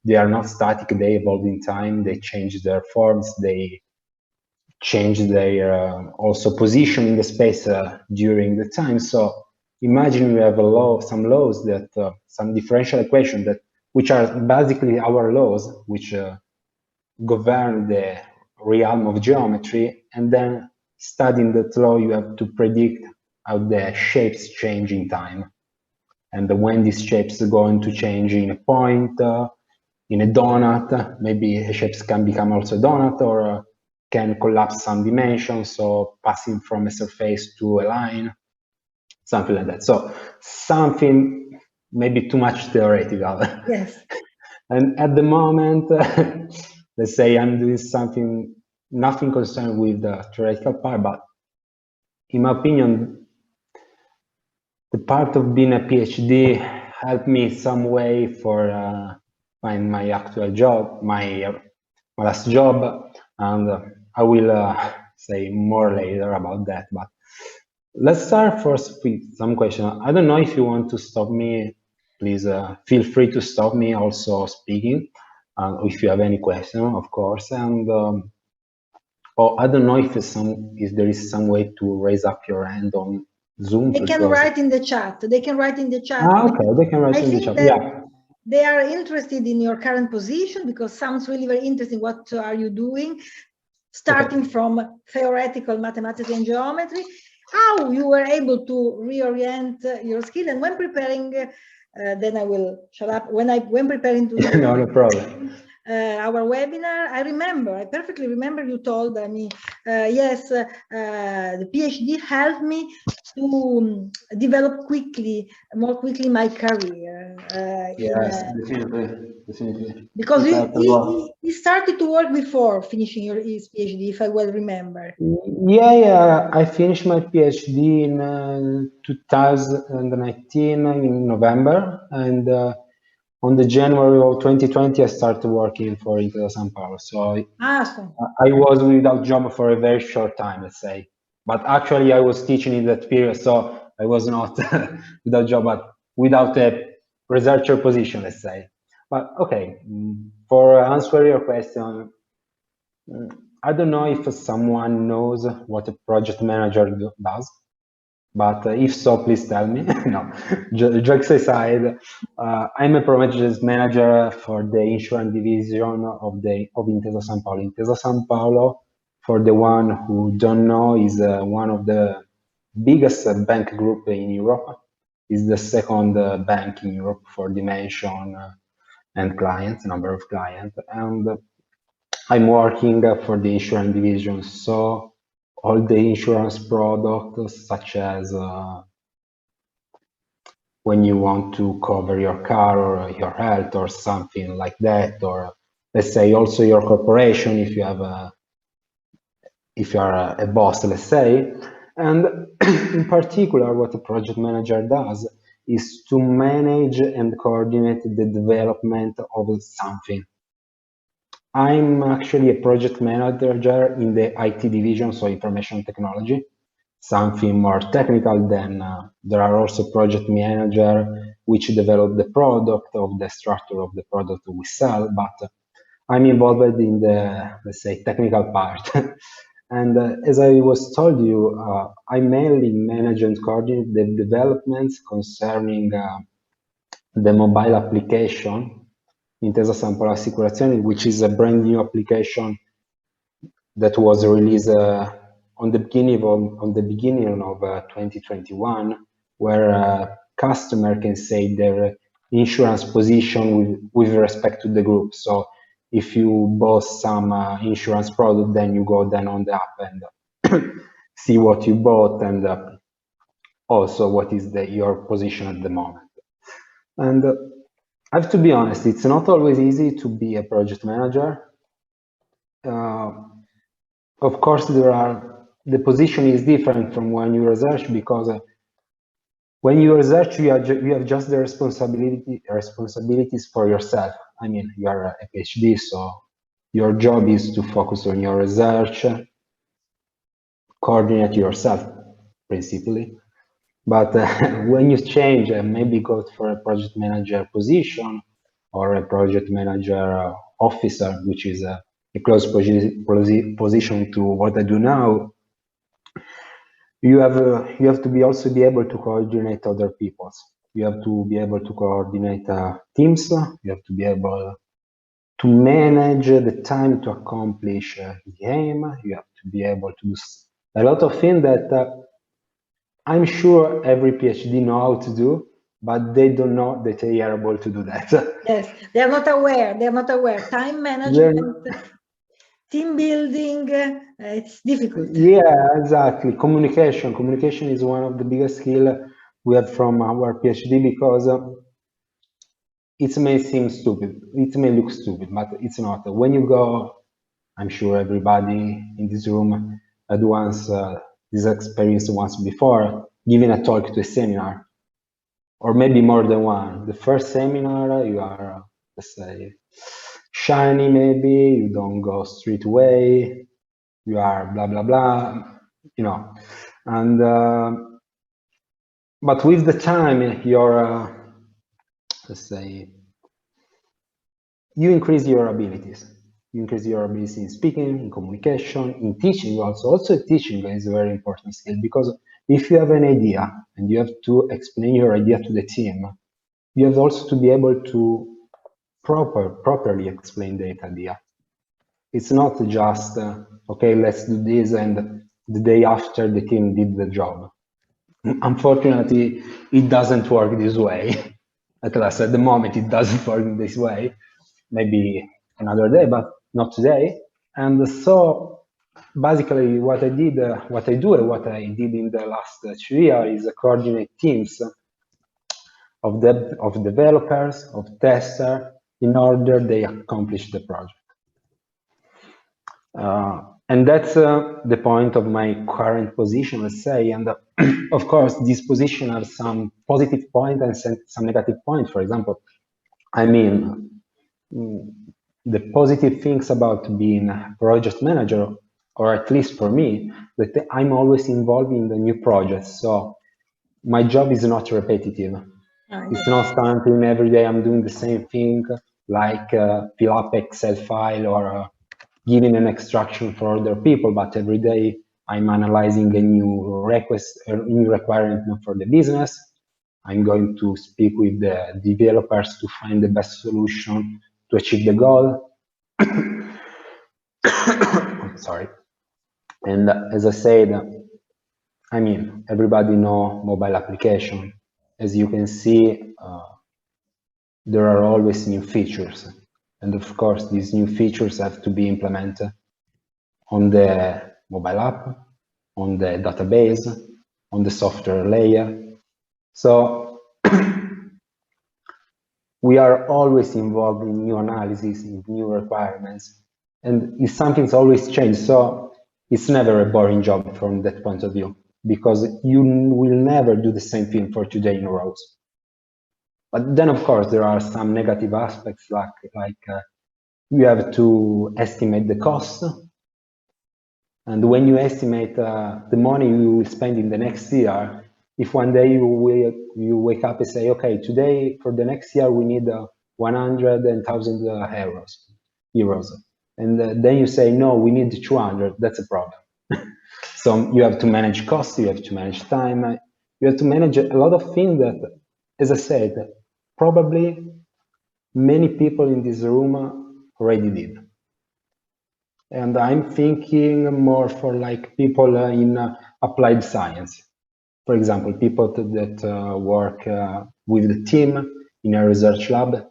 they are not static, they evolve in time, they change their forms, they change their also position in the space during the time. So imagine we have some laws that, some differential equations that, which are basically our laws, which govern the realm of geometry, and then studying that law, you have to predict how the shapes change in time. And when these shapes are going to change in a point, in a donut, maybe shapes can become also a donut, or can collapse some dimensions, so passing from a surface to a line, something like that. So something maybe too much theoretical. Yes. And at the moment, let's say I'm doing something, nothing concerned with the theoretical part, but in my opinion, the part of being a PhD helped me some way for find my actual job, my last job, and I will say more later about that. But let's start first with some question. I don't know if you want to stop me. Please feel free to stop me also speaking, if you have any question, of course. And or I don't know if there is some way to raise up your hand on Zoom. They can write in the chat. They can write in the chat. Okay, they can write in the chat. Yeah. They are interested in your current position because sounds really very interesting. What are you doing? Starting from theoretical mathematics and geometry, how you were able to reorient your skill, and when preparing, then I will shut up. When preparing to no problem. Our webinar, I perfectly remember you told me, yes, the PhD helped me to develop more quickly my career. Yes, definitely. Because he started to work before finishing his PhD, if I well remember. Yeah, I finished my PhD in 2019 in November, and on the January of 2020, I started working for Intesa Sanpaolo. So I was without job for a very short time, let's say. But actually, I was teaching in that period, so I was not without job, but without a researcher position, let's say. But okay, for answer your question, I don't know if someone knows what a project manager does. But if so, please tell me. No, jokes aside, I'm a project manager for the insurance division of Intesa Sanpaolo. Intesa Sanpaolo, for the one who don't know, is one of the biggest bank group in Europe. Is the second bank in Europe for dimension and clients, number of clients. And I'm working for the insurance division, so all the insurance products, such as when you want to cover your car or your health or something like that, or let's say also your corporation if you have if you are a boss, let's say. And in particular, what a project manager does is to manage and coordinate the development of something. I'm actually a project manager in the IT division, so information technology, something more technical than there are also project manager which develop the product, of the structure of the product we sell, but I'm involved in the, let's say, technical part. And as I was told you, I mainly manage and coordinate the developments concerning the mobile application Intesa Sanpaolo Assicurazioni, which is a brand new application that was released on the beginning of 2021, where customer can say their insurance position with respect to the group. So if you bought some insurance product, then you go then on the app and see what you bought and also what is your position at the moment. And I have to be honest, it's not always easy to be a project manager. Of course, the position is different from when you research, because when you research, you have just the responsibilities for yourself. I mean, you are a PhD, so your job is to focus on your research, coordinate yourself, principally. But when you change and maybe go for a project manager position or a project manager officer, which is a close position to what I do now, you have to also be able to coordinate other people. You have to be able to coordinate teams. You have to be able to manage the time to accomplish the aim. You have to be able to do a lot of things that I'm sure every PhD know how to do, but they don't know that they are able to do that. Yes, they are not aware. They are not aware. Time management, team building, it's difficult. Yeah, exactly. Communication is one of the biggest skills we have from our PhD, because it may seem stupid. It may look stupid, but it's not. When you go, I'm sure everybody in this room had once this experience once before, giving a talk to a seminar, or maybe more than one. The first seminar, you are, let's say, shiny maybe, you don't go straight away, you are blah, blah, blah, you know. And, but with the time, you're, let's say, you increase your abilities. You increase your abilities in speaking, in communication, in teaching also. Also teaching is a very important skill, because if you have an idea and you have to explain your idea to the team, you have also to be able to properly explain the idea. It's not just, okay, let's do this, and the day after the team did the job. Unfortunately, it doesn't work this way. At least at the moment, it doesn't work this way. Maybe another day, but not today. And so basically what I did in the last 2 years is coordinate teams of developers, of testers, in order they accomplish the project. And that's the point of my current position, let's say. And of course, this position has some positive points and some negative points. For example, I mean, the positive things about being a project manager, or at least for me, that I'm always involved in the new projects. So my job is not repetitive. It's not something every day I'm doing the same thing, like fill up Excel file or giving an extraction for other people, but every day I'm analyzing a new request, a new requirement for the business. I'm going to speak with the developers to find the best solution to achieve the goal. Sorry. And as I said, I mean, everybody know mobile application. As you can see, there are always new features. And of course, these new features have to be implemented on the mobile app, on the database, on the software layer. So we are always involved in new analysis, in new requirements, and if something's always changed, so it's never a boring job from that point of view, because you will never do the same thing for 2 days in a row. But then, of course, there are some negative aspects, like you have to estimate the cost, and when you estimate the money you will spend in the next year, if one day you wake up and say, okay, today for the next year we need 100,000 euros, and then you say, no, we need 200, that's a problem. So you have to manage costs, you have to manage time, you have to manage a lot of things that, as I said, probably many people in this room already did. And I'm thinking more for like people in applied science. For example, people that work with the team in a research lab.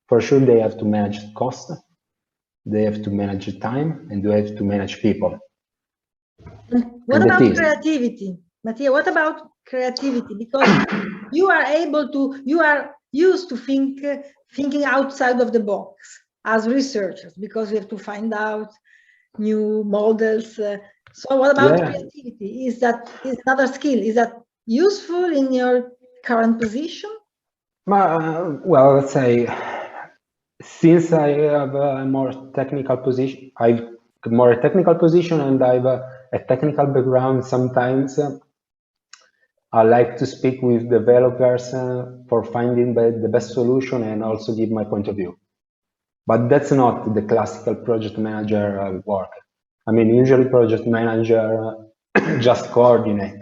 For sure, they have to manage cost, they have to manage time, and they have to manage people. What about creativity? Mattia, what about creativity? Because you are able to, you are used to thinking outside of the box as researchers, because we have to find out new models. So what about creativity? Is another skill? Is that useful in your current position? Well, let's say, since I have a more technical position, I've more a technical position, and I have a technical background. Sometimes I like to speak with developers for finding the best solution and also give my point of view. But that's not the classical project manager work. I mean, usually project manager just coordinate.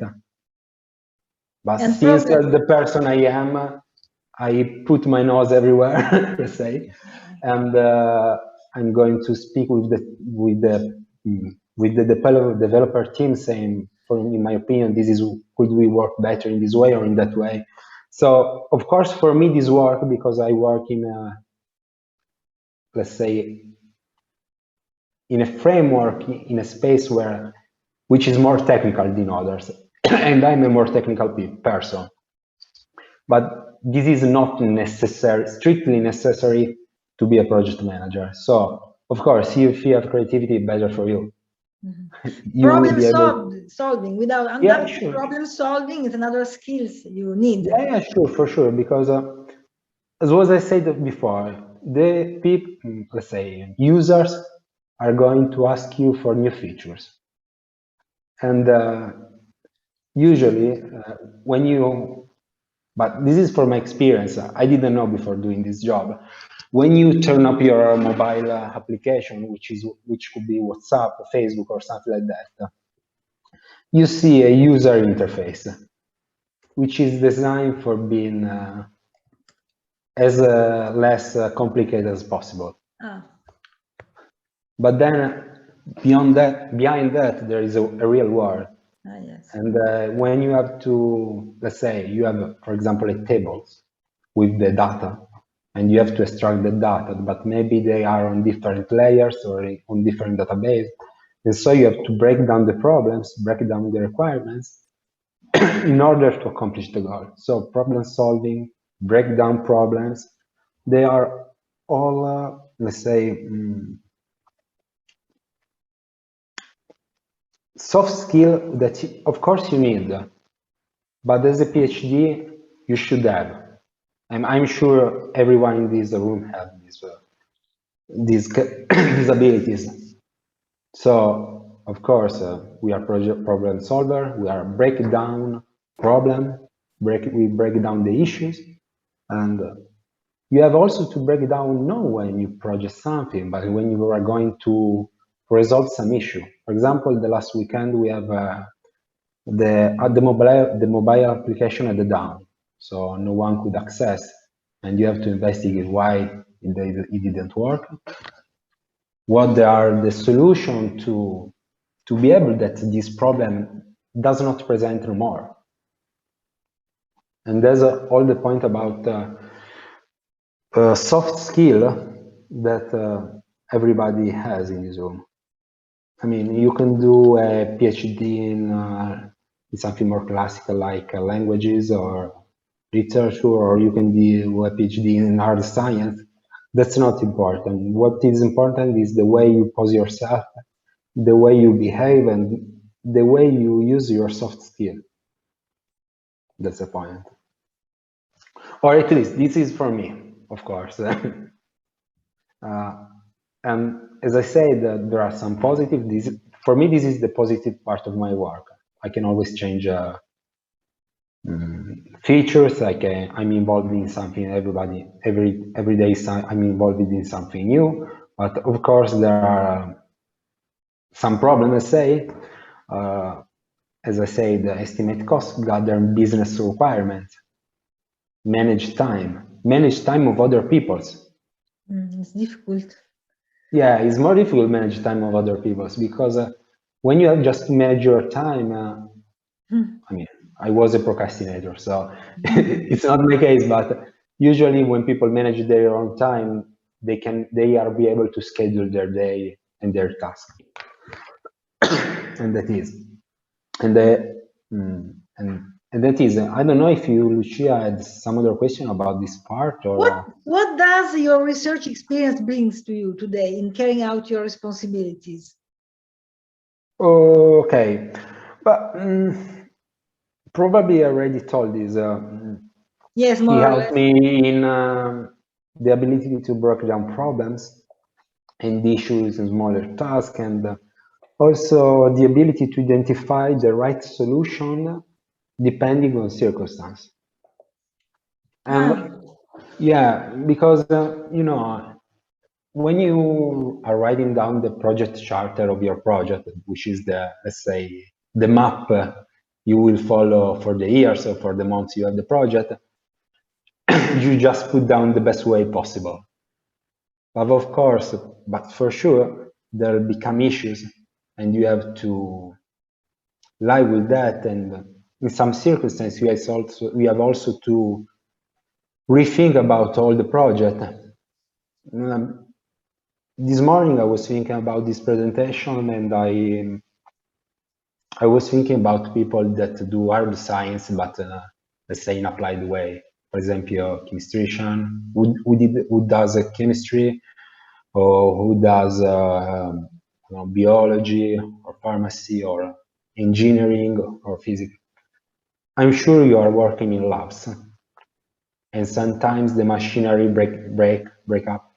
But and since the person I am, I put my nose everywhere, let's say, and I'm going to speak with the developer team, saying, in my opinion, could we work better in this way or in that way? So of course, for me, this work, because I work in a, let's say, in a framework, in a space which is more technical than others, and I'm a more technical person. But this is not strictly necessary to be a project manager. So, of course, if you have creativity, better for you. Mm-hmm. Problem solving, without sure. Problem solving is another skills you need. Yeah, sure, for sure. Because as I said before, the people, let's say, users are going to ask you for new features. And usually when you, but this is from my experience, I didn't know before doing this job. When you turn up your mobile application, which could be WhatsApp, Facebook, or something like that, you see a user interface, which is designed for being as less complicated as possible. But then behind that, there is a real world. Yes. And when you have to, let's say, you have, for example, a tables with the data, and you have to extract the data, but maybe they are on different layers or on different database. And so you have to break down the problems, break down the requirements in order to accomplish the goal. So problem solving, break down problems, they are all, let's say, soft skill that, of course, you need, but as a PhD, you should have. And I'm sure everyone in this room has these abilities. So, of course, we are problem solver. We are break down problem. We break down the issues, and you have also to break down not when you project something, but when you are going to resolve some issue. For example, the last weekend we have the mobile application at the down, so no one could access, and you have to investigate why it didn't work. What are the solutions to be able that this problem does not present anymore. And there's all the point about soft skill that everybody has in this room. I mean, you can do a PhD in something more classical like languages or literature, or you can do a PhD in hard science. That's not important. What is important is the way you pose yourself, the way you behave, and the way you use your soft skill. That's the point. Or at least this is for me, of course. And as I said, there are some positive. For me, this is the positive part of my work. I can always change features, like I'm involved in something. Every day I'm involved in something new. But of course, there are some problems. As I said, estimate cost, gather business requirements, manage time of other people's. It's difficult. Yeah, it's more difficult to manage time of other people's because when you have just to manage your time, I mean, I was a procrastinator, so it's not my case, but usually when people manage their own time, they are be able to schedule their day and their task. And that is. And that is, I don't know if you, Lucia, had some other question about this part, or what does your research experience brings to you today in carrying out your responsibilities? okay, but probably I already told this. Yes, He more or helped less. me in the ability to break down problems and issues in smaller tasks, and also the ability to identify the right solution depending on circumstance. And yeah, because you know, when you are writing down the project charter of your project, which is the, let's say, the map you will follow for the years or for the months you have the project, you just put down the best way possible. But of course, but for sure, there become issues and you have to live with that. And in some circumstances, we have also to rethink about all the project. This morning, I was thinking about this presentation, and I was thinking about people that do hard science, but let's say in applied way. For example, a chemistician who does chemistry, or who does biology or pharmacy or engineering or physics. I'm sure you are working in labs, and sometimes the machinery break up,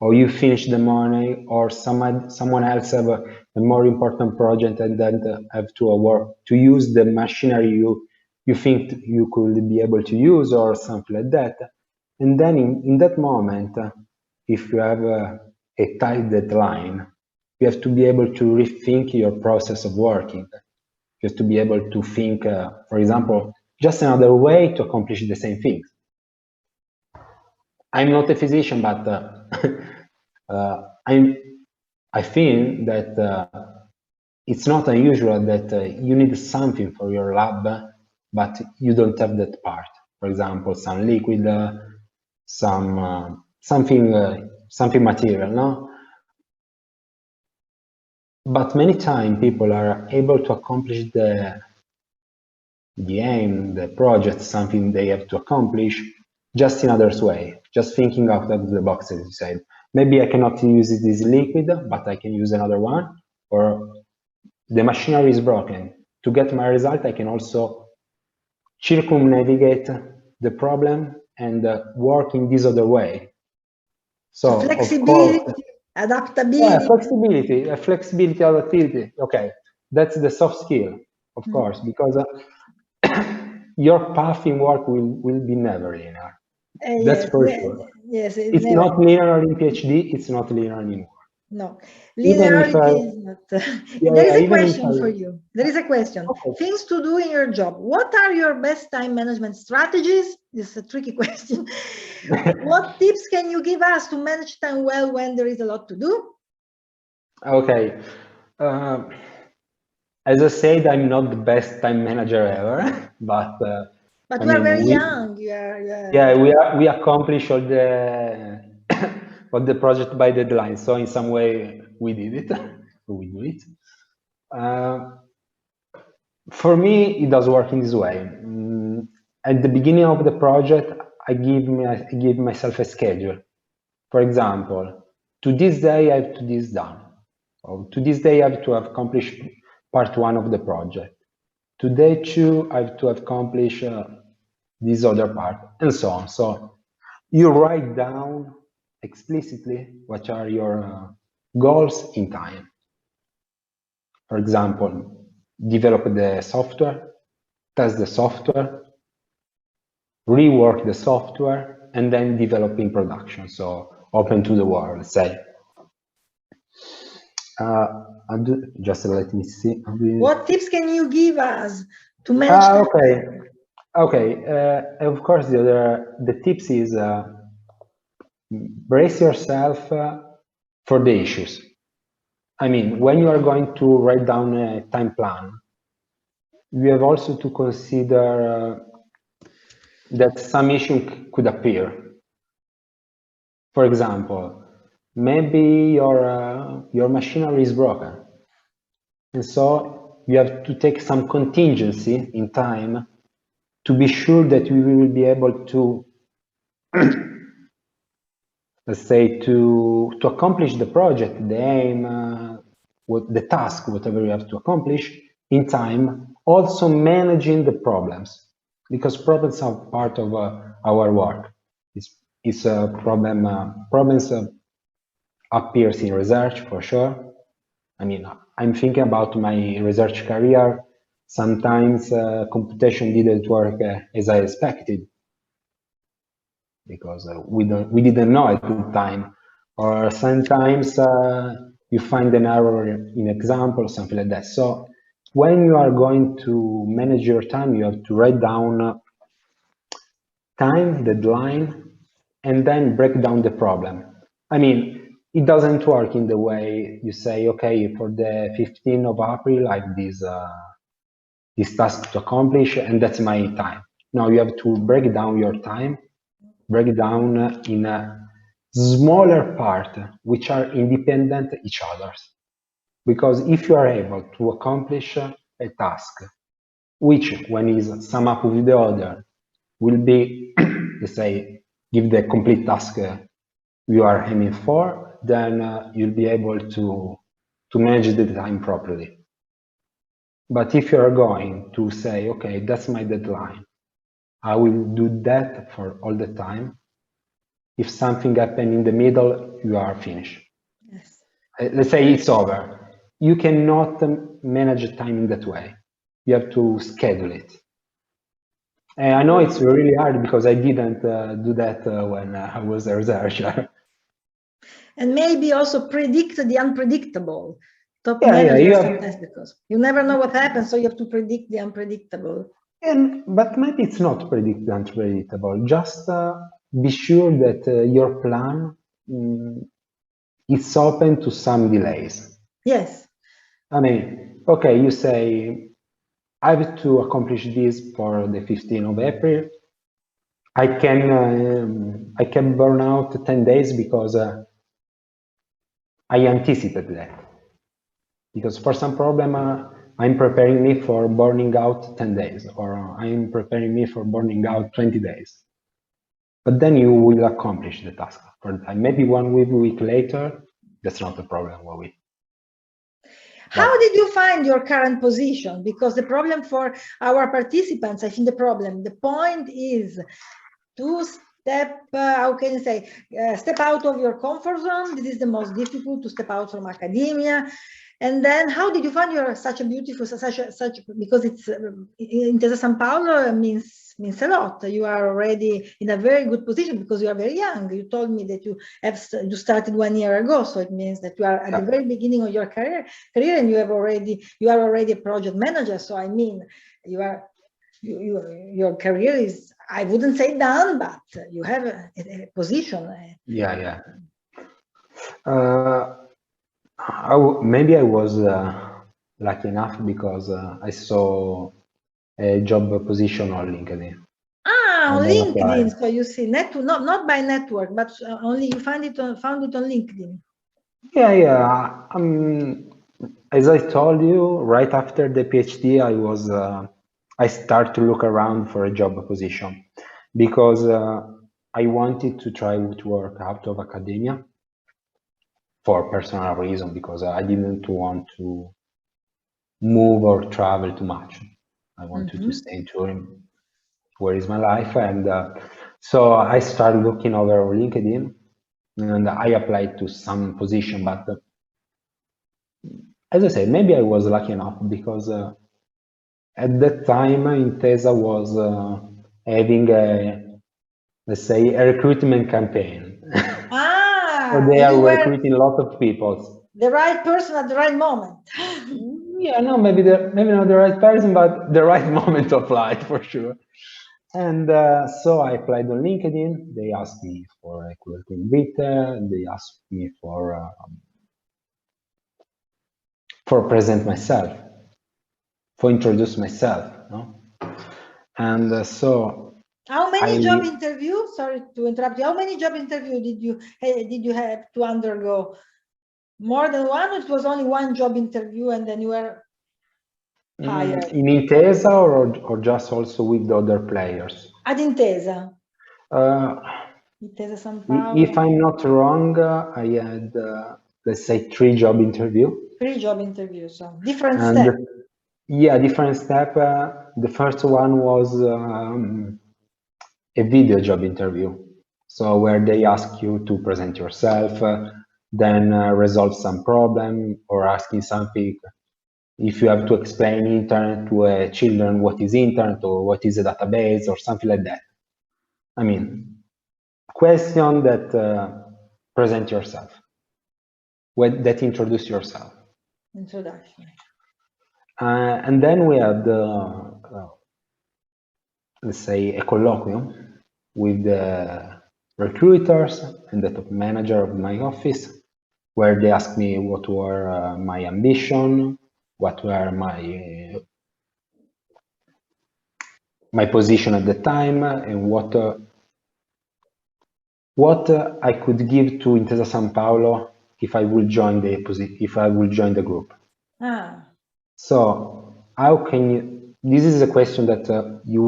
or you finish the morning, or someone else have a more important project and then have to work to use the machinery you think you could be able to use, or something like that. And then in that moment, if you have a tight deadline, you have to be able to rethink your process of working. You have to be able to think, for example, just another way to accomplish the same thing. I'm not a physician, but I think that it's not unusual that you need something for your lab, but you don't have that part. For example, some liquid, something material, no? But many times people are able to accomplish the aim, the project, something they have to accomplish, just in others way, just thinking out of the box, as you said. Maybe I cannot use this liquid, but I can use another one, or the machinery is broken. To get my result, I can also circumnavigate the problem and work in this other way. So flexibility, of course, adaptability. yeah, flexibility, adaptability. Okay, that's the soft skill, of course, because your path in work will be never linear. That's Yes, for sure. Yes, it's never. not linear in PhD. It's not linear anymore. No, Even if linearity is not. There is a question for you. There is a question. Okay. Things to do in your job. What are your best time management strategies? This is a tricky question. What tips can you give us to manage time well when there is a lot to do? Okay. As I said, I'm not the best time manager ever, but we are very young. Yeah, we accomplish all the all the project by deadline. So in some way we did it. We do it. For me, it does work in this way. At the beginning of the project, I give myself a schedule. For example, to this day I have to this done. Or to this day I have to have accomplished part 1 of the project. Today 2 I have to accomplish this other part, and so on. So you write down explicitly what are your goals in time. For example, develop the software, test the software, rework the software, and then develop in production. So open to the world, let's say. Just let me see. What tips can you give us to manage? Okay. Of course, the tips is brace yourself for the issues. I mean, when you are going to write down a time plan, you have also to consider that some issue could appear. For example, maybe your machinery is broken, and so you have to take some contingency in time to be sure that you will be able to, let's say, to accomplish the project, the aim, the task, whatever you have to accomplish in time. Also managing the problems, because problems are part of our work. It's a problem. Problems appears in research for sure. I mean, I'm thinking about my research career. Sometimes computation didn't work as I expected, because we didn't know at the time, or sometimes you find an error in example, something like that. So when you are going to manage your time, you have to write down time, deadline, and then break down the problem. I mean, it doesn't work in the way you say, okay, for the 15th of April, I have this task to accomplish, and that's my time. No, you have to break down your time, break it down in a smaller part, which are independent each others. Because if you are able to accomplish a task, which when is sum up with the other, will be, let's say, give the complete task you are aiming for, then you'll be able to manage the time properly. But if you're going to say, okay, that's my deadline, I will do that for all the time. If something happens in the middle, you are finished. Yes. Let's say it's over. You cannot manage time in that way. You have to schedule it. And I know it's really hard because I didn't do that when I was a researcher. And maybe also predict the unpredictable. Top Yeah, managers sometimes, because you never know what happens, so you have to predict the unpredictable. But maybe it's not unpredictable. Just be sure that your plan is open to some delays. Yes. I mean, okay, you say, I have to accomplish this for the 15th of April. I can burn out 10 days because I anticipated that. Because for some problem, I'm preparing me for burning out 10 days, or I'm preparing me for burning out 20 days. But then you will accomplish the task for the time. Maybe 1 week later, that's not a problem. How did you find your current position? Because the problem for our participants, I think the point is to step, how can you say, step out of your comfort zone. This is the most difficult, to step out from academia. And then how did you find your such a beautiful, because it's Intesa San Paolo means a lot. You are already in a very good position because you are very young. You told me that you started 1 year ago, so it means that you are at the very beginning of your career, and you are already a project manager. So I mean, your career is, I wouldn't say done, but you have a position. Yeah. Maybe I was lucky enough because I saw a job position on LinkedIn. On LinkedIn. So you see, not by network, but only you found it on LinkedIn. Yeah. As I told you, right after the PhD, I started to look around for a job position because I wanted to try to work out of academia for personal reason, because I didn't want to move or travel too much. I wanted to stay in Turin, where is my life. And so I started looking over LinkedIn and I applied to some position. But as I said, maybe I was lucky enough because at that time Intesa was having a, let's say, a recruitment campaign. Ah, So they are you were recruiting a lot of people. the right person at the right moment. Yeah, no, maybe not the right person, but the right moment to apply for sure. And so I applied on LinkedIn. They asked me for a curriculum vitae. They asked me for present myself, for introduce myself, no? And so How many job interviews? Sorry to interrupt you. How many job interviews did you have to undergo? More than one, or it was only one job interview and then you were hired? In Intesa or just also with the other players? Ad Intesa. Intesa San Paolo. If I'm not wrong, I had, let's say, 3 job interviews. 3 job interviews, so different steps. Yeah, different step. The first one was a video job interview. So where they ask you to present yourself, then resolve some problem or asking something. If you have to explain internet to children, what is internet or what is a database or something like that. I mean, question that present yourself, that introduce yourself. Introduction. And then we had, let's say, a colloquium with the recruiters and the top manager of my office, where they asked me what were my ambition, what were my position at the time, and what I could give to Intesa San Paolo if I will join the group. Ah. So how can you? This is a question that you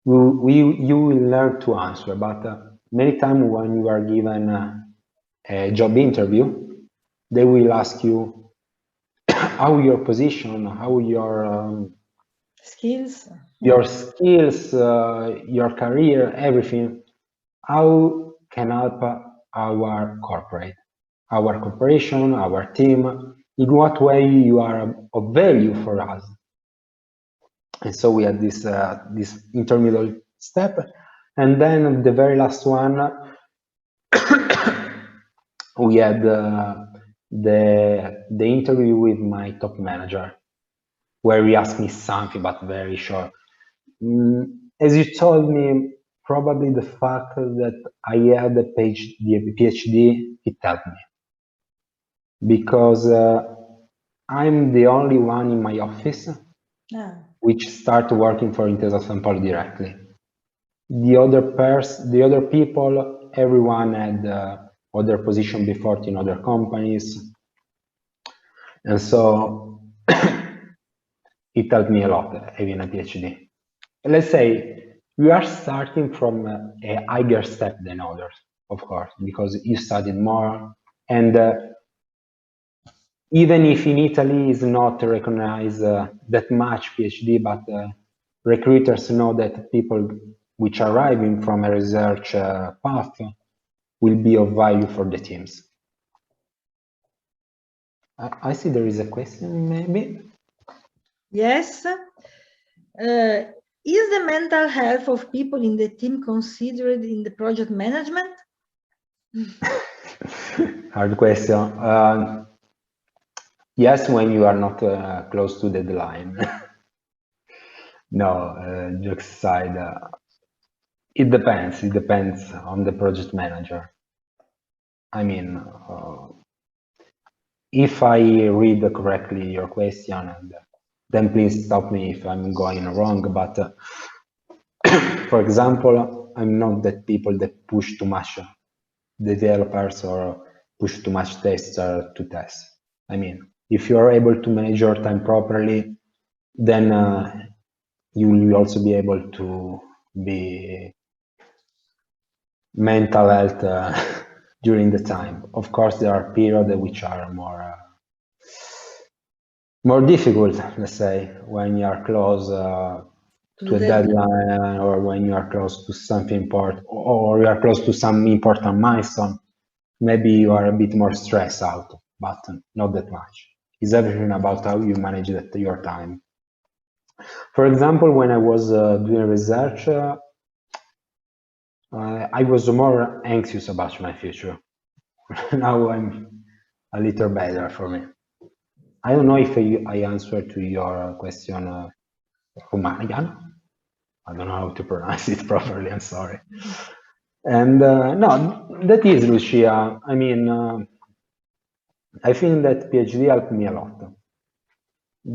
will learn to answer. But many times when you are given a job interview, they will ask you how your position, how your skills, your career, everything. How can help our corporation, our team? In what way you are of value for us? And so we had this intermediate step, and then the very last one, we had the interview with my top manager, where he asked me something, but very short. As you told me, probably the fact that I had a PhD, it helped me. Because I'm the only one in my office which started working for Intesa San Paolo directly. The other people, everyone had other position before in other companies. And so it helped me a lot having a PhD. Let's say we are starting from a higher step than others, of course, because you studied more. And even if in Italy is not recognized that much PhD, but recruiters know that people which are arriving from a research path will be of value for the teams. I see there is a question, maybe. Yes. Is the mental health of people in the team considered in the project management? Hard question. Yes, when you are not close to the deadline. No, jokes aside, it depends. It depends on the project manager. I mean, if I read correctly your question, and then please stop me if I'm going wrong. But for example, I'm not that people that push too much developers or push too much testers to test. I mean, if you are able to manage your time properly, then you will also be able to be mental health during the time. Of course, there are periods which are more difficult, let's say, when you are close to a deadline, or when you are close to something important, or you are close to some important milestone. Maybe you are a bit more stressed out, but not that much. It's everything about how you manage your time. For example, when I was doing research, I was more anxious about my future. Now I'm a little better for me. I don't know if I answered to your question, Romanian. I don't know how to pronounce it properly, I'm sorry. And no, that is, Lucia. I mean, I think that PhD helped me a lot.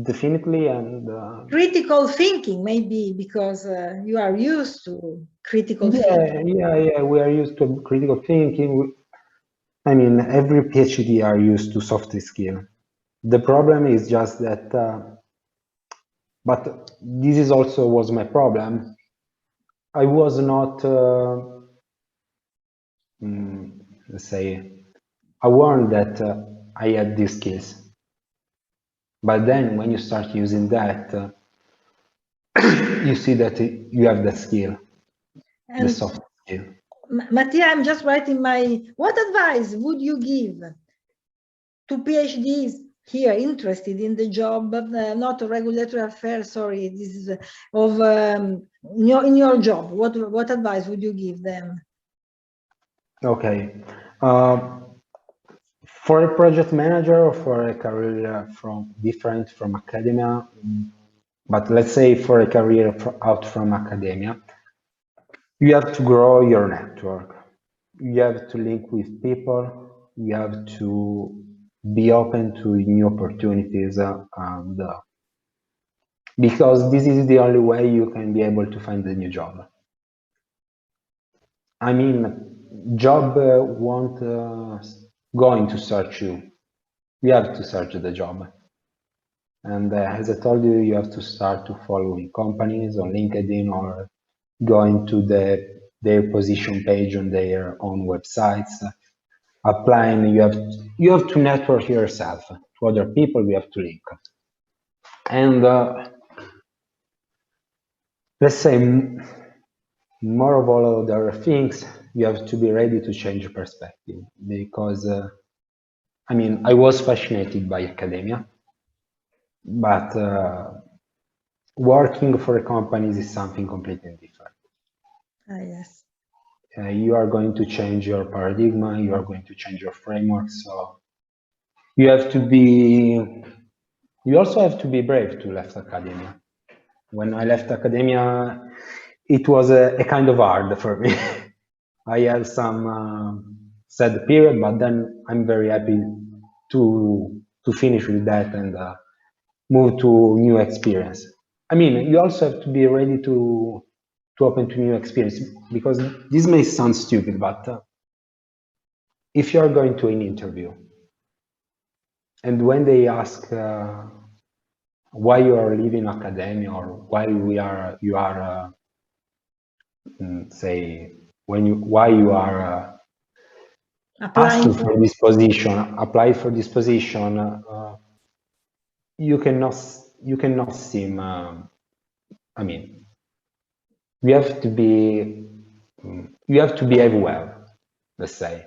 Definitely, and critical thinking, maybe because you are used to critical thinking. Yeah, we are used to critical thinking. I mean, every PhD are used to soft skill. The problem is just that, but this is also was my problem. I was not, let's say, aware that I had these skills. But then when you start using that, you see that you have the skill, the soft skill. Mattia, I'm just writing what advice would you give to PhDs here interested in the job, not regulatory affairs, sorry, this is of in your job, what advice would you give them? Okay. For a project manager or for a career different from academia, but let's say for a career out from academia, you have to grow your network. You have to link with people. You have to be open to new opportunities, and because this is the only way you can be able to find a new job. I mean, job won't going to search you. You have to search the job. And as I told you, you have to start to following companies on LinkedIn or going to their position page on their own websites. Applying, you have to network yourself to other people. You have to link. And let's say more of all other things, you have to be ready to change perspective, because I mean, I was fascinated by academia, but working for a company is something completely different. Yes. You are going to change your paradigm, you are going to change your framework, so you have to be, you also have to be brave to left academia. When I left academia, it was a kind of hard for me. I had some sad period, but then I'm very happy to finish with that and move to new experience. I mean, you also have to be ready to open to new experience, because this may sound stupid, but if you're going to an interview and when they ask why you are leaving academia or why you are say why you are asking for this position, apply for this position, you cannot seem I mean, you have to behave well, let's say.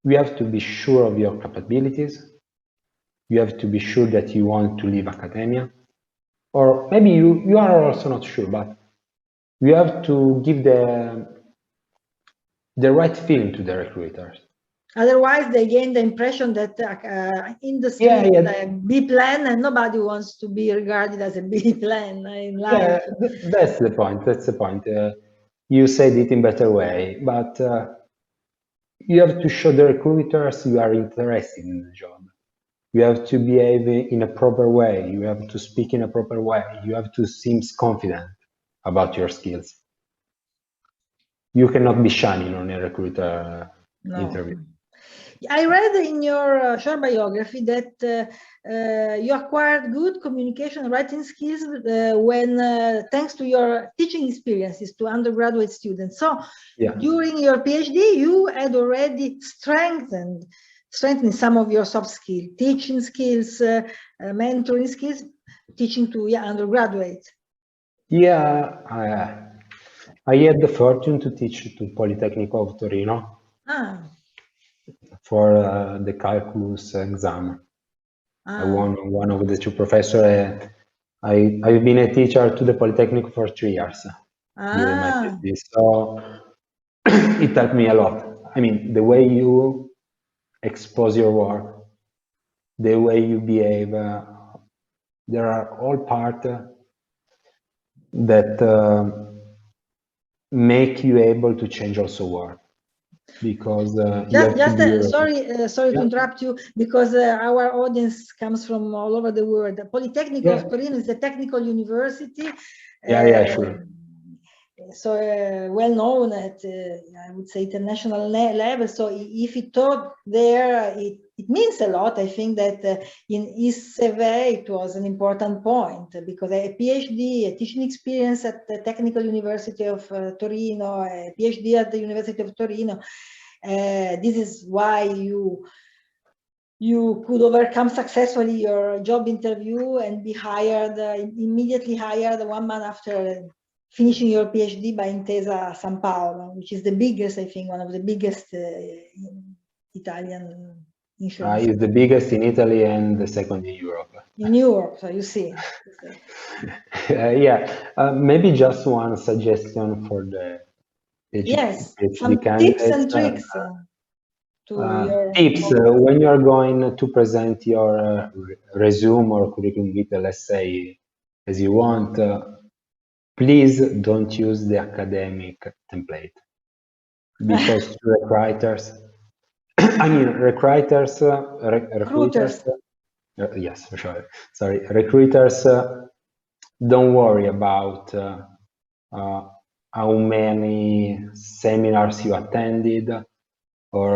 You have to be sure of your capabilities. You have to be sure that you want to leave academia, or maybe you are also not sure, but you have to give the right feeling to the recruiters. Otherwise, they gain the impression that industry is a B plan, and nobody wants to be regarded as a B plan in life. Yeah, that's the point. That's the point. You said it in a better way, but you have to show the recruiters you are interested in the job. You have to behave in a proper way. You have to speak in a proper way. You have to seem confident about your skills. You cannot be shining on a recruiter interview. I read in your short biography that you acquired good communication and writing skills when, thanks to your teaching experiences to undergraduate students. So during your PhD, you had already strengthened some of your soft skills, teaching skills, mentoring skills, teaching to undergraduates. Yeah, I had the fortune to teach to Politecnico of Torino for the calculus exam. I won one of the two professors. I've been a teacher to the Polytechnic for 3 years during my Ah, PhD, so it helped me a lot. I mean, the way you expose your work, the way you behave, there are all parts that make you able to change also work, because you have to be sorry to Yeah. interrupt you, because our audience comes from all over the world. The Polytechnic Yeah. of Torino is a technical university. Yeah, sure. So well known at, I would say, international level. So if it taught there, it means a lot. I think that in his survey, it was an important point, because a PhD, a teaching experience at the Technical University of Torino, a PhD at the University of Torino, this is why you could overcome successfully your job interview and be hired, immediately hired 1 month after finishing your PhD by Intesa San Paolo, which is the biggest, I think, one of the biggest Italian insurance. It's the biggest in Italy and the second in Europe. In Europe, so you see. Yeah, maybe just one suggestion for the Yes, PhD some candidates. tips and tricks to your tips when you are going to present your resume or curriculum vitae, let's say, as you want. Please don't use the academic template, because recruiters, I mean recruiters, recruiters. Yes, for sure. Sorry, recruiters don't worry about how many seminars you attended or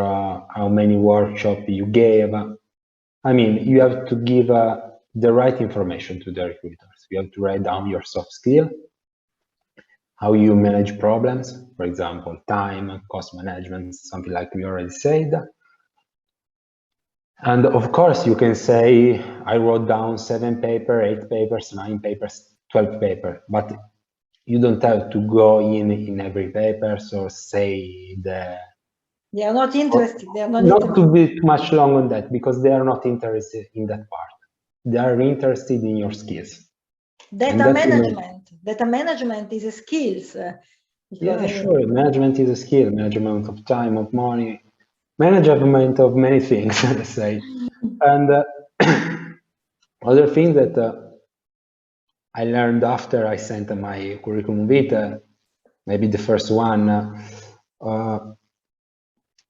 how many workshops you gave. I mean, you have to give the right information to the recruiters. You have to write down your soft skill, how you manage problems, for example, time, cost management, something like we already said. And of course, you can say, I wrote down 7 papers, 8 papers, 9 papers, 12 papers, but you don't have to go in every paper, so say they are not interested. They are not to be too much long on that, because they are not interested in that part. They are interested in your skills. Data management is a skills. Yeah, sure. Management is a skill. Management of time, of money, management of many things, let's say. And other thing that I learned after I sent my curriculum vitae, maybe the first one,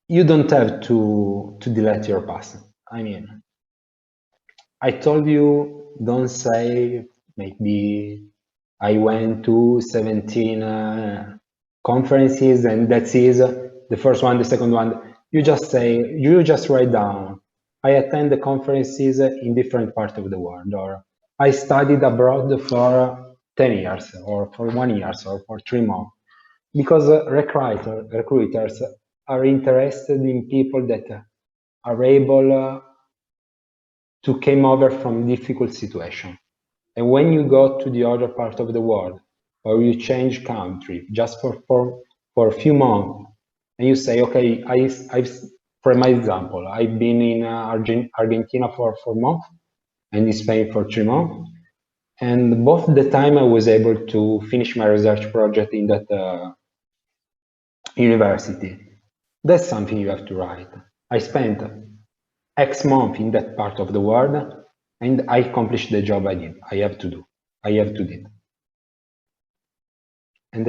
you don't have to delete your past. I mean, I told you, don't say maybe I went to 17 conferences and that's it. The first one, the second one, you just say, you just write down, I attend the conferences in different parts of the world, or I studied abroad for 10 years, or for 1 year, or for 3 months. Because recruiters are interested in people that are able to come over from difficult situation. And when you go to the other part of the world, or you change country just for a few months, and you say, okay, I've for my example, I've been in Argentina for 4 months and in Spain for 3 months. And both the time I was able to finish my research project in that university. That's something you have to write. I spent X month in that part of the world, and I accomplished the job I did. I have to do. I have to do. And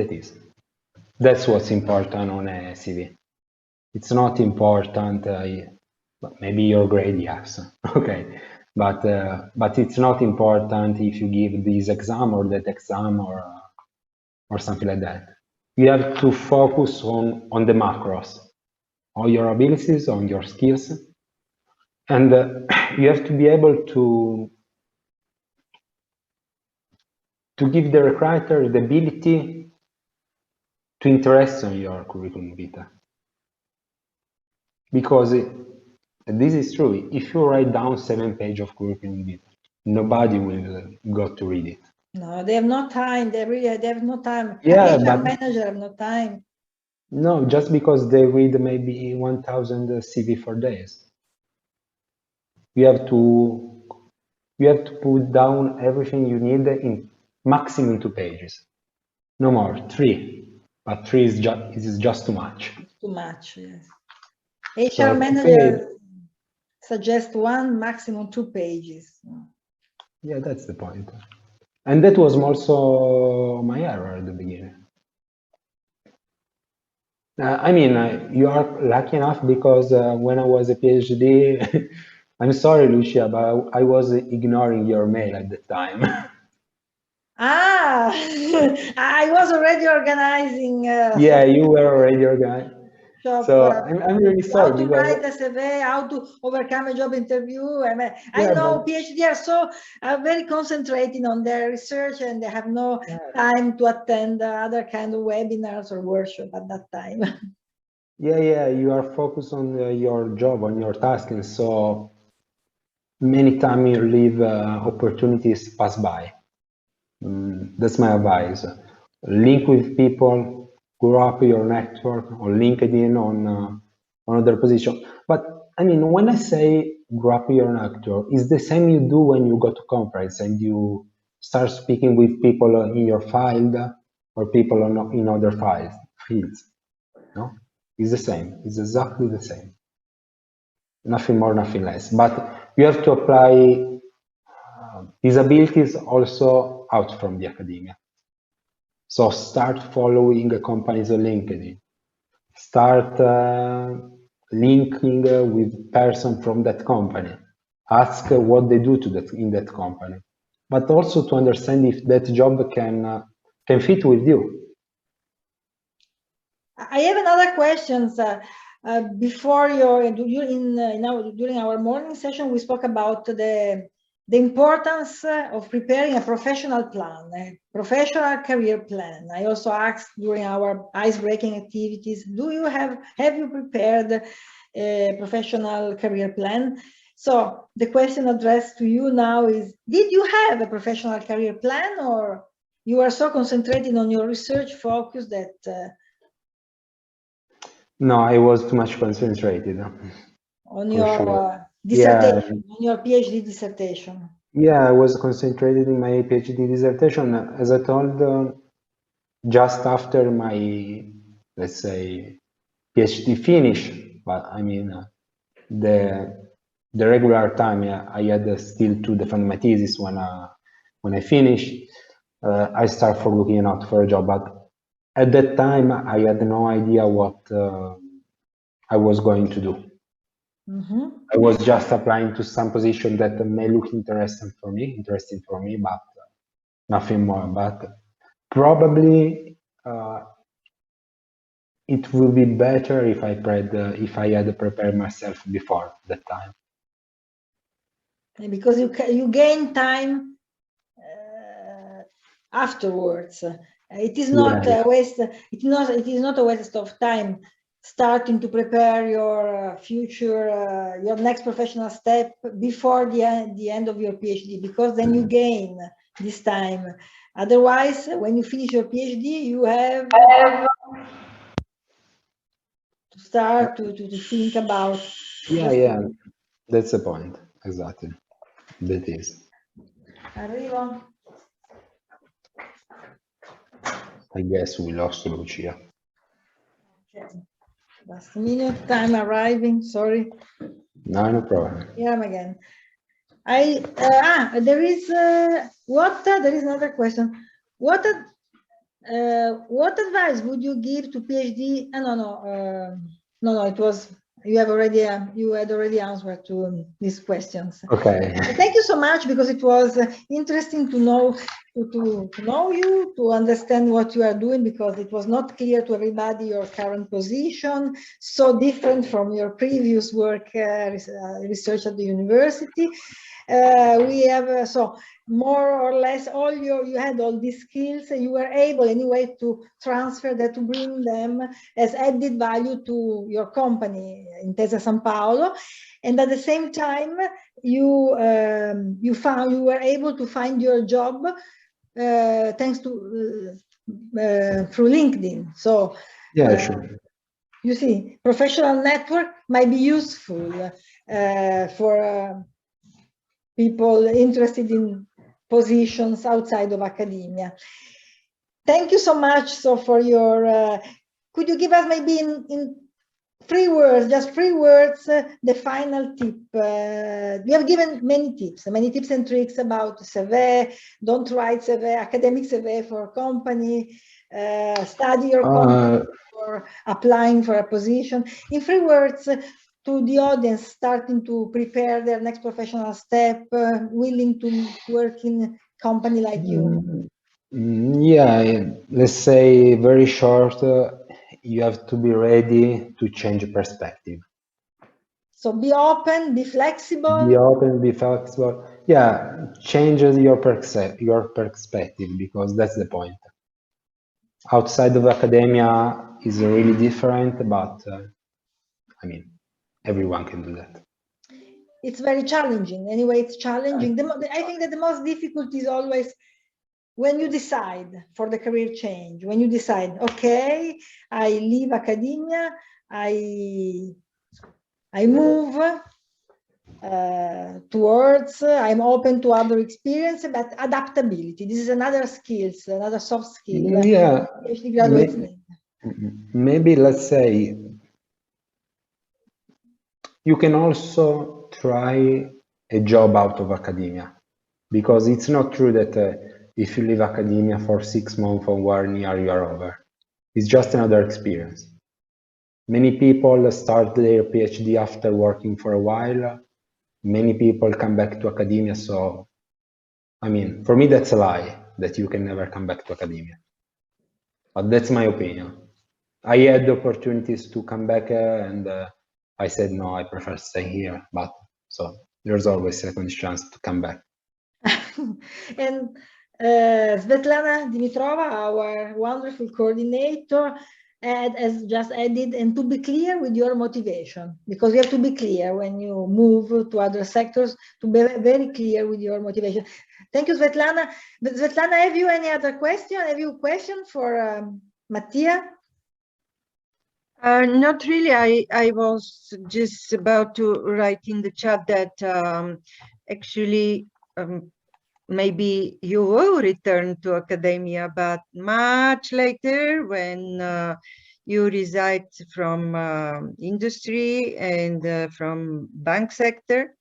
that's what's important on a CV. It's not important. Maybe your grade, yes, okay, but it's not important if you give this exam or that exam or something like that. You have to focus on the macros, on your abilities, on your skills, and you have to be able to give the recruiter the ability to interest on your curriculum vitae. Because this is true. If you write down 7 pages of curriculum vitae, nobody will go to read it. No, they have no time. They have no time. Yeah, HR but manager have no time. No, just because they read maybe 1,000 CV for days. You have to you have to put down everything you need in maximum 2 pages. No more, 3. But 3 is just too much. Too much, yes. So, HR manager suggest 1, maximum 2 pages. Yeah, that's the point. And that was also my error at the beginning. I mean, you are lucky enough because when I was a PhD, I'm sorry, Lucia, but I was ignoring your mail at the time. Ah, I was already organizing. Yeah, you were already organized. So I'm really sorry how to because write a CV, how to overcome a job interview. I mean, I Yeah, know but- PhD are very concentrating on their research and they have no time to attend other kind of webinars or workshop at that time. yeah, you are focused on your job, on your task, and so many times you leave opportunities pass by. That's my advice. Link with people, grow up your network on LinkedIn, on other position. But I mean, when I say grow up your network, it's the same you do when you go to conference and you start speaking with people in your field or people in other fields. No, it's the same. It's exactly the same. Nothing more, nothing less. But you have to apply these abilities also out from the academia. So start following companies on LinkedIn. Start linking with person from that company. Ask what they do in that company, but also to understand if that job can fit with you. I have another question. Before during our morning session, we spoke about the importance of preparing a professional plan, a professional career plan. I also asked during our ice-breaking activities, have you prepared a professional career plan? So the question addressed to you now is, did you have a professional career plan, or you are so concentrated on your research focus that No, I was too much concentrated. on your dissertation, on your PhD dissertation? Yeah, I was concentrated in my PhD dissertation. As I told, just after my, let's say, PhD finish, but I mean, the regular time, yeah, I had still to defend my thesis when I finished. I start for looking out for a job, but at that time I had no idea what I was going to do. Mm-hmm. I was just applying to some position that may look interesting for me, but nothing more. But probably it will be better if I had prepared myself before that time. Because you gain time afterwards. It is not a waste. It is not a waste of time starting to prepare your future, your next professional step before the end of your PhD, because then you gain this time. Otherwise, when you finish your PhD, you have to start to think about. Yeah, that's the point. Exactly. That is. Arrivo. I guess we lost Lucia. Okay. Last minute, time arriving, sorry. No problem. Here I'm again. There is another question. What advice would you give to PhD? No, it was, you had already answered to these questions. Okay. Thank you so much, because it was interesting to know you, to understand what you are doing, because it was not clear to everybody your current position, so different from your previous work, research at the university. We have so more or less you had all these skills, and you were able anyway to transfer that, to bring them as added value to your company, Intesa Sanpaolo, and at the same time you were able to find your job thanks to through LinkedIn. So yeah, sure. You see, professional network might be useful people interested in positions outside of academia. Thank you so much. So for your, could you give us maybe in 3 words, just 3 words, the final tip? We have given many tips and tricks about CV, don't write CV, academic CV for company, study your company for applying for a position. In 3 words, to the audience starting to prepare their next professional step, willing to work in company like you. Yeah, let's say very short, you have to be ready to change perspective. So be open, be flexible. Be open, be flexible. Yeah, changes your perspective, because that's the point. Outside of academia is really different, but I mean, everyone can do that. It's very challenging. Anyway, it's challenging. I think that the most difficult is always when you decide for the career change, when you decide, okay, I leave academia, I move towards, I'm open to other experience, but adaptability. This is another skill, another soft skill. Yeah, PhD graduates need. Maybe let's say you can also try a job out of academia, because it's not true that if you leave academia for 6 months or 1 year, you are over. It's just another experience. Many people start their PhD after working for a while. Many people come back to academia. So, I mean, for me, that's a lie that you can never come back to academia. But that's my opinion. I had the opportunities to come back and I said, no, I prefer staying here. But so there's always a second chance to come back. And Svetlana Dimitrova, our wonderful coordinator, has just added, and to be clear with your motivation, because you have to be clear when you move to other sectors, to be very clear with your motivation. Thank you, Svetlana. But Svetlana, have you any other question? Have you a question for Mattia? Not really. I was just about to write in the chat that actually maybe you will return to academia, but much later when you reside from industry and from bank sector,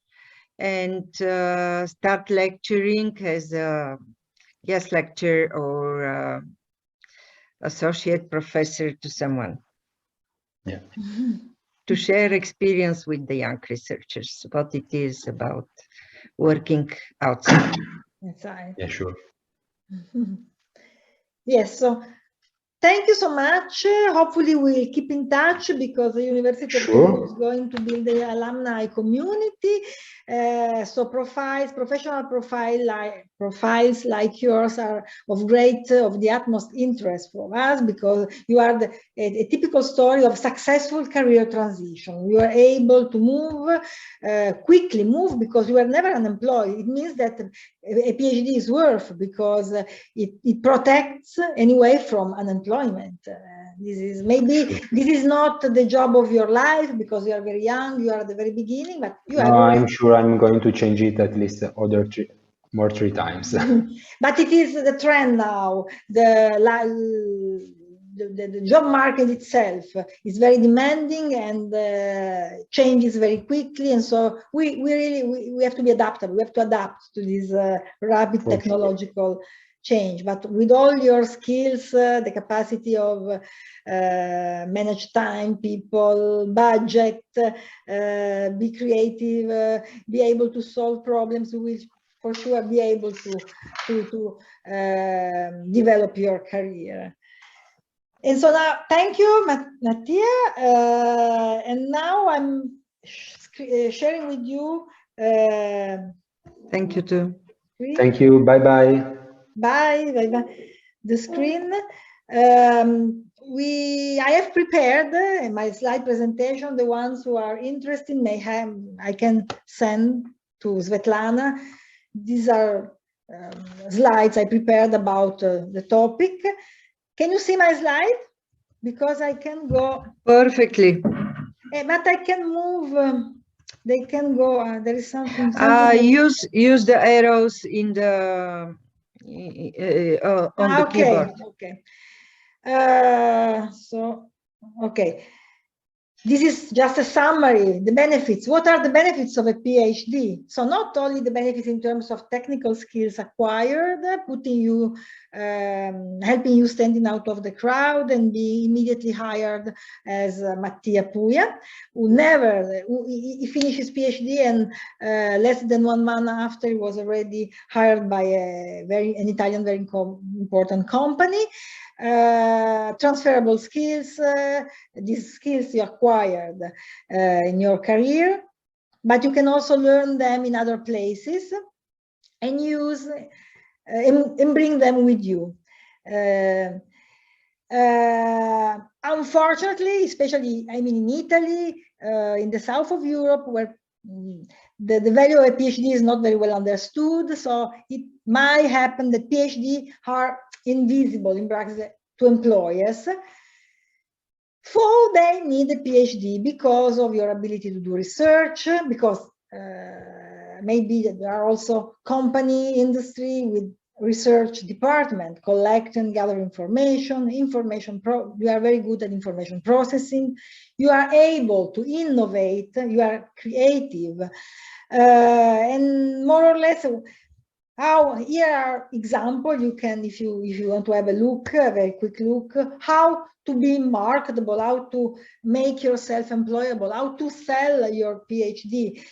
and start lecturing as a guest lecturer or associate professor to someone. Yeah. To share experience with the young researchers, what it is about working outside. Inside. Yeah, sure. Yes, so thank you so much. Hopefully we'll keep in touch, because the University of Turin is going to build the alumni community. So professional profiles like yours are of the utmost interest for us, because you are a typical story of successful career transition. You are able to move, quickly move, because you are never unemployed. It means that a PhD is worth, because it protects anyway from unemployment. This is not the job of your life, because you are very young, you are at the very beginning, but you have I'm sure I'm going to change it at least more 3 times. But it is the trend now. The job market itself is very demanding and changes very quickly, and so we have to be adaptable. We have to adapt to this rapid technological change. But with all your skills, the capacity of manage time, people, budget, be creative, be able to solve problems, we will for sure be able to develop your career. And so now, thank you, Mattia. And now I'm sharing with you. Thank you too. Thank you. Bye-bye. Bye. The screen. I have prepared my slide presentation. The ones who are interested may have, I can send to Svetlana. These are slides I prepared about the topic. Can you see my slide? Because I can go perfectly. but I can move They can go. There is something. Use the arrows in the on the keyboard. Okay. Okay. This is just a summary, the benefits. What are the benefits of a PhD? So not only the benefits in terms of technical skills acquired, putting you, helping you standing out of the crowd and be immediately hired as Mattia Puia, he finished his PhD and less than 1 month after he was already hired by an Italian very important company. Transferable skills, these skills you acquired in your career, but you can also learn them in other places and use and bring them with you. Unfortunately, especially in Italy, in the south of Europe, where the value of a PhD is not very well understood, so it might happen that PhD are invisible in practice to employers. So they need a PhD because of your ability to do research, because maybe there are also company industry with research department, collect and gather information, you are very good at information processing, you are able to innovate, you are creative, and more or less, here are example, you can, if you want to have a look, a very quick look, how to be marketable, how to make yourself employable, how to sell your PhD.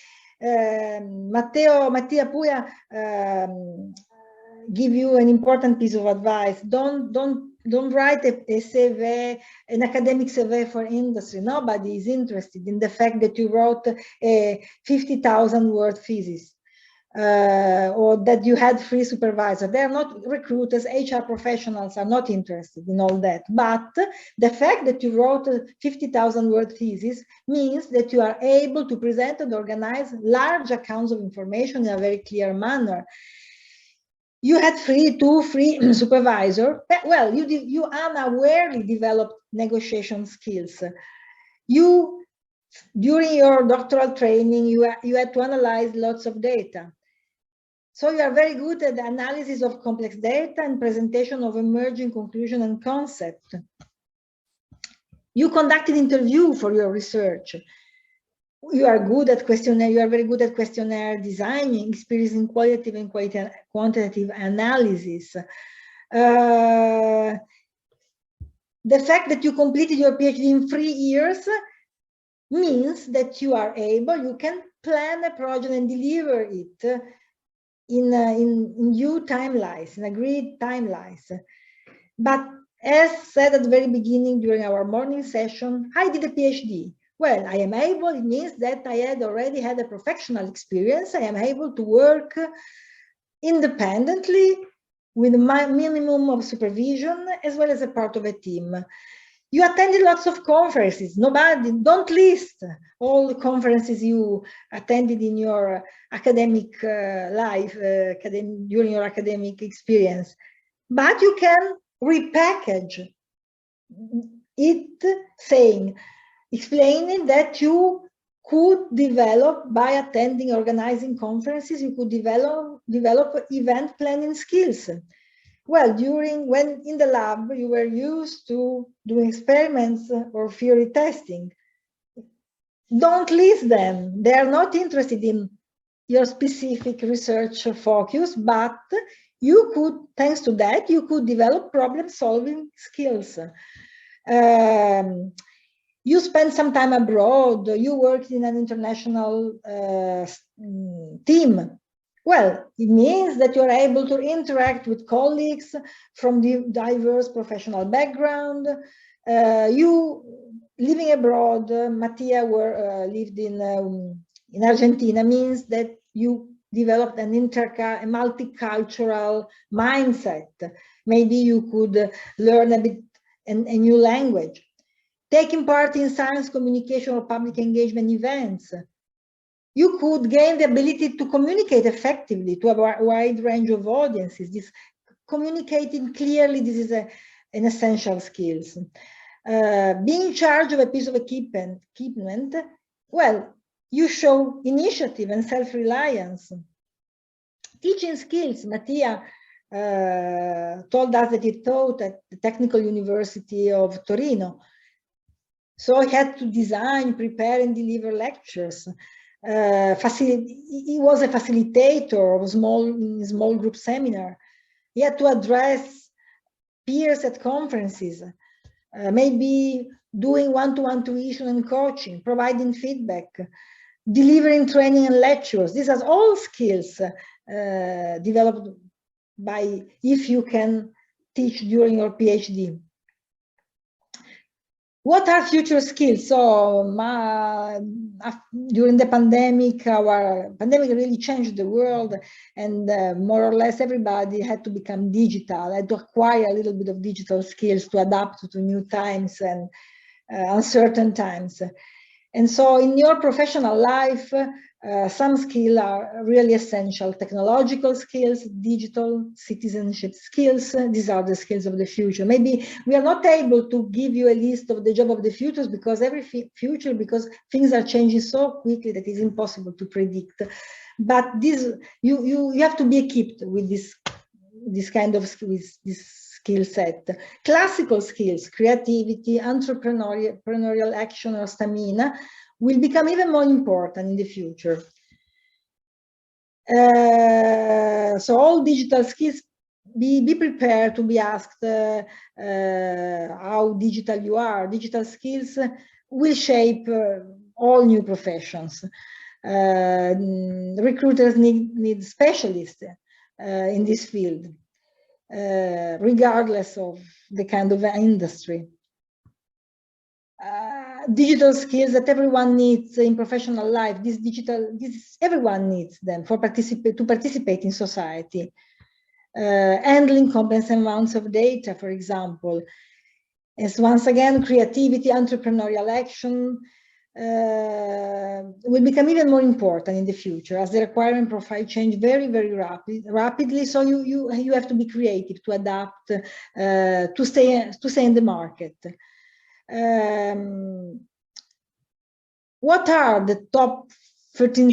Mattia Puia give you an important piece of advice. Don't write a CV, an academic CV for industry. Nobody is interested in the fact that you wrote a 50,000 word thesis. Or that you had 3 supervisors. They are not recruiters, HR professionals are not interested in all that. But the fact that you wrote a 50,000 word thesis means that you are able to present and organize large accounts of information in a very clear manner. You had 2, 3 supervisors. Well, you unawarely developed negotiation skills. During your doctoral training, you had to analyze lots of data. So you are very good at the analysis of complex data and presentation of emerging conclusion and concept. You conducted interview for your research. You are good at questionnaire. You are very good at questionnaire designing, experience in qualitative and quantitative analysis. The fact that you completed your PhD in 3 years means that you are able, you can plan a project and deliver it in due timelines, in agreed timelines. But as said at the very beginning during our morning session, I did a PhD. Well, I am able, it means that I had already had a professional experience. I am able to work independently with my minimum of supervision as well as a part of a team. You attended lots of conferences. Don't list all the conferences you attended in your academic life, during your academic experience. But you can repackage it, explaining that you could develop, by attending, organizing conferences, you could develop event planning skills. Well, when in the lab you were used to doing experiments or theory testing, don't list them. They are not interested in your specific research focus, but you could, thanks to that, you could develop problem-solving skills. You spent some time abroad, you worked in an international team. Well, it means that you're able to interact with colleagues from the diverse professional background. You living abroad, Mattia lived in Argentina, means that you developed a multicultural mindset. Maybe you could learn a new language. Taking part in science communication or public engagement events. You could gain the ability to communicate effectively to a wide range of audiences. This communicating clearly, this is an essential skill. Being in charge of a piece of equipment, well, You show initiative and self-reliance. Teaching skills, Mattia told us that he taught at the Technical University of Torino. So he had to design, prepare, and deliver lectures. He was a facilitator of small group seminar. He had to address peers at conferences, maybe doing one-to-one tuition and coaching, providing feedback, delivering training and lectures. These are all skills developed by if you can teach during your PhD. What are future skills? So during the pandemic, our pandemic really changed the world, and more or less everybody had to become digital, had to acquire a little bit of digital skills to adapt to new times and uncertain times. And so in your professional life, some skills are really essential: technological skills, digital citizenship skills. These are the skills of the future. Maybe we are not able to give you a list of the job of the futures because because things are changing so quickly that it's impossible to predict. But you have to be equipped with this kind of this skill set. Classical skills, creativity, entrepreneurial action, or stamina will become even more important in the future. So all digital skills, be prepared to be asked how digital you are. Digital skills will shape all new professions. Recruiters need specialists in this field, regardless of the kind of industry. Digital skills that everyone needs in professional life. Everyone needs them to participate in society. Handling complex amounts of data, for example. As once again, creativity, entrepreneurial action will become even more important in the future as the requirement profile change very, very rapidly. So you have to be creative to adapt, to stay in the market. What are the top 13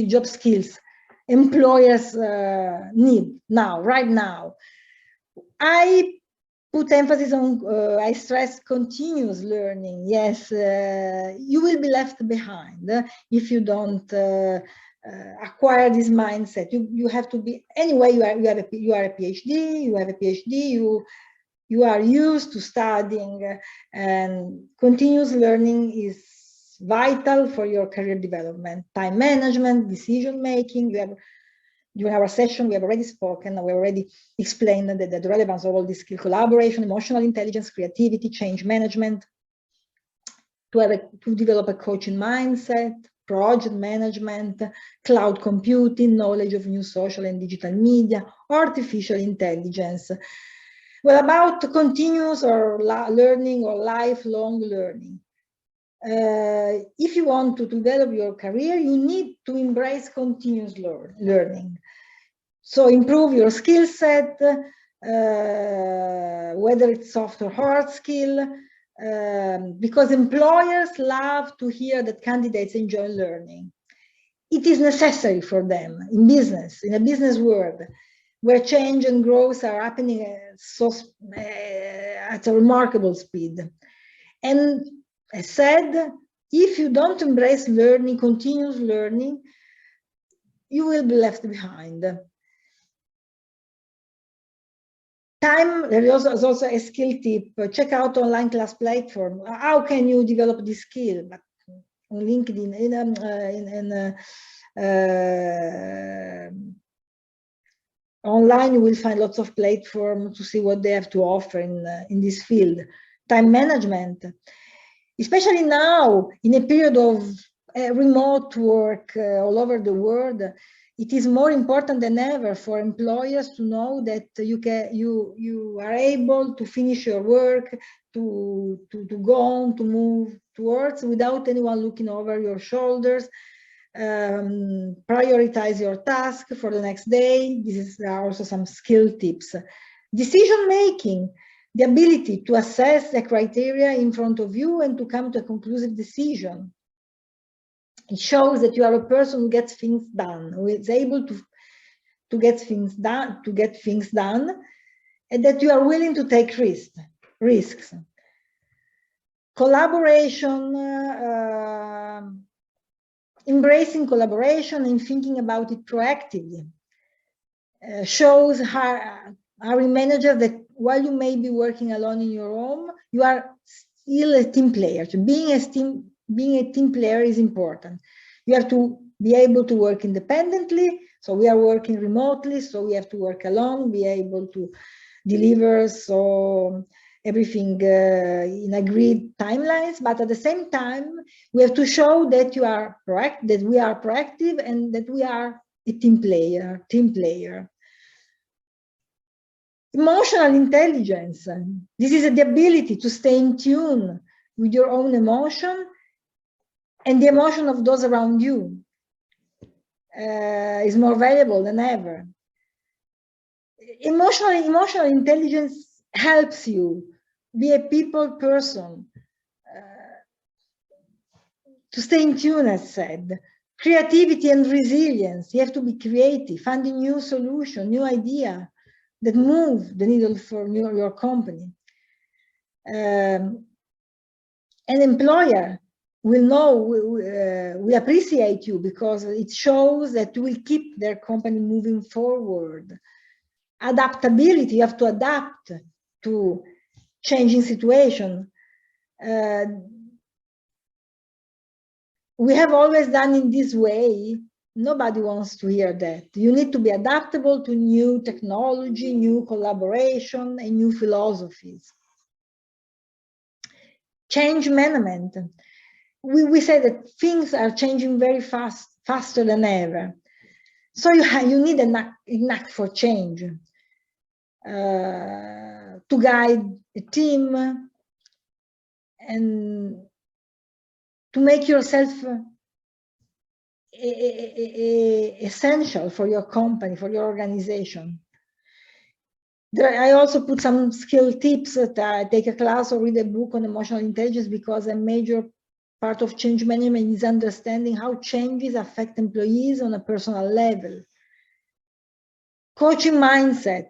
job skills employers need now, right now? I put emphasis on, I stress continuous learning. Yes, you will be left behind if you don't acquire this mindset. You have to be, anyway, you are a PhD, you have a PhD, you are used to studying, and continuous learning is vital for your career development. Time management, decision making. During our session, we have already spoken, we already explained the relevance of all these skills: collaboration, emotional intelligence, creativity, change management, to develop a coaching mindset, project management, cloud computing, knowledge of new social and digital media, artificial intelligence. Well, about continuous or learning or lifelong learning. If you want to develop your career, you need to embrace continuous learning. So improve your skill set, whether it's soft or hard skill, because employers love to hear that candidates enjoy learning. It is necessary for them in business, in a business world, where change and growth are happening at a remarkable speed. And as said, if you don't embrace learning, continuous learning, you will be left behind. Time, there is also a skill tip. Check out online class platform. How can you develop this skill? But on LinkedIn, online, you will find lots of platforms to see what they have to offer in this field. Time management, especially now in a period of remote work all over the world, it is more important than ever for employers to know that you are able to finish your work, to go on, to move towards without anyone looking over your shoulders. Prioritize your task for the next day. These are also some skill tips. Decision making, the ability to assess the criteria in front of you and to come to a conclusive decision. It shows that you are a person who gets things done, who is able to get things done, and that you are willing to take risks. Collaboration, embracing collaboration and thinking about it proactively, shows hiring managers that while you may be working alone in your home, you are still a team player. So being a team player is important. You have to be able to work independently. So we are working remotely, so we have to work alone, be able to deliver everything in agreed timelines. But at the same time, we have to show that we are proactive and that we are a team player. Emotional intelligence. This is the ability to stay in tune with your own emotion and the emotion of those around you. Is more valuable than ever. Emotional intelligence helps you be a people person, to stay in tune, as said. Creativity and resilience. You have to be creative, finding new solution, new idea that move the needle for your company. An employer will know, we appreciate you because it shows that you will keep their company moving forward. Adaptability, you have to adapt to changing situation. We have always done in this way. Nobody wants to hear that. You need to be adaptable to new technology, new collaboration, and new philosophies. Change management. We say that things are changing very fast, faster than ever. So you need a knack for change, to guide a team and to make yourself essential for your company, for your organization. I also put some skill tips that I take a class or read a book on emotional intelligence, because a major part of change management is understanding how changes affect employees on a personal level. Coaching mindset.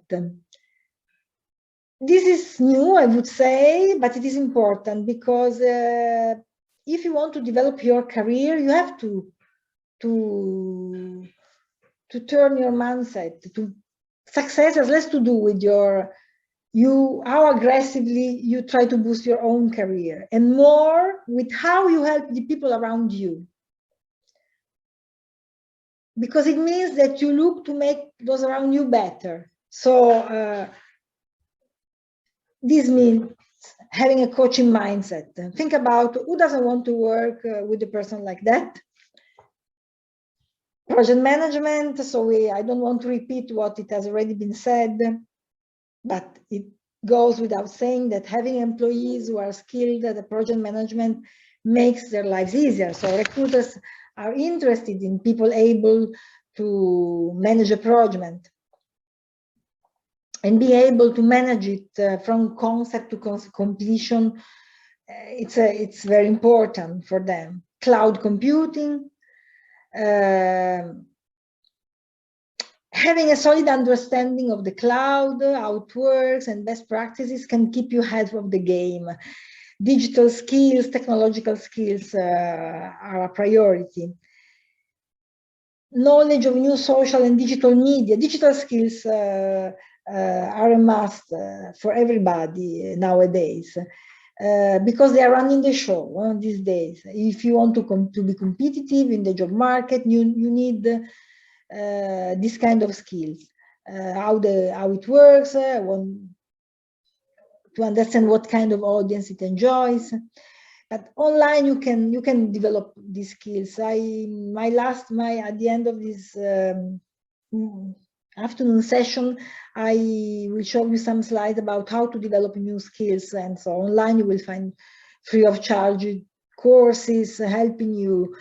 This is new, I would say, but it is important because if you want to develop your career, you have to turn your mindset to success has less to do with how aggressively you try to boost your own career, and more with how you help the people around you. Because it means that you look to make those around you better. So this means having a coaching mindset. Think about who doesn't want to work with a person like that. Project management, so I don't want to repeat what it has already been said, but it goes without saying that having employees who are skilled at the project management makes their lives easier. So recruiters are interested in people able to manage a project and be able to manage it from concept to completion. It's very important for them. Cloud computing. Having a solid understanding of the cloud, how it works, and best practices can keep you ahead of the game. Digital skills, technological skills are a priority. Knowledge of new social and digital media. Digital skills are a must for everybody nowadays. Because they are running the show these days. If you want to be competitive in the job market, you need this kind of skills. How it works, to understand what kind of audience it enjoys. But online you can develop these skills. At the end of this afternoon session, I will show you some slides about how to develop new skills, and so online you will find free of charge courses helping you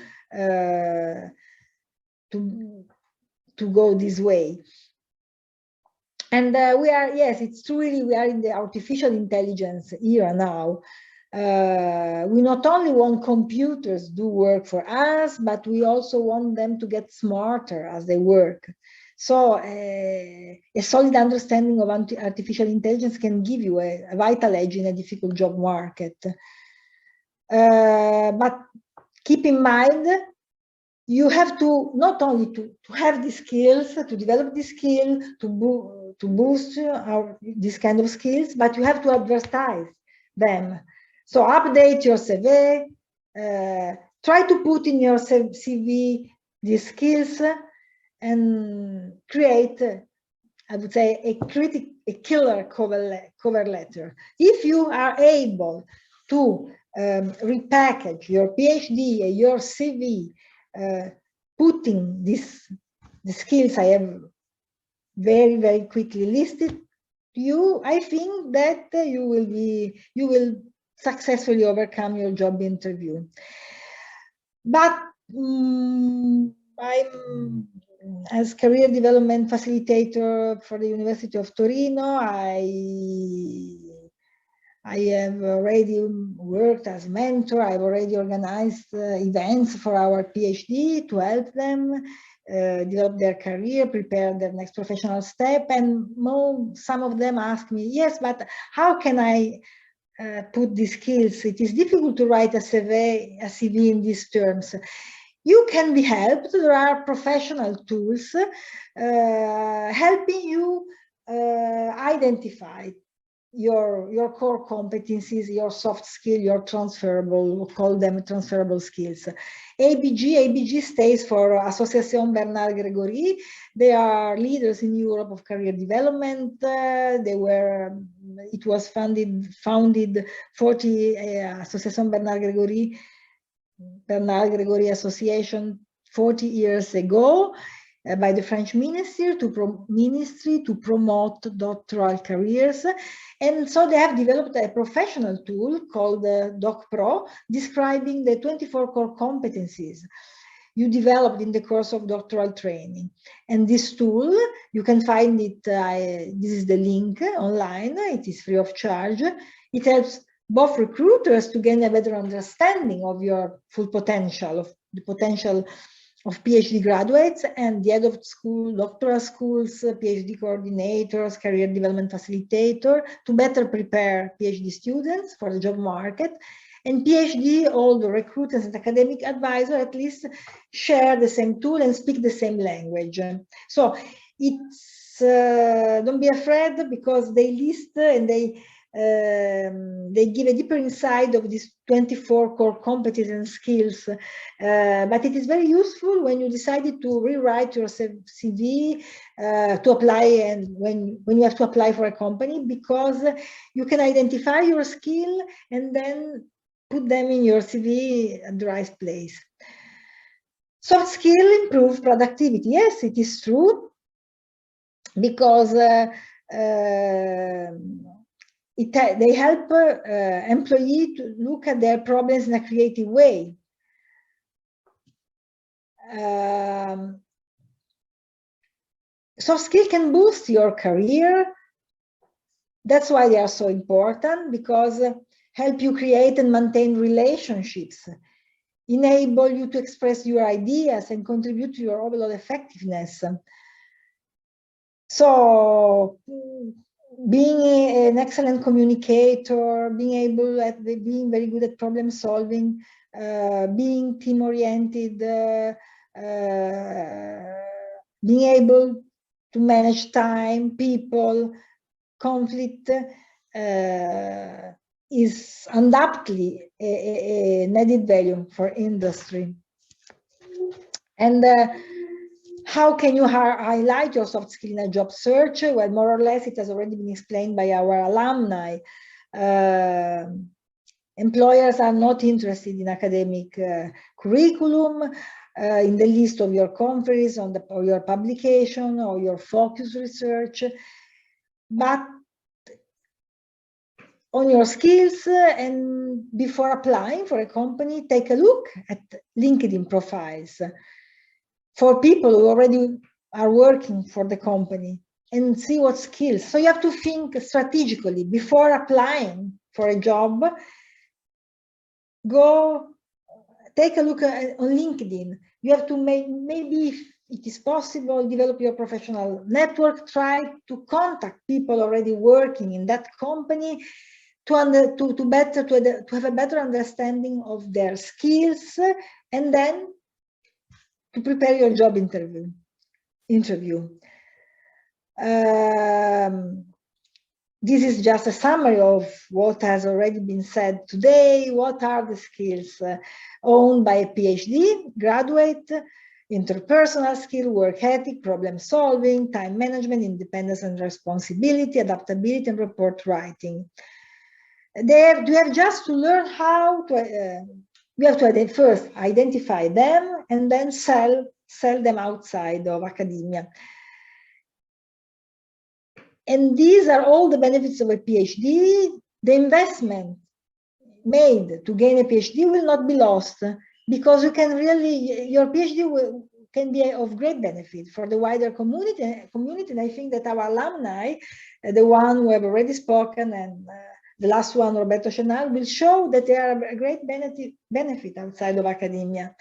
to go this way. And it's true, really, we are in the artificial intelligence era now. We not only want computers do work for us, but we also want them to get smarter as they work. So a solid understanding of artificial intelligence can give you a vital edge in a difficult job market. But keep in mind, you have to not only to have the skills, to develop the skill, to boost this kind of skills, but you have to advertise them. So update your CV, try to put in your CV the skills and create, I would say, a killer cover letter. If you are able to repackage your PhD and your CV, putting the skills I have very, very quickly listed to you, I think that you will successfully overcome your job interview. But I'm, as career development facilitator for the University of Torino, I have already worked as mentor. I've already organized events for our PhD to help them develop their career, prepare their next professional step. And some of them ask me, yes, but how can I put these skills? It is difficult to write a CV in these terms. You can be helped. There are professional tools helping you identify your core competencies, your soft skill, your transferable, we'll call them transferable skills. ABG stands for Association Bernard Grégory. They are leaders in Europe of career development. It was founded 40 Association Bernard Grégory Association 40 years ago by the French ministry to promote doctoral careers. And so they have developed a professional tool called DocPro, describing the 24 core competencies you developed in the course of doctoral training. And this tool, you can find it, this is the link online, it is free of charge. It helps both recruiters to gain a better understanding of your full potential, of the potential of PhD graduates, and the head of school, doctoral schools, PhD coordinators, career development facilitator, to better prepare PhD students for the job market. And PhD, all the recruiters and academic advisors at least share the same tool and speak the same language. So it's, don't be afraid, because they list and they give a deeper insight of these 24 core competencies and skills, but it is very useful when you decided to rewrite your CV to apply, and when you have to apply for a company, because you can identify your skill and then put them in your CV at the right place. Soft skill improve productivity. Yes, it is true, because they help employees to look at their problems in a creative way. Soft skill can boost your career. That's why they are so important, because help you create and maintain relationships, enable you to express your ideas and contribute to your overall effectiveness. So being an excellent communicator, being very good at problem solving, being team oriented, being able to manage time, people, conflict, is undoubtedly an added value for industry. And how can you highlight your soft skill in a job search? Well, more or less, it has already been explained by our alumni. Employers are not interested in academic curriculum, in the list of your conference, or your publication, or your focus research, but on your skills. And before applying for a company, take a look at LinkedIn profiles for people who already are working for the company, and see what skills. So you have to think strategically before applying for a job. go take a look on LinkedIn. You have to maybe, if it is possible, develop your professional network, try to contact people already working in that company to have a better understanding of their skills, and then to prepare your job interview. This is just a summary of what has already been said today. What are the skills owned by a PhD graduate? Interpersonal skill, work ethic, problem solving, time management, independence and responsibility, adaptability, and report writing. You have just to learn how to, you have to first identify them and then sell them outside of academia. And these are all the benefits of a PhD. The investment made to gain a PhD will not be lost, because you can really, your PhD can be of great benefit for the wider community. And I think that our alumni, the one who have already spoken and the last one, Roberto Chenal, will show that they are a great benefit outside of academia.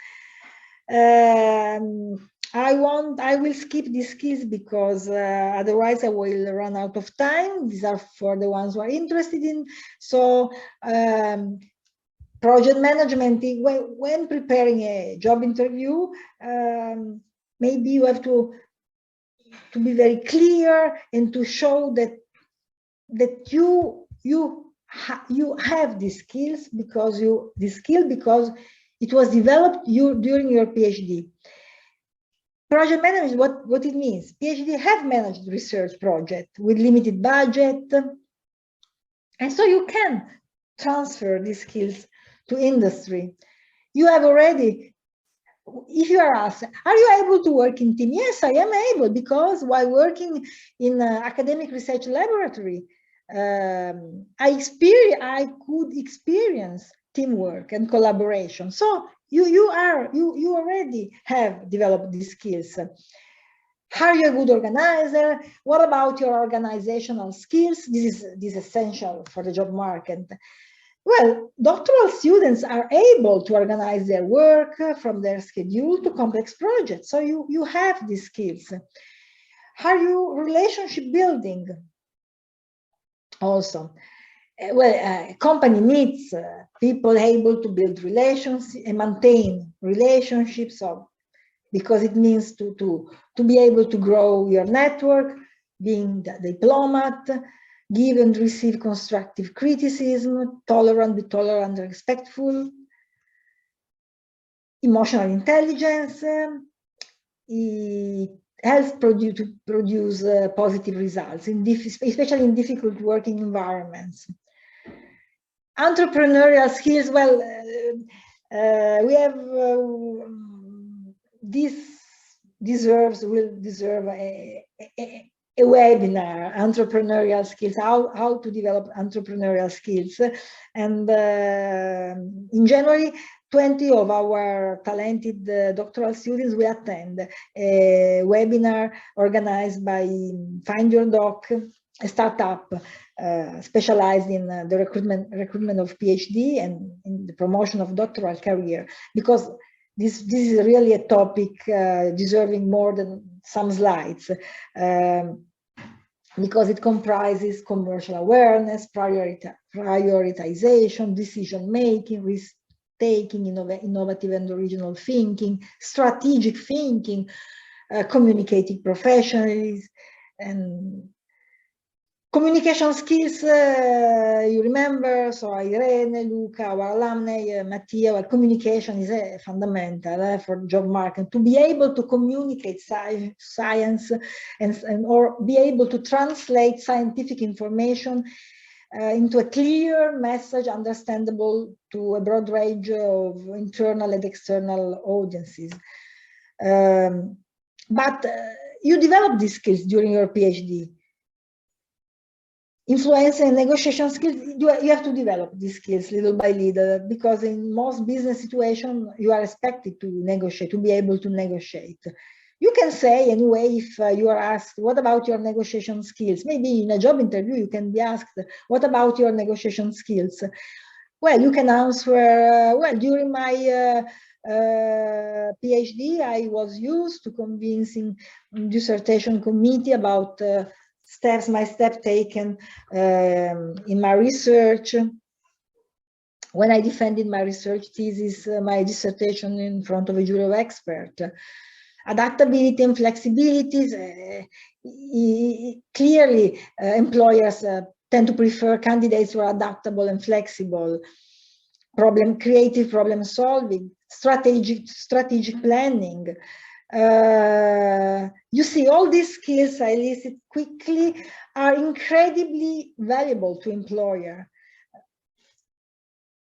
I will skip these skills because otherwise I will run out of time. These are for the ones who are interested in. So project management, when preparing a job interview, maybe you have to be very clear and to show that you have these skills because it was developed during your PhD. Project management, what it means. PhD have managed research project with limited budget. And so you can transfer these skills to industry. You have already, if you are asked, are you able to work in team? Yes, I am able, because while working in an academic research laboratory, I could experience teamwork and collaboration. So you already have developed these skills. Are you a good organizer? What about your organizational skills? This is essential for the job market. Well, doctoral students are able to organize their work from their schedule to complex projects. So you have these skills. Are you relationship building? Also, well, a company needs people able to build relations and maintain relationships, because it means to be able to grow your network, being the diplomat, give and receive constructive criticism, be tolerant and respectful, emotional intelligence, it helps to produce positive results, especially in difficult working environments. Entrepreneurial skills, well, we have, will deserve a webinar, entrepreneurial skills, how to develop entrepreneurial skills. And in January, 20 of our talented doctoral students will attend a webinar organized by Find Your Doc, a startup specialized in the recruitment of PhD and in the promotion of doctoral career, because this is really a topic deserving more than some slides, because it comprises commercial awareness, prioritization, decision making, risk taking, innovative and original thinking, strategic thinking, communicating professionally, and communication skills. You remember, so Irene, Luca, our alumni, Mattia, well, communication is fundamental for the job market. To be able to communicate science or be able to translate scientific information into a clear message, understandable to a broad range of internal and external audiences. But you develop these skills during your PhD. Influence and negotiation skills, you have to develop these skills little by little, because in most business situations, you are expected to negotiate, to be able to negotiate. You can say anyway, if you are asked, what about your negotiation skills? Maybe in a job interview, you can be asked, what about your negotiation skills? Well, you can answer, well, during my PhD, I was used to convincing dissertation committee about my steps taken in my research. When I defended my research thesis, my dissertation in front of a jury of experts. Adaptability and flexibilities, clearly employers tend to prefer candidates who are adaptable and flexible, creative problem solving, strategic planning. You see, all these skills I listed quickly are incredibly valuable to employer,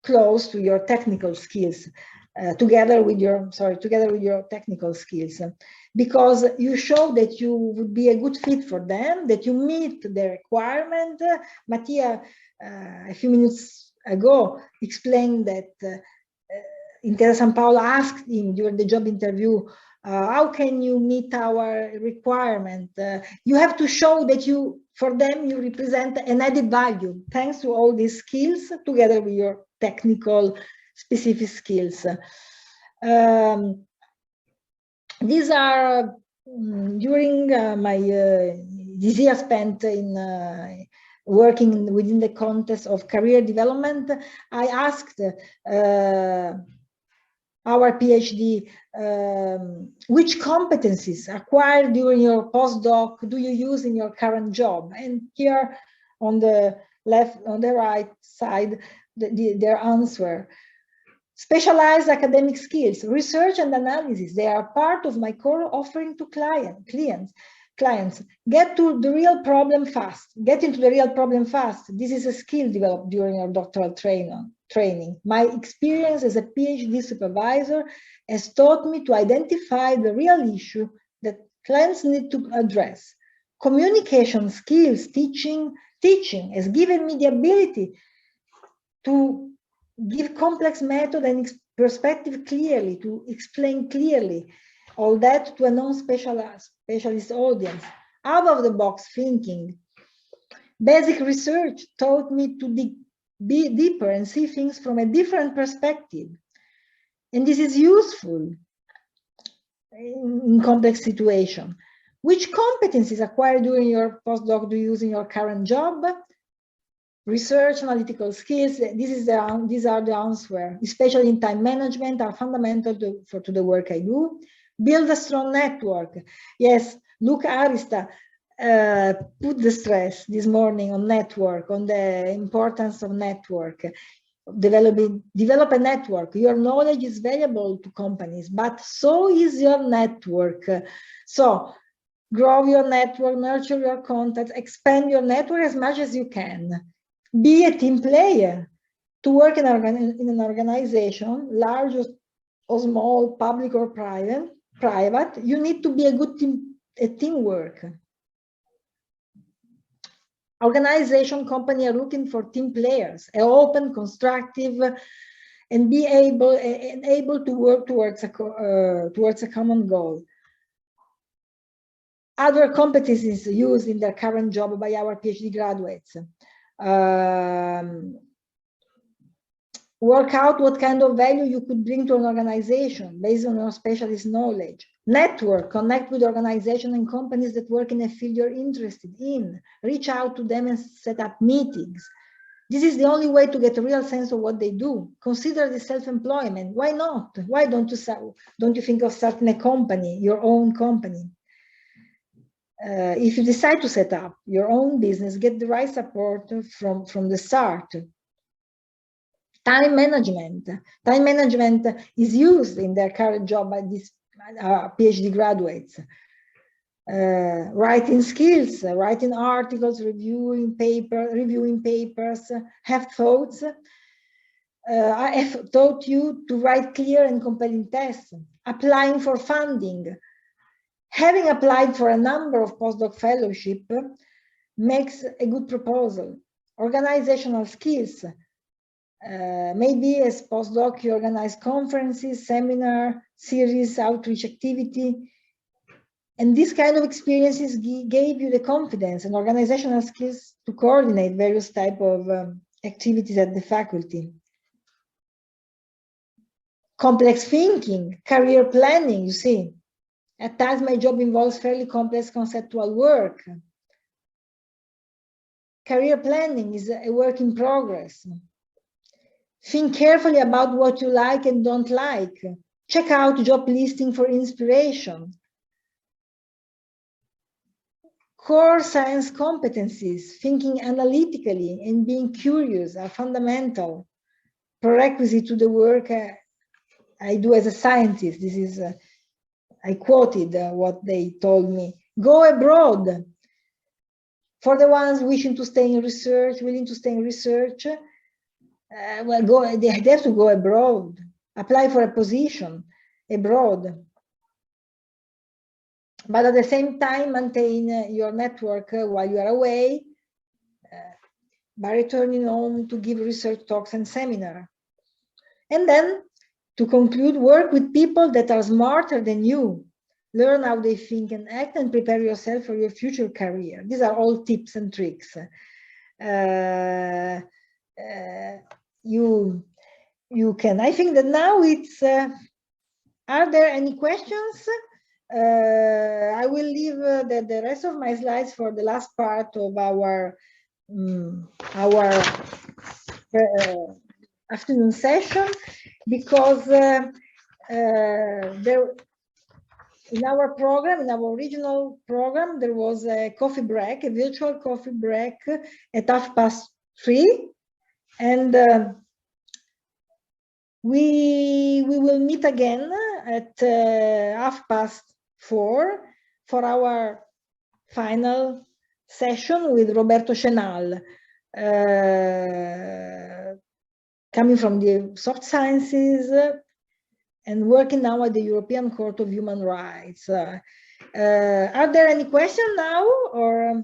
close to your technical skills. Together with your technical skills, because you show that you would be a good fit for them, that you meet the requirement. Mattia, a few minutes ago, explained that Intesa Sanpaolo asked him during the job interview, how can you meet our requirement? You have to show that for them, you represent an added value, thanks to all these skills, together with your technical specific skills. These are during this year spent in working within the context of career development. I asked our PhD, which competencies acquired during your postdoc do you use in your current job? And here on the right side, their answer. Specialized academic skills, research and analysis, they are part of my core offering to clients. Get to the real problem fast. Get into the real problem fast. This is a skill developed during your doctoral training. My experience as a PhD supervisor has taught me to identify the real issue that clients need to address. Communication skills, teaching has given me the ability to give complex method and perspective clearly, to explain clearly all that to a non-specialist audience. Out of the box thinking. Basic research taught me to be deeper and see things from a different perspective. And this is useful in complex situations. Which competencies acquired during your postdoc do you use in your current job? Research, analytical skills, these are the answers, especially in time management, are fundamental to the work I do. Build a strong network. Yes, Luca Arista put the stress this morning on network, on the importance of network. Develop a network. Your knowledge is valuable to companies, but so is your network. So grow your network, nurture your contacts, expand your network as much as you can. Be a team player. To work in an organization, large or small, public or private, you need to be a good teamwork. Organization, company are looking for team players, open, constructive, and be able to work towards a common goal. Other competencies used in their current job by our PhD graduates. Work out what kind of value you could bring to an organization based on your specialist knowledge. Network, connect with organizations and companies that work in a field you're interested in. Reach out to them and set up meetings. This is the only way to get a real sense of what they do. Consider the self-employment. Why not? Why don't you think of starting a company, your own company? If you decide to set up your own business, get the right support from the start. Time management. Time management is used in their current job by these PhD graduates. Writing skills, writing articles, reviewing papers, have thoughts. I have taught you to write clear and compelling tests. Applying for funding. Having applied for a number of postdoc fellowship makes a good proposal. Organizational skills. Maybe as postdoc you organize conferences, seminar, series, outreach activity. And this kind of experiences gave you the confidence and organizational skills to coordinate various types of activities at the faculty. complex thinking, career planning, you see. At times my job involves fairly complex conceptual work. Career planning is a work in progress. Think carefully about what you like and don't like. Check out job listing for inspiration. Core science competencies, thinking analytically and being curious, are fundamental prerequisite to the work I do as a scientist. This is, I quoted what they told me. Go abroad. For the ones wishing to stay in research, willing to stay in research, well, they have to go abroad, apply for a position abroad. But at the same time, maintain your network while you are away by returning home to give research talks and seminars. And then, to conclude, work with people that are smarter than you. Learn how they think and act, and prepare yourself for your future career. These are all tips and tricks. You can. I think that now it's. Are there any questions? I will leave the rest of my slides for the last part of our afternoon session, because there, in our program, in our original program, there was a coffee break, a virtual coffee break at 3:30, and we will meet again at 4:30 for our final session with Roberto Chenal, coming from the soft sciences and working now at the European Court of Human Rights. Are there any questions now? Or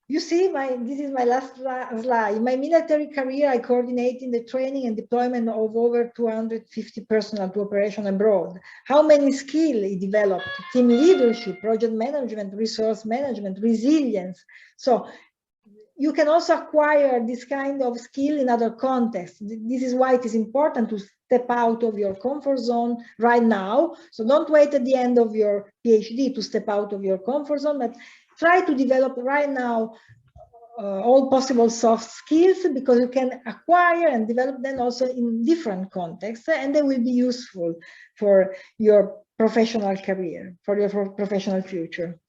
you see, this is my last slide. In my military career, I coordinated the training and deployment of over 250 personnel to operation abroad. How many skills he developed? Team leadership, project management, resource management, resilience. So you can also acquire this kind of skill in other contexts. This is why it is important to step out of your comfort zone right now. So don't wait at the end of your PhD to step out of your comfort zone, but try to develop right now all possible soft skills, because you can acquire and develop them also in different contexts, and they will be useful for your professional career, for your professional future.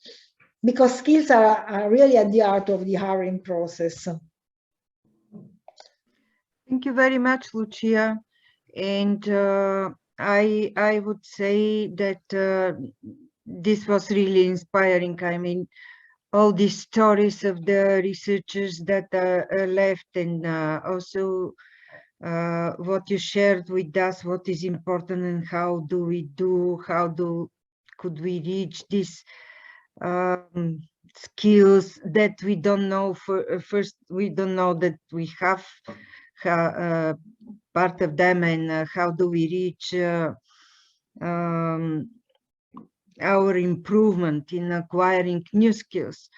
Because skills are really at the heart of the hiring process. Thank you very much, Lucia. And I would say that this was really inspiring. I mean, all these stories of the researchers that are left, and also what you shared with us, what is important and how could we reach these skills that we don't know. First, we don't know that we have part of them, and how do we reach our improvement in acquiring new skills.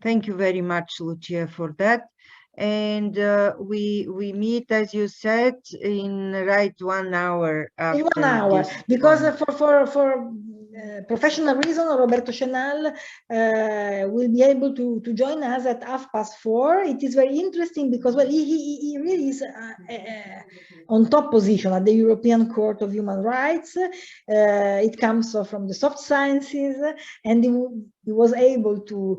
Thank you very much, Lucia, for that. And we meet, as you said, in right 1 hour after. In 1 hour, because for professional reason, Roberto Chenal will be able to join us at 4:30. It is very interesting because, well, he really is on top position at the European Court of Human Rights. It comes from the soft sciences, and he was able to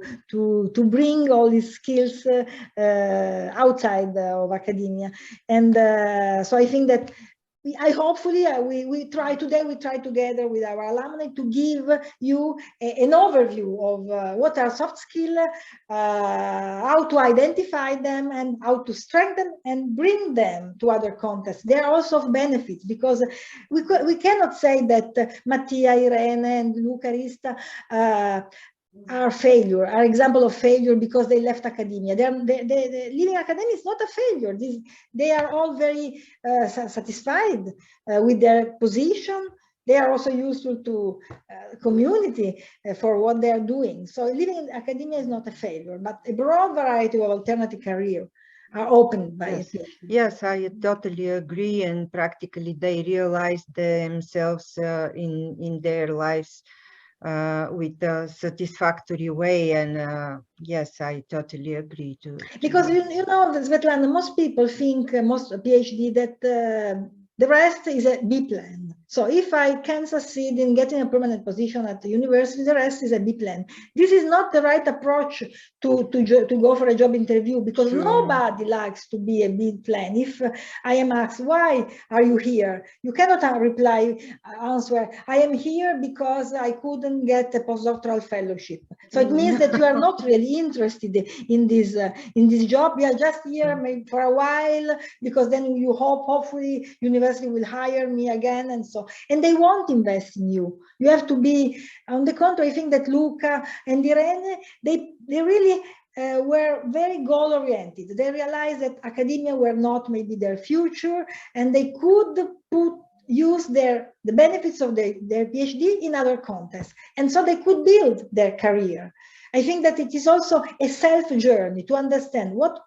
bring all these skills outside of academia. And so I think that we try together with our alumni to give you an overview of what are soft skills, how to identify them, and how to strengthen and bring them to other contexts. They are also of benefits, because we cannot say that Mattia, Irene, and Luca Rista are example of failure because they left academia. Leaving academia is not a failure. They are all very satisfied with their position. They are also useful to community for what they are doing. So leaving academia is not a failure, but a broad variety of alternative career are opened by Yes. it. Yes, I totally agree. And practically, they realize themselves in their lives with a satisfactory way. And yes, I totally agree to Because you know, Svetlana, most people think, most PhD, that the rest is a B plan. So if I can succeed in getting a permanent position at the university, the rest is a B plan. This is not the right approach to go for a job interview, because True. nobody likes to be a B plan. If I am asked, why are you here? You cannot answer, I am here because I couldn't get a postdoctoral fellowship. So it means that you are not really interested in this job. You are just here maybe for a while, because then you hopefully university will hire me again, and they won't invest in you. You have to be, on the contrary. I think that Luca and Irene, they really were very goal-oriented. They realized that academia were not maybe their future, and they could use the benefits of their PhD in other contexts, and so they could build their career. I think that it is also a self-journey to understand what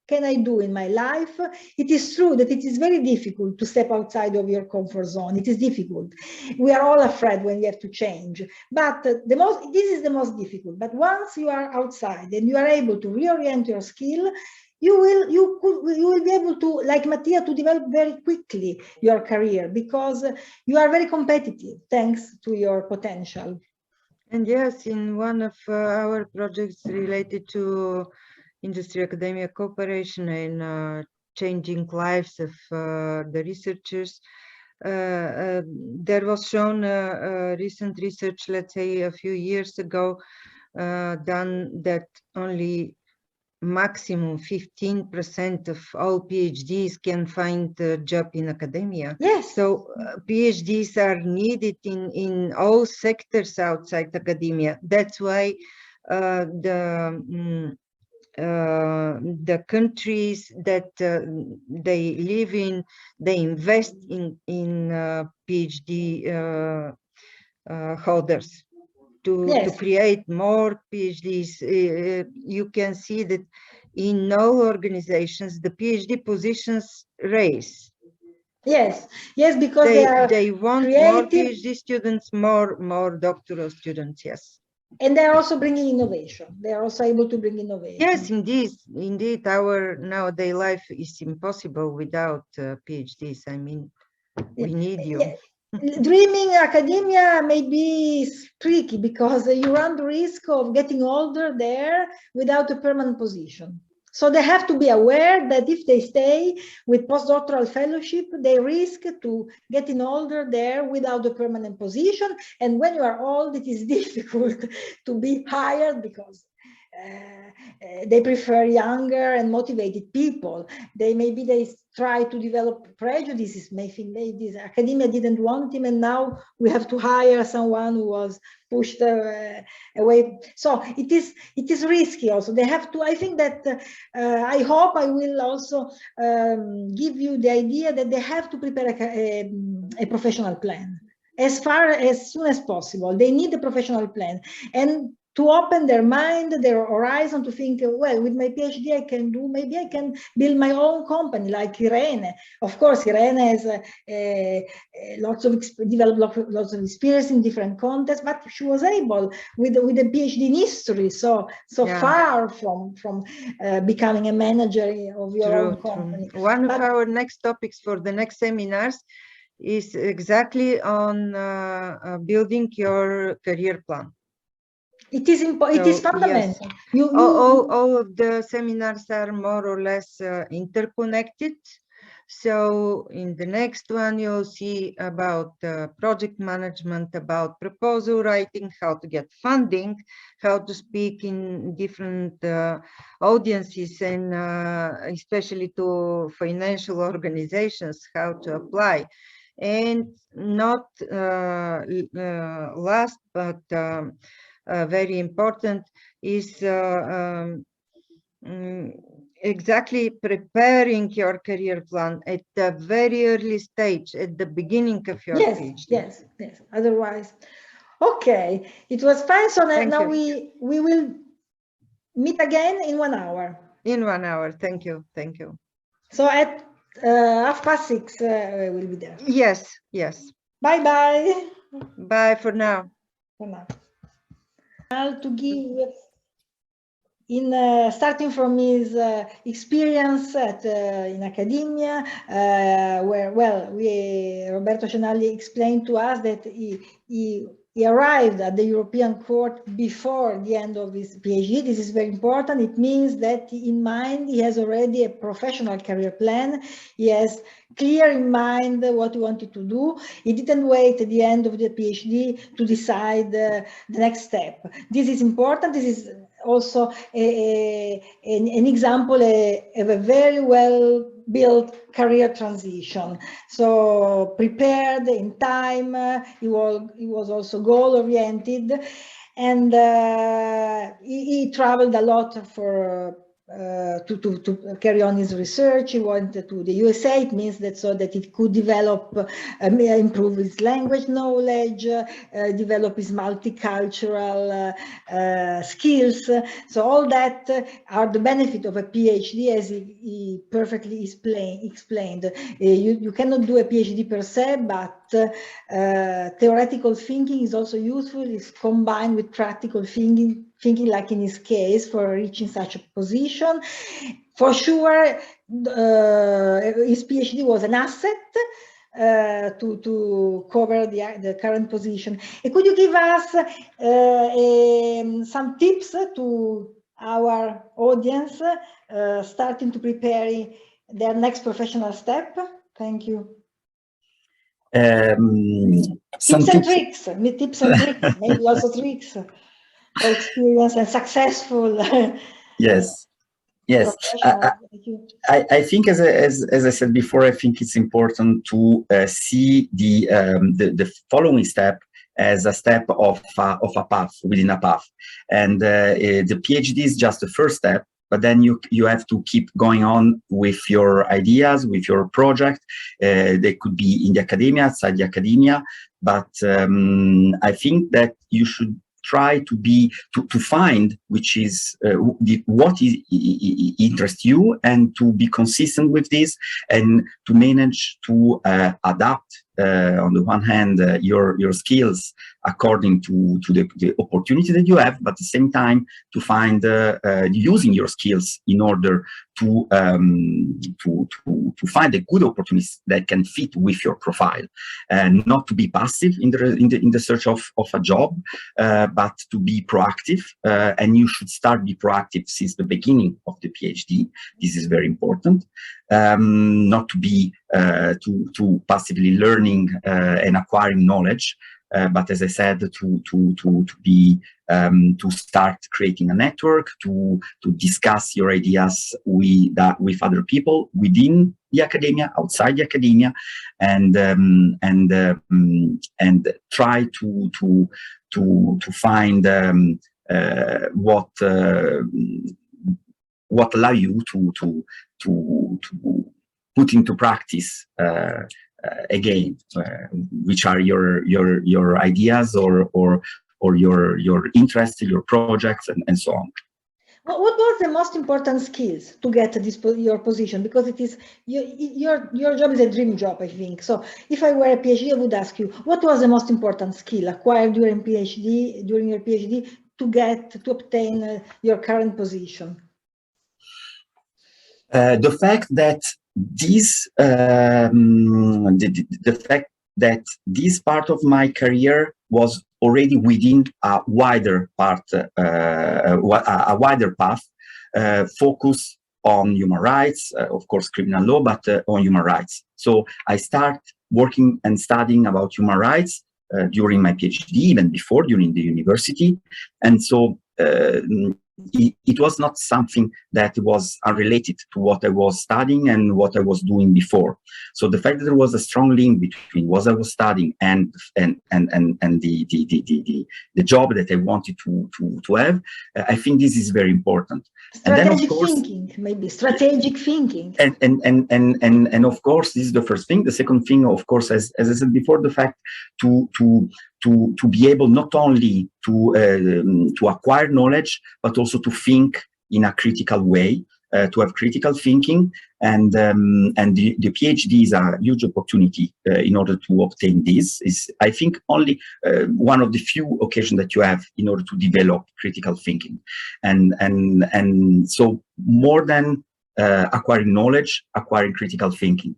can I do in my life. It is true that it is very difficult to step outside of your comfort zone. It is difficult. We are all afraid when we have to change, but this is the most difficult. But once you are outside and you are able to reorient your skill, you will be able to, like Mattia, to develop very quickly your career, because you are very competitive thanks to your potential. And yes, in one of our projects related to industry academia cooperation and changing lives of the researchers, there was shown recent research, let's say a few years ago, done that only maximum 15% of all PhDs can find a job in academia. Yes. So PhDs are needed in all sectors outside academia. That's why the countries that they live in, they invest in PhD holders to create more PhDs. You can see that in all organizations, the PhD positions raise. Yes, because they want creative, more PhD students, more doctoral students. Yes. And they are also bringing innovation. They are also able to bring innovation. Yes, indeed. Our nowadays life is impossible without PhDs. I mean, we need you. Dreaming academia may be tricky, because you run the risk of getting older there without a permanent position. So they have to be aware that if they stay with postdoctoral fellowship, they risk to getting older there without a permanent position. And when you are old, it is difficult to be hired, because they prefer younger and motivated people. Maybe they try to develop prejudices, may think this academia didn't want him, and now we have to hire someone who was pushed away. So it is risky also. They have to, I think that I hope I will also give you the idea that they have to prepare a professional plan as soon as possible. They need a professional plan, and to open their mind, their horizon, to think, well, with my PhD maybe I can build my own company, like Irene. Of course, Irene has developed lots of experience in different contexts, but she was able, with a PhD in history, so far from becoming a manager of your own company. One of our next topics for the next seminars is exactly on building your career plan. It is fundamental. Yes. All of the seminars are more or less interconnected. So in the next one, you'll see about project management, about proposal writing, how to get funding, how to speak in different audiences, and especially to financial organizations, how to apply. And not last, but very important is exactly preparing your career plan at the very early stage, at the beginning of your PhD. Yes. Otherwise, okay. It was fine. So now we will meet again in 1 hour. In 1 hour. Thank you. Thank you. So at 6:30 we'll be there. Yes. Yes. Bye bye. Bye for now. For now. To give, starting from his experience in academia, where, well, Roberto Cenalli explained to us that he arrived at the European Court before the end of his PhD. This is very important. It means that in mind he has already a professional career plan. He has clear in mind what he wanted to do. He didn't wait at the end of the PhD to decide the next step. This is important. This is also an example of a very well built career transition. So prepared in time, he was also goal oriented, and he traveled a lot for to carry on his research. He went to the USA. It means that so that it could develop, improve his language knowledge, develop his multicultural skills. So all that are the benefit of a PhD, as he perfectly explained. You cannot do a PhD per se, but theoretical thinking is also useful. It's combined with practical thinking like in his case, for reaching such a position. For sure, his PhD was an asset to cover the current position. And could you give us some tips to our audience starting to prepare their next professional step? Thank you. Tips and tricks, maybe also tricks. Experience and successful. Yes. I think, as I said before, I think it's important to see the following step as a step of a path within a path, and the PhD is just the first step. But then you have to keep going on with your ideas, with your project. They could be in the academia, outside the academia. But I think that you should try to find which is what interests you, and to be consistent with this, and to manage to adapt on the one hand your skills according to the opportunity that you have, but at the same time to find using your skills in order to find a good opportunities that can fit with your profile, and not to be passive in the search of a job, but to be proactive, and you should start be proactive since the beginning of the PhD. This is very important. Not to be too passively learning and acquiring knowledge, but as I said, to start creating a network, to discuss your ideas with other people within the academia, outside the academia, and try to find what allow you to put into practice again, which are your ideas or your interests, your projects, and so on. What was the most important skills to get your position? Because it is your job is a dream job, I think. So if I were a PhD, I would ask you, what was the most important skill acquired during your PhD to obtain your current position? The fact that this part of my career was already within a wider path, focus on human rights, of course, criminal law, but on human rights. So I start working and studying about human rights during my PhD, even before, during the university, and so it was not something that was unrelated to what I was studying and what I was doing before. So the fact that there was a strong link between what I was studying and the job that I wanted to have, I think this is very important. Strategic thinking, maybe strategic thinking. And of course, this is the first thing. The second thing, of course, as I said before, the fact to be able not only to acquire knowledge, but also to think in a critical way, to have critical thinking, and the PhD is a huge opportunity in order to obtain this. Is, I think, only one of the few occasions that you have in order to develop critical thinking, and so more than acquiring knowledge, acquiring critical thinking,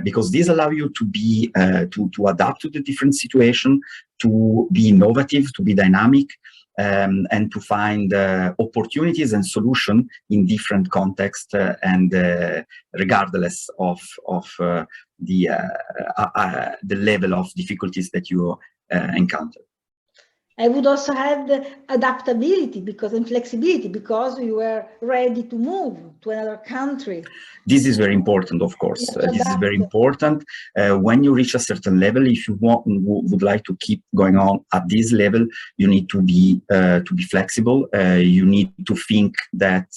because these allow you to be to adapt to the different situation, to be innovative, to be dynamic, and to find opportunities and solutions in different contexts, and regardless of the level of difficulties that you encounter. I would also add adaptability and flexibility, because you were ready to move to another country. This is very important, of course. This is very important. When you reach a certain level, if you would like to keep going on at this level, you need to be flexible. You need to think that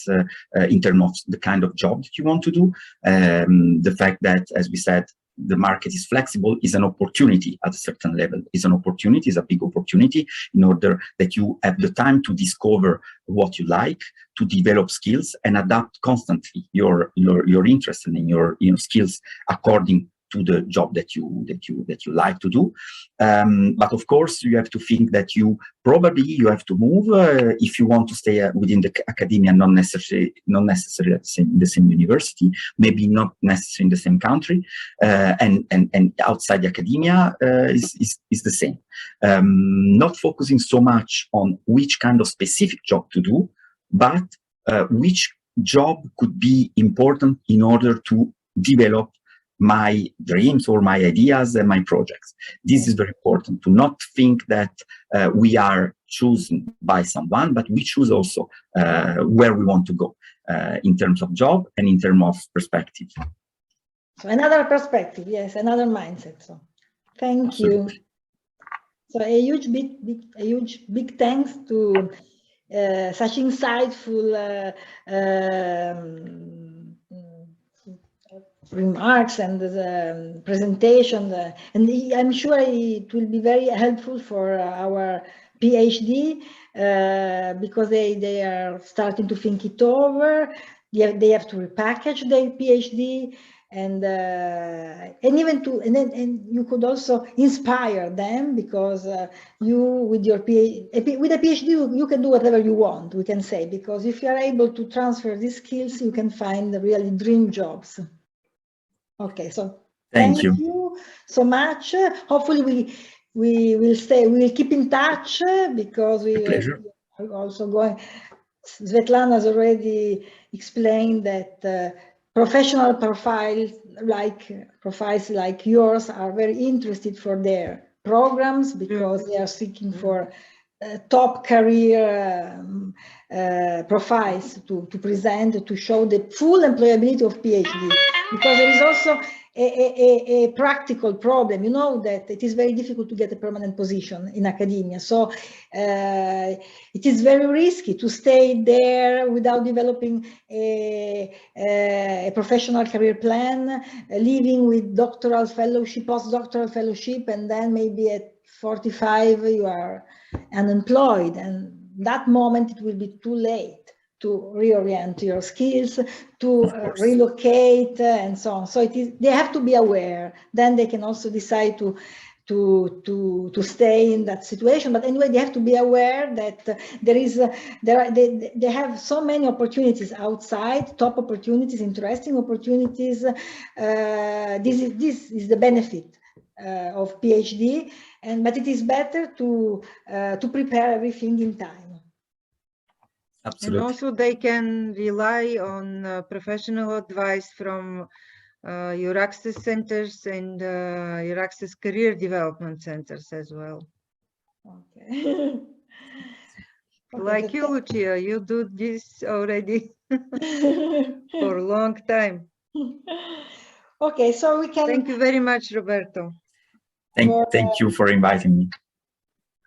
in terms of the kind of job that you want to do, the fact that, as we said, the market is flexible is an opportunity at a certain level. Is an opportunity, is a big opportunity, in order that you have the time to discover what you like, to develop skills, and adapt constantly your interest and your skills according to the job that you like to do. But of course, you have to think that you have to move if you want to stay within the academia, not necessarily at the same university, maybe not necessarily in the same country, and outside the academia is the same. Not focusing so much on which kind of specific job to do, but which job could be important in order to develop my dreams or my ideas and my projects. This is very important, to not think that we are chosen by someone, but we choose also where we want to go in terms of job and in terms of perspective. So another perspective, yes, another mindset. So thank Absolutely. you. So a huge big thanks to such insightful remarks and the presentation, and I'm sure it will be very helpful for our PhD, because they are starting to think it over. They have to repackage their PhD, and even and you could also inspire them, because you with a PhD you can do whatever you want, we can say, because if you are able to transfer these skills, you can find really dream jobs. Okay, so thank you so much. Hopefully we will keep in touch, because we are also going. Svetlana has already explained that professional profiles like yours are very interested for their programs, because they are seeking for top career profiles to present, to show the full employability of PhD, because there is also a practical problem, you know, that it is very difficult to get a permanent position in academia. So it is very risky to stay there without developing a professional career plan, living with doctoral fellowship, postdoctoral fellowship, and then maybe at 45 you are unemployed, and that moment it will be too late to reorient your skills, to relocate, and so on. So they have to be aware. Then they can also decide to stay in that situation. But anyway, they have to be aware that they have so many opportunities outside, top opportunities, interesting opportunities. This is the benefit of PhD, but it is better to prepare everything in time. Absolutely. And also they can rely on professional advice from EURAXESS centers and EURAXESS career development centers as well. Okay. Like you, Lucia, you do this already for a long time. Okay, so we can. Thank you very much, Roberto. Thank you for inviting me.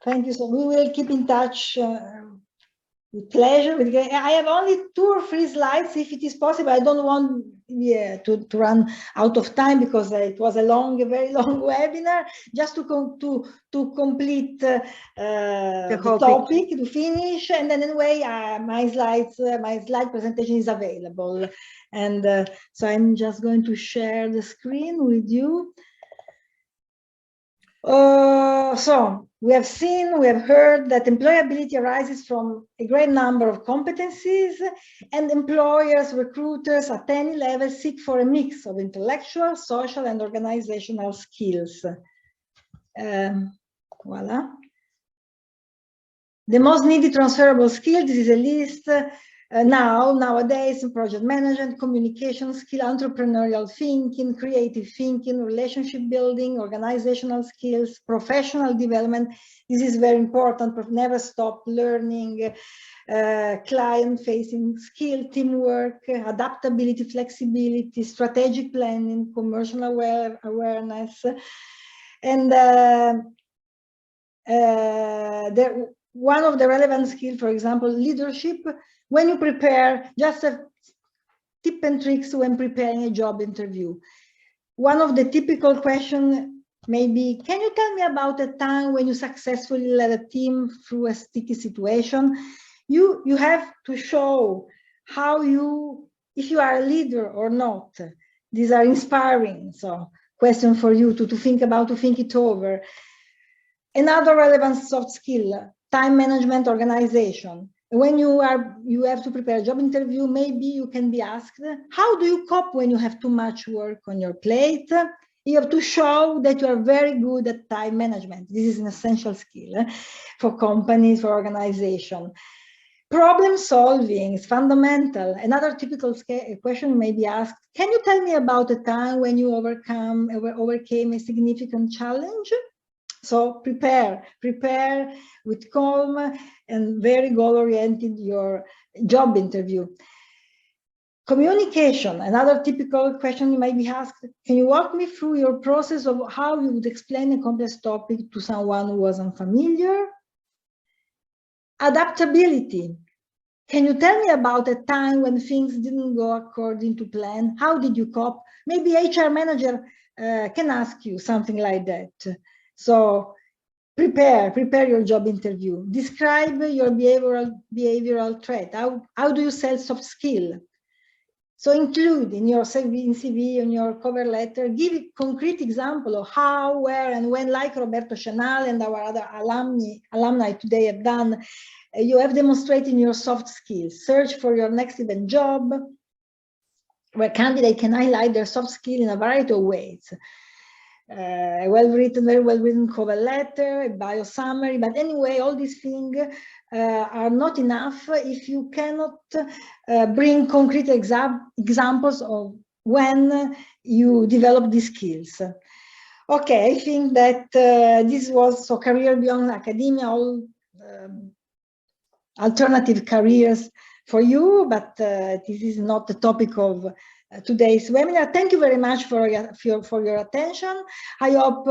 Thank you. So we will keep in touch With pleasure. I have only 2 or 3 slides, if it is possible. I don't want to run out of time because it was a very long webinar. Just to complete the topic, to finish, and then anyway, my slide presentation is available. And so I'm just going to share the screen with you. So we have heard that employability arises from a great number of competencies, and employers, recruiters at any level seek for a mix of intellectual, social, and organizational skills. Voila. The most needed transferable skills, this is a list. Nowadays, project management, communication skill, entrepreneurial thinking, creative thinking, relationship building, organizational skills, professional development. This is very important. Never stop learning, client-facing skill, teamwork, adaptability, flexibility, strategic planning, commercial awareness, and one of the relevant skills, for example, leadership. When you prepare, just a tip and tricks when preparing a job interview. One of the typical questions may be, can you tell me about a time when you successfully led a team through a sticky situation? You have to show how if you are a leader or not. These are inspiring. So question for you to think about, to think it over. Another relevant soft skill, time management, organization. When you have to prepare a job interview, maybe you can be asked, how do you cope when you have too much work on your plate? You have to show that you are very good at time management. This is an essential skill for companies, for organization. Problem solving is fundamental. Another typical question may be asked, can you tell me about a time when you overcame a significant challenge? So prepare with calm and very goal-oriented your job interview. Communication, another typical question you might be asked, can you walk me through your process of how you would explain a complex topic to someone who was unfamiliar? Adaptability. Can you tell me about a time when things didn't go according to plan? How did you cope? Maybe HR manager can ask you something like that. So prepare your job interview. Describe your behavioral trait. How do you sell soft skill? So include in your CV, in your cover letter, give a concrete example of how, where, and when, like Roberto Chanal and our other alumni today have done, you have demonstrated your soft skills. Search for your next event job, where candidates can highlight their soft skill in a variety of ways. A very well written cover letter, a bio summary, but anyway, all these things are not enough if you cannot bring concrete examples of when you develop these skills. Okay, I think that this was so career beyond academia, all alternative careers for you, but this is not the topic of today's webinar. Thank you very much for your attention. I hope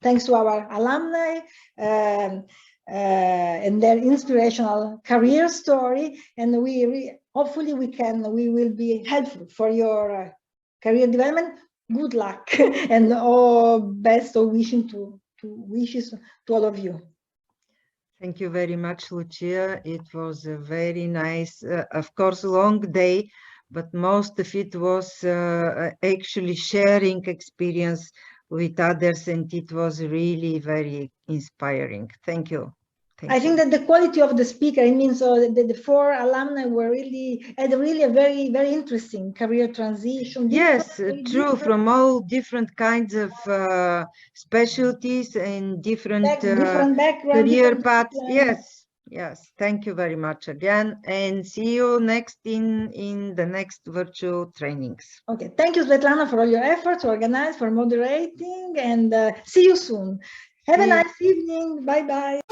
thanks to our alumni and their inspirational career story, and hopefully we will be helpful for your career development. Good luck and all best of wishes to all of you. Thank you very much, Lucia. It was a very nice, of course, long day, but most of it was actually sharing experience with others, and it was really very inspiring. Thank you. I think that the quality of the speaker, I mean, so the 4 alumni had really a very, very interesting career transition. Yes, true, from all different kinds of specialties and different career paths. Yes, thank you very much again, and see you next in the next virtual trainings. Okay, thank you, Svetlana, for all your efforts to organize, for moderating, and see you soon. Have a nice evening. Bye-bye.